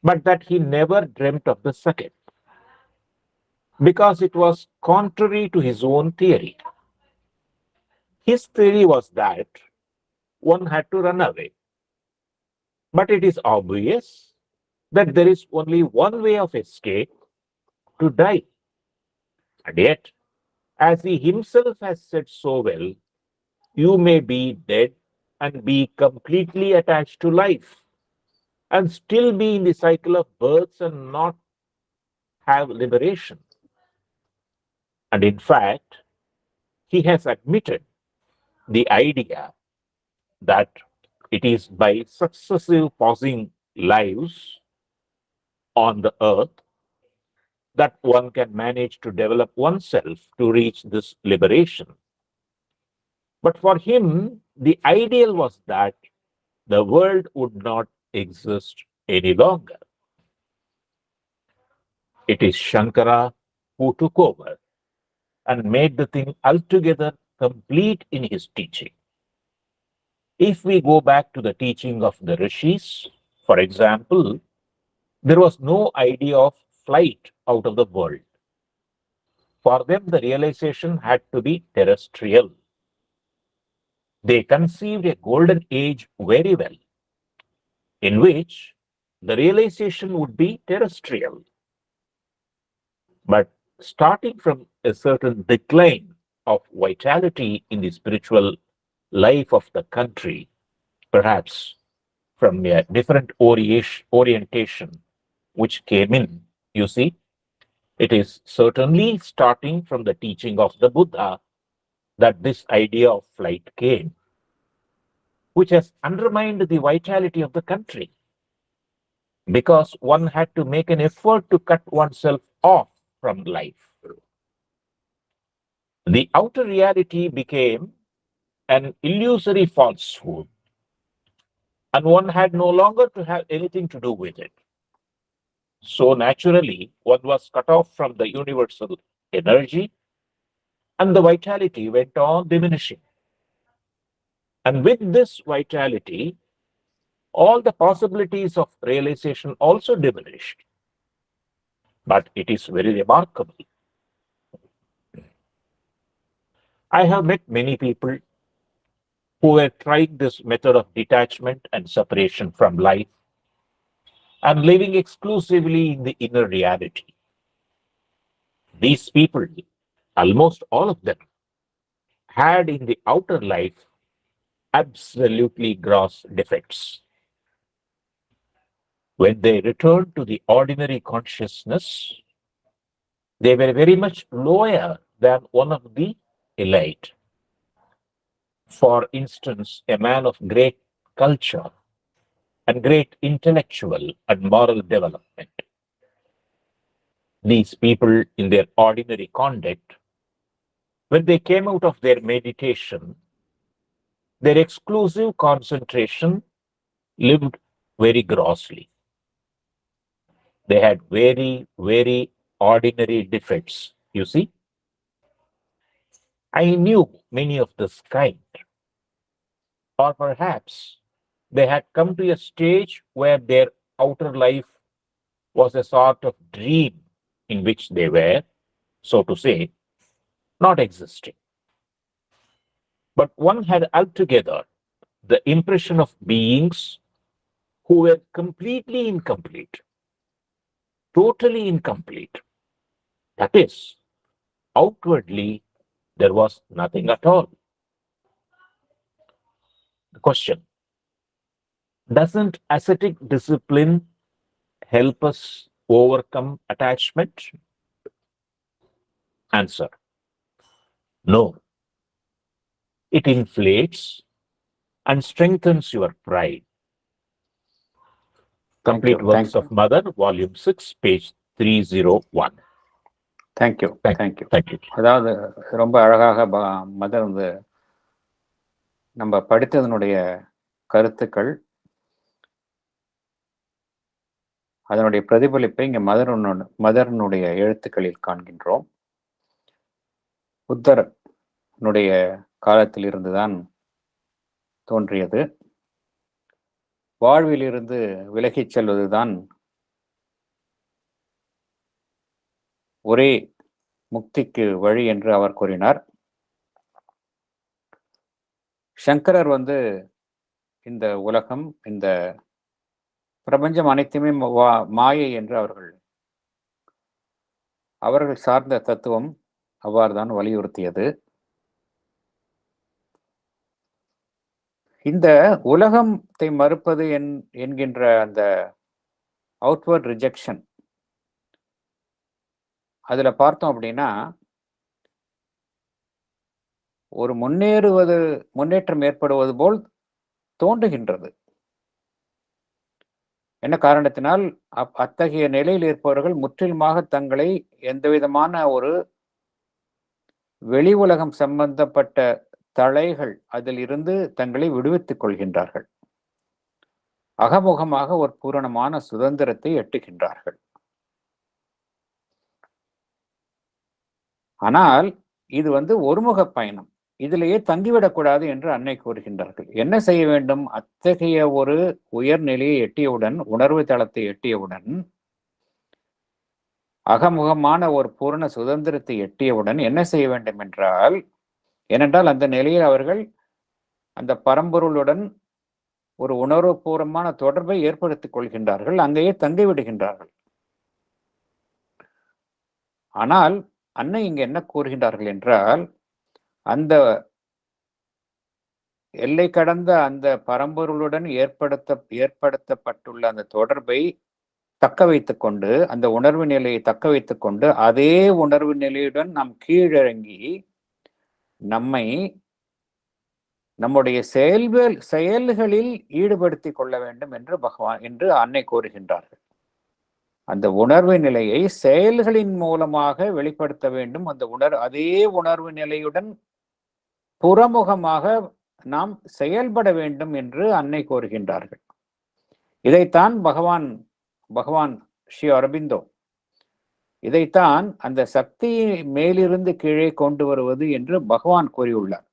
but that he never dreamt of the second, because it was contrary to his own theory. His theory was that one had to run away. But it is obvious that there is only one way of escape: to die. And yet, as he himself has said so well, you may be dead and be completely attached to life, and still be in the cycle of births and not have liberation. And in fact, he has admitted the idea that it is by successive passing lives on the earth that one can manage to develop oneself to reach this liberation. But for him, the ideal was that the world would not exist any longer. It is Shankara who took over and made the thing altogether complete in his teaching. If we go back to the teaching of the rishis, for example, there was no idea of flight out of the world. For them, the realization had to be terrestrial. They conceived a golden age very well, in which the realization would be terrestrial. But starting from a certain decline of vitality in the spiritual life of the country, perhaps from a different orientation which came in, you see, it is certainly starting from the teaching of the Buddha that this idea of flight came, which has undermined the vitality of the country, because one had to make an effort to cut oneself off from life. The outer reality became an illusory falsehood, and one had no longer to have anything to do with it. So naturally, one was cut off from the universal energy, and the vitality went on diminishing. And with this vitality, all the possibilities of realization also diminished. But it is very remarkable. I have met many people who were trying this method of detachment and separation from life and living exclusively in the inner reality. These people, almost all of them, had in the outer life absolutely gross defects. When they returned to the ordinary consciousness, they were very much lower than one of the elite. For instance, a man of great culture and great intellectual and moral development. These people, in their ordinary conduct, when they came out of their meditation, their exclusive concentration lived very grossly. They had very, very ordinary defects, you see. I knew many of this kind. Or perhaps they had come to a stage where their outer life was a sort of dream in which they were, so to say, not existing. But one had altogether the impression of beings who were completely incomplete, totally incomplete. That is, outwardly, there was nothing at all. The question: doesn't ascetic discipline help us overcome attachment? Answer: no. It inflates and strengthens your pride. Complete Works of Mother, Volume 6, page 301. Thank you. Thank you. அதாவது ரொம்ப அழகாக மதர் வந்து நம்ம படித்ததனுடைய கருத்துக்கள், அதனுடைய பிரதிபலிப்பை இங்கே மதரனுடைய எழுத்துக்களில் காண்கின்றோம். புத்தரனுடைய காலத்தில் இருந்துதான் தோன்றியது. வாழ்விலிருந்து விலகிச் செல்வதுதான் ஒரே முக்திக்கு வழி என்று அவர் கூறினார். சங்கரர் வந்து இந்த உலகம், இந்த பிரபஞ்சம் அனைத்துமே மாயை என்று அவர்கள் சார்ந்த தத்துவம் அவ்வாறுதான் வலியுறுத்தியது. இந்த உலகத்தை மறுப்பது என்கின்ற அந்த அவுட்வர்ட் ரிஜெக்ஷன், அதுல பார்த்தோம் அப்படின்னா ஒரு முன்னேற்றம் ஏற்படுவது போல் தோன்றுகின்றது. என்ன காரணத்தினால் அத்தகைய நிலையில் இருப்பவர்கள் முற்றிலுமாக தங்களை எந்த விதமான ஒரு வெளி உலகம் சம்பந்தப்பட்ட தளைகள் அதில் இருந்து தங்களை விடுவித்துக் கொள்கின்றார்கள். அகமுகமாக ஒரு பூரணமான சுதந்திரத்தை எட்டுகின்றார்கள். ஆனால் இது ஒருமுக பயணம். இதிலேயே தங்கிவிடக்கூடாது என்று அன்னை கூறுகின்றார்கள். என்ன செய்ய வேண்டும்? அத்தகைய ஒரு உயர்நிலையை எட்டியவுடன், உணர்வு தளத்தை எட்டியவுடன், அகமுகமான ஒரு பூரண சுதந்திரத்தை எட்டியவுடன் என்ன செய்ய வேண்டும் என்றால், ஏனென்றால் அந்த நிலையில் அவர்கள் அந்த பரம்பொருளுடன் ஒரு உணர்வுபூர்வமான தொடர்பை ஏற்படுத்திக் கொள்கின்றார்கள், அங்கேயே தங்கிவிடுகின்றார்கள். ஆனால் அன்னை இங்கு என்ன கூறுகின்றார்கள் என்றால், அந்த எல்லை கடந்த அந்த பரம்பொருளுடன் ஏற்படுத்தப்பட்டுள்ள அந்த தொடர்பை தக்க வைத்துக் கொண்டு, அந்த உணர்வு நிலையை தக்க வைத்துக் கொண்டு, அதே உணர்வு நிலையுடன் நாம் கீழிறங்கி நம்மை நம்முடைய செயல்களில் ஈடுபடுத்திக் கொள்ள வேண்டும் என்று அன்னை கூறுகின்றார்கள். அந்த உணர்வு நிலையை செயல்களின் மூலமாக வெளிப்படுத்த வேண்டும். அதே உணர்வு நிலையுடன் புறமுகமாக நாம் செயல்பட வேண்டும் என்று அன்னை கூறுகின்றார்கள். இதைத்தான் பகவான் ஸ்ரீ அரபிந்தோ இதைத்தான் அந்த சக்தியை மேலிருந்து கீழே கொண்டு வருவது என்று பகவான் கூறியுள்ளார்.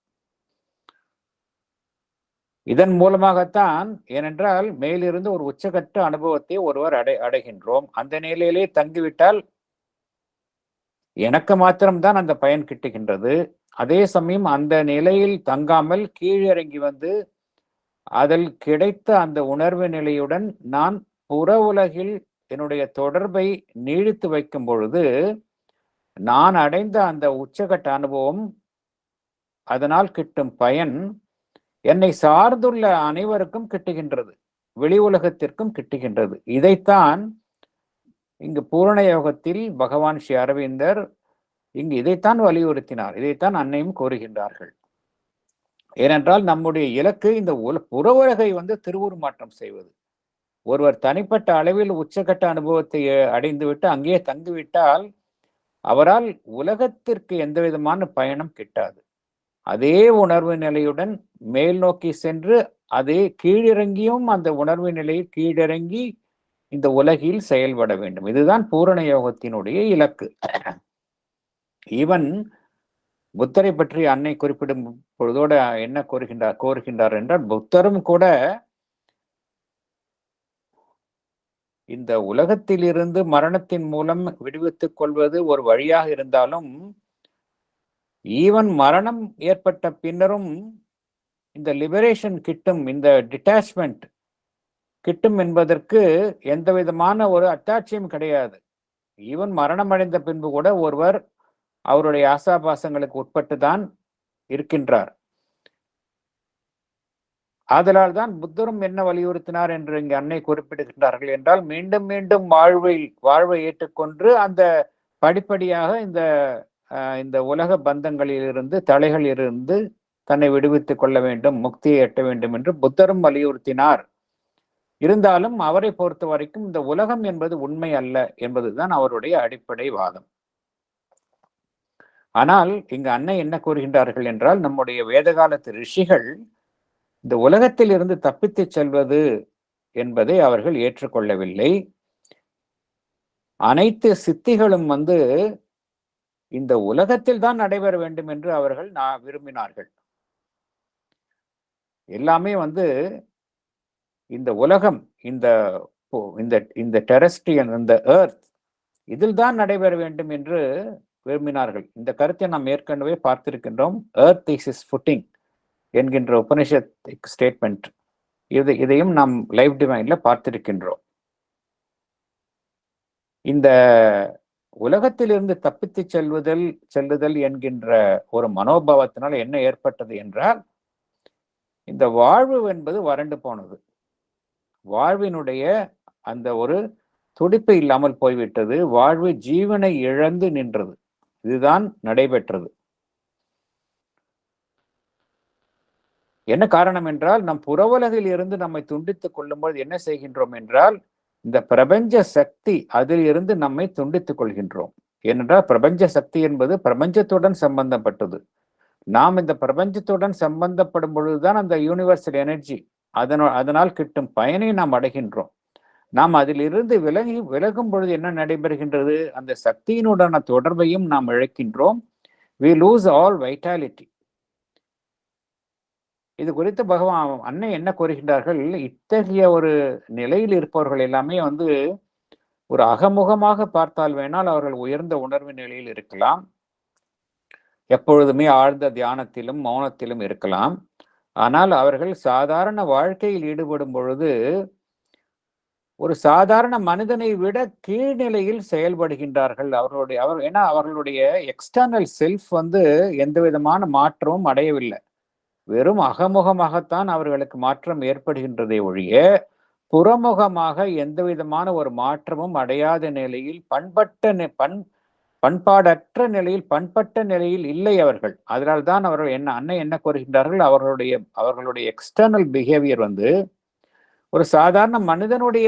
இதன் மூலமாகத்தான், ஏனென்றால் மேலிருந்து ஒரு உச்சகட்ட அனுபவத்தை ஒருவர் அடைகின்றோம். அந்த நிலையிலே தங்கிவிட்டால் எனக்கு மாத்திரம்தான் அந்த பயன் கிட்டுகின்றது. அதே சமயம் அந்த நிலையில் தங்காமல் கீழிறங்கி அதில் கிடைத்த அந்த உணர்வு நிலையுடன் நான் புற உலகில் என்னுடைய தொடர்பை நீடித்து வைக்கும் பொழுது நான் அடைந்த அந்த உச்சகட்ட அனுபவம், அதனால் கிட்டும் பயன் என்னை சார்ந்துள்ள அனைவருக்கும் கிட்டுகின்றது, வெளி உலகத்திற்கும் கிட்டுகின்றது. இதைத்தான் இங்கு பூரண யோகத்தில் பகவான் ஸ்ரீ அரவிந்தர் இங்கு இதைத்தான் வலியுறுத்தினார். இதைத்தான் அன்னையும் கூறுகின்றார்கள். ஏனென்றால் நம்முடைய இலக்கு இந்த புற உலகை திருவுருமாற்றம் செய்வது. ஒருவர் தனிப்பட்ட அளவில் உச்சகட்ட அனுபவத்தை அடைந்துவிட்டு அங்கேயே தங்கிவிட்டால் அவரால் உலகத்திற்கு எந்த விதமான பயணம் கிட்டாது. அதே உணர்வு நிலையுடன் மேல் நோக்கி சென்று அதே கீழிறங்கியும் அந்த உணர்வு நிலையில் கீழிறங்கி இந்த உலகில் செயல்பட வேண்டும். இதுதான் பூரண யோகத்தினுடைய இலக்கு. ஈவன் புத்தரை பற்றி அன்னை குறிப்பிடும் பொழுதோட என்ன கோருகின்றார் என்றால், புத்தரும் கூட இந்த உலகத்திலிருந்து மரணத்தின் மூலம் விடுவித்துக் கொள்வது ஒரு வழியாக இருந்தாலும், ஈவன் மரணம் ஏற்பட்ட பின்னரும் இந்த லிபரேஷன் கிட்டும், இந்த டிட்டாச்மெண்ட் கிட்டும் என்பதற்கு எந்த விதமான ஒரு அட்டாட்சியும் கிடையாது. ஈவன் மரணம் அடைந்த பின்பு கூட ஒருவர் அவருடைய ஆசாபாசங்களுக்கு உட்பட்டு தான் இருக்கின்றார். ஆதலால் தான் புத்தரும் என்ன வலியுறுத்தினார் என்று இங்கு அன்னை குறிப்பிடுகின்றார்கள் என்றால், மீண்டும் மீண்டும் வாழ்வை ஏற்றுக்கொண்டு அந்த படிப்படியாக இந்த உலக பந்தங்களிலிருந்து, தலைகளிலிருந்து தன்னை விடுவித்துக் கொள்ள வேண்டும், முக்தியை எட்ட வேண்டும் என்று புத்தரும் வலியுறுத்தினார். இருந்தாலும் அவரை பொறுத்த வரைக்கும் இந்த உலகம் என்பது உண்மை அல்ல என்பதுதான் அவருடைய அடிப்படை வாதம். ஆனால் இங்கு அன்னை என்ன கூறுகின்றார்கள் என்றால், நம்முடைய வேதகாலத்து ரிஷிகள் இந்த உலகத்தில் இருந்து தப்பித்து செல்வது என்பதை அவர்கள் ஏற்றுக்கொள்ளவில்லை. அனைத்து சித்திகளும் இந்த உலகத்தில் தான் நடைபெற வேண்டும் என்று அவர்கள் விரும்பினார்கள். எல்லாமே இந்த உலகம், இந்த டெரஸ்ட்ரியல், இந்த எர்த், இதில் தான் நடைபெற வேண்டும் என்று விரும்பினார்கள். இந்த கருத்தை நாம் ஏற்கனவே பார்த்திருக்கின்றோம். எர்த் இஸ் இஸ் ஃபுட்டிங் என்கின்ற உபனிஷத் ஸ்டேட்மெண்ட், இதையும் நாம் லைஃப் டிவைன்ல பார்த்திருக்கின்றோம். இந்த உலகத்திலிருந்து தப்பித்து செல்லுதல் என்கின்ற ஒரு மனோபாவத்தினால் என்ன ஏற்பட்டது என்றால், இந்த வாழ்வு என்பது வறண்டு போனது. வாழ்வினுடைய அந்த ஒரு துடிப்பு இல்லாமல் போய்விட்டது. வாழ்வு ஜீவனை இழந்து நின்றது. இதுதான் நடைபெற்றது. என்ன காரணம் என்றால், நம் புறவுலகில் இருந்து நம்மை துண்டித்துக் கொள்ளும்போது என்ன செய்கின்றோம் என்றால், இந்த பிரபஞ்ச சக்தி அதில் இருந்து நம்மை துண்டித்துக் கொள்கின்றோம். ஏனென்றால் பிரபஞ்ச சக்தி என்பது பிரபஞ்சத்துடன் சம்பந்தப்பட்டது. நாம் இந்த பிரபஞ்சத்துடன் சம்பந்தப்படும் பொழுதுதான் அந்த யூனிவர்சல் எனர்ஜி அதனால் கிட்டும் பயனை நாம் அடைகின்றோம். நாம் அதிலிருந்து விலகும் பொழுது என்ன நடைபெறுகின்றது? அந்த சக்தியினுடான தொடர்பையும் நாம் இழக்கின்றோம். we lose all vitality. இது குறித்து பகவான் அன்னை என்ன கூறுகின்றார்கள்? இத்தகைய ஒரு நிலையில் இருப்பவர்கள் எல்லாமே ஒரு அகமுகமாக பார்த்தால் வேணால் அவர்கள் உயர்ந்த உணர்வு நிலையில் இருக்கலாம், எப்பொழுதுமே ஆழ்ந்த தியானத்திலும் மௌனத்திலும் இருக்கலாம். ஆனால் அவர்கள் சாதாரண வாழ்க்கையில் ஈடுபடும் பொழுது ஒரு சாதாரண மனிதனை விட கீழ்நிலையில் செயல்படுகின்றார்கள். ஏன்னா அவர்களுடைய எக்ஸ்டர்னல் செல்ஃப் எந்த விதமான மாற்றமும் அடையவில்லை. வெறும் அகமுகமாகத்தான் அவர்களுக்கு மாற்றம் ஏற்படுகின்றதை ஒழிய புறமுகமாக எந்த விதமான ஒரு மாற்றமும் அடையாத நிலையில் பண்பாடற்ற நிலையில் பண்பட்ட நிலையில் இல்லை அவர்கள். அதனால்தான் அவர்கள் அன்னை என்ன கூறுகின்றார்கள்? அவர்களுடைய எக்ஸ்டர்னல் பிஹேவியர் ஒரு சாதாரண மனிதனுடைய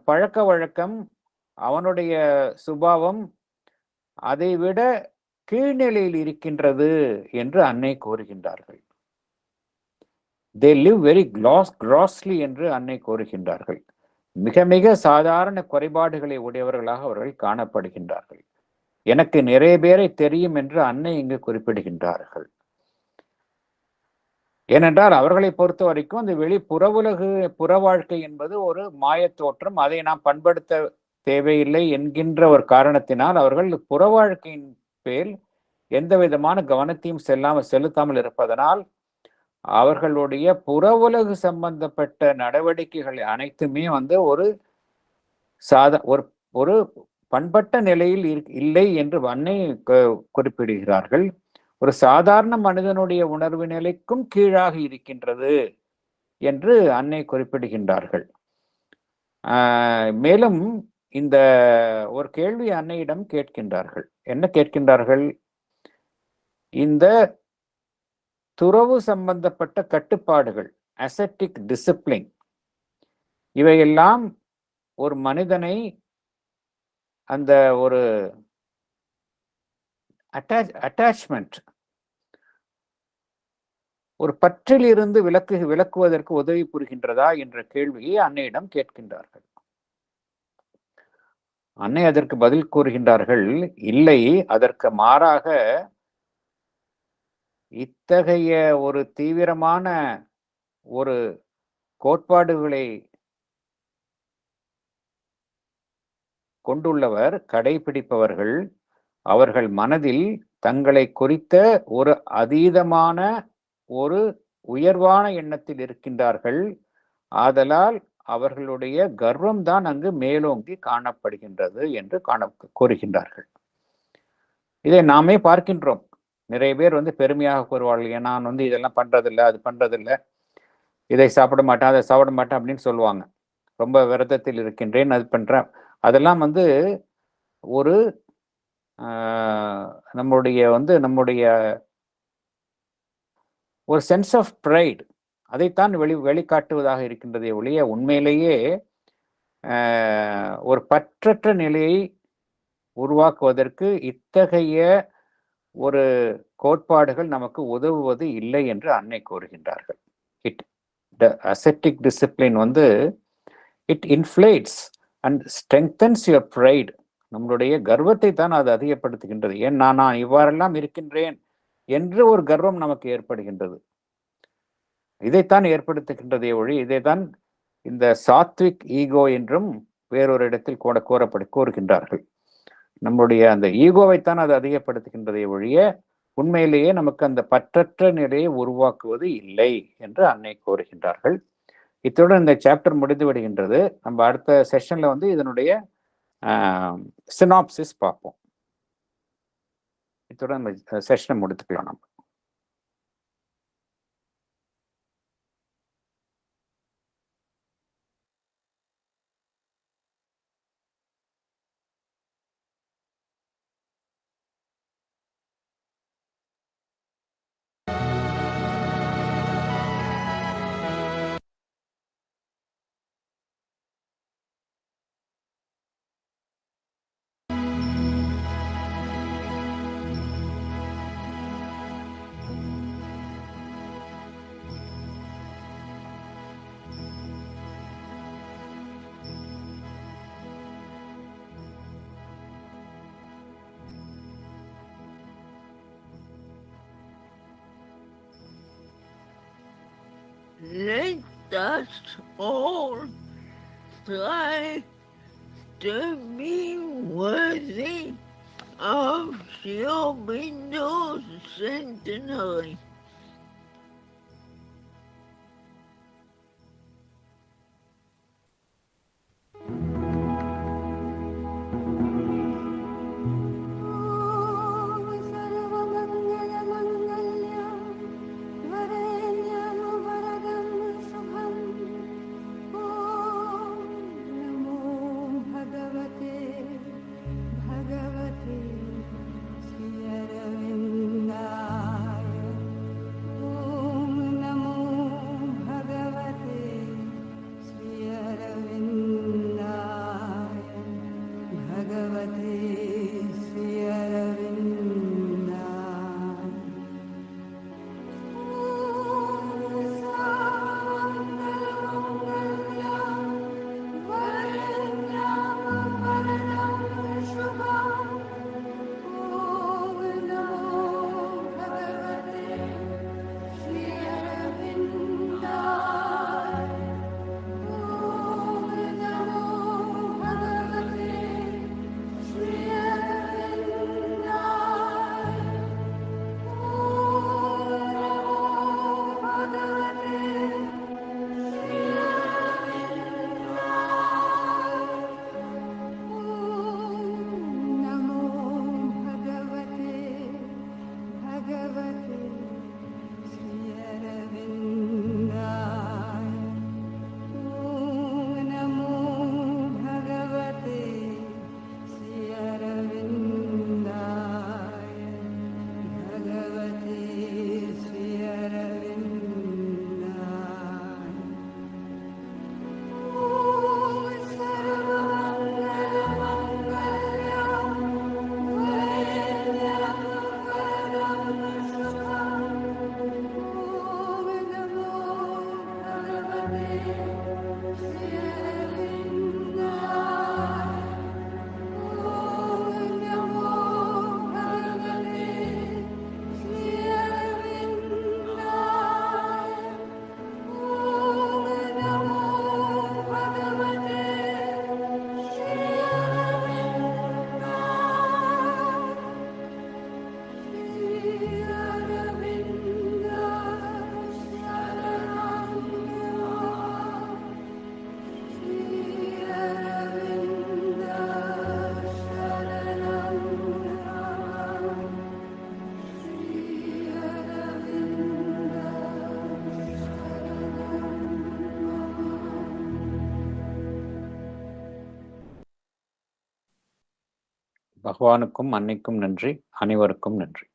பழக்க வழக்கம், அவனுடைய சுபாவம் அதை விட கீழ்நிலையில் இருக்கின்றது என்று அன்னை கூறுகின்றார்கள். they live very grossly என்று அன்னை கூறுகின்றார்கள். மிக மிக சாதாரண குறைபாடுகளை உடையவர்களாக அவர்கள் காணப்படுகின்றார்கள். எனக்கு நிறைய பேரை தெரியும் என்று அன்னை இங்கு குறிப்பிடுகின்றார்கள். ஏனென்றால் அவர்களை பொறுத்த வரைக்கும் அந்த புற வாழ்க்கை என்பது ஒரு மாயத் தோற்றம், அதை நாம் பண்படுத்த தேவையில்லை என்கின்ற ஒரு காரணத்தினால் அவர்கள் புற வாழ்க்கையின் பேர் எந்த விதமான கவனத்தையும் செலுத்தாமல் இருப்பதனால் அவர்களுடைய புற உலகு சம்பந்தப்பட்ட நடவடிக்கைகள் அனைத்துமே ஒரு பண்பட்ட நிலையில் இல்லை என்று அன்னை குறிப்பிடுகிறார்கள். ஒரு சாதாரண மனிதனுடைய உணர்வு நிலைக்கும் கீழாக இருக்கின்றது என்று அன்னை குறிப்பிடுகின்றார்கள். மேலும் இந்த ஒரு கேள்வி அன்னையிடம் கேட்கின்றார்கள். என்ன கேட்கின்றார்கள்? இந்த துறவு சம்பந்தப்பட்ட கட்டுப்பாடுகள், அசெட்டிக் டிசிப்ளின், இவையெல்லாம் ஒரு மனிதனை அந்த ஒரு அட்டாச்மெண்ட், ஒரு பற்றில் இருந்து விலக்குவதற்கு உதவி புரிகின்றதா என்ற கேள்வியை அன்னையிடம் கேட்கின்றார்கள். அன்னை அதற்கு பதில் கூறுகின்றார்கள், இல்லை, அதற்கு மாறாக இத்தகைய ஒரு தீவிரமான ஒரு கோட்பாடுகளை கொண்டுள்ளவர், கடைபிடிப்பவர்கள், அவர்கள் மனதில் தங்களை குறித்த ஒரு அதீதமான ஒரு உயர்வான எண்ணத்தில் இருக்கின்றார்கள். ஆதலால் அவர்களுடைய கர்வம் தான் அங்கு மேலோங்கி காணப்படுகின்றது என்று கூறுகின்றார்கள். இதை நாமே பார்க்கின்றோம். நிறைய பேர் பெருமையாக கூறுவார்கள், நான் இதெல்லாம் பண்றதில்லை, அது பண்றதில்லை, இதை சாப்பிட மாட்டேன், அதை சாப்பிட மாட்டேன் அப்படின்னு சொல்லுவாங்க. ரொம்ப விரதத்தில் இருக்கின்றேன், அது பண்றேன். அதெல்லாம் ஒரு நம்முடைய ஒரு சென்ஸ் ஆஃப் ப்ரைட், அதைத்தான் வெளிக்காட்டுவதாக இருக்கின்றதை ஒழிய உண்மையிலேயே ஒரு பற்றற்ற நிலையை உருவாக்குவதற்கு இத்தகைய ஒரு கோட்பாடுகள் நமக்கு உதவுவது இல்லை என்று அன்னை கூறுகின்றார்கள். Ascetic discipline it inflates and strengthens your pride. நம்மளுடைய கர்வத்தை தான் அது அதிகப்படுத்துகின்றது. ஏன் நான் இவ்வாறெல்லாம் இருக்கின்றேன் என்று ஒரு கர்வம் நமக்கு ஏற்படுகின்றது. இதைத்தான் ஏற்படுத்துகின்றதே ஒழி, இதைத்தான் இந்த சாத்விக் ஈகோ என்றும் வேறொரு இடத்தில் கூறுகின்றார்கள். நம்முடைய அந்த ஈகோவைத்தான் அது அதிகப்படுத்துகின்றதை ஒழிய உண்மையிலேயே நமக்கு அந்த பற்றற்ற நிலையை உருவாக்குவது இல்லை என்று அன்னை கூறுகின்றார்கள். இத்துடன் இந்த சாப்டர் முடிந்து விடுகின்றது. நம்ம அடுத்த செஷன்ல இதனுடைய சினாப்சிஸ் பார்ப்போம். இத்துடன் இந்த செஷனை முடித்துக்கலாம் நம்ம. let us all try to be worthy of Sri Aurobindo centenary. பகவானுக்கும் அன்னைக்கும் நன்றி, அனைவருக்கும் நன்றி.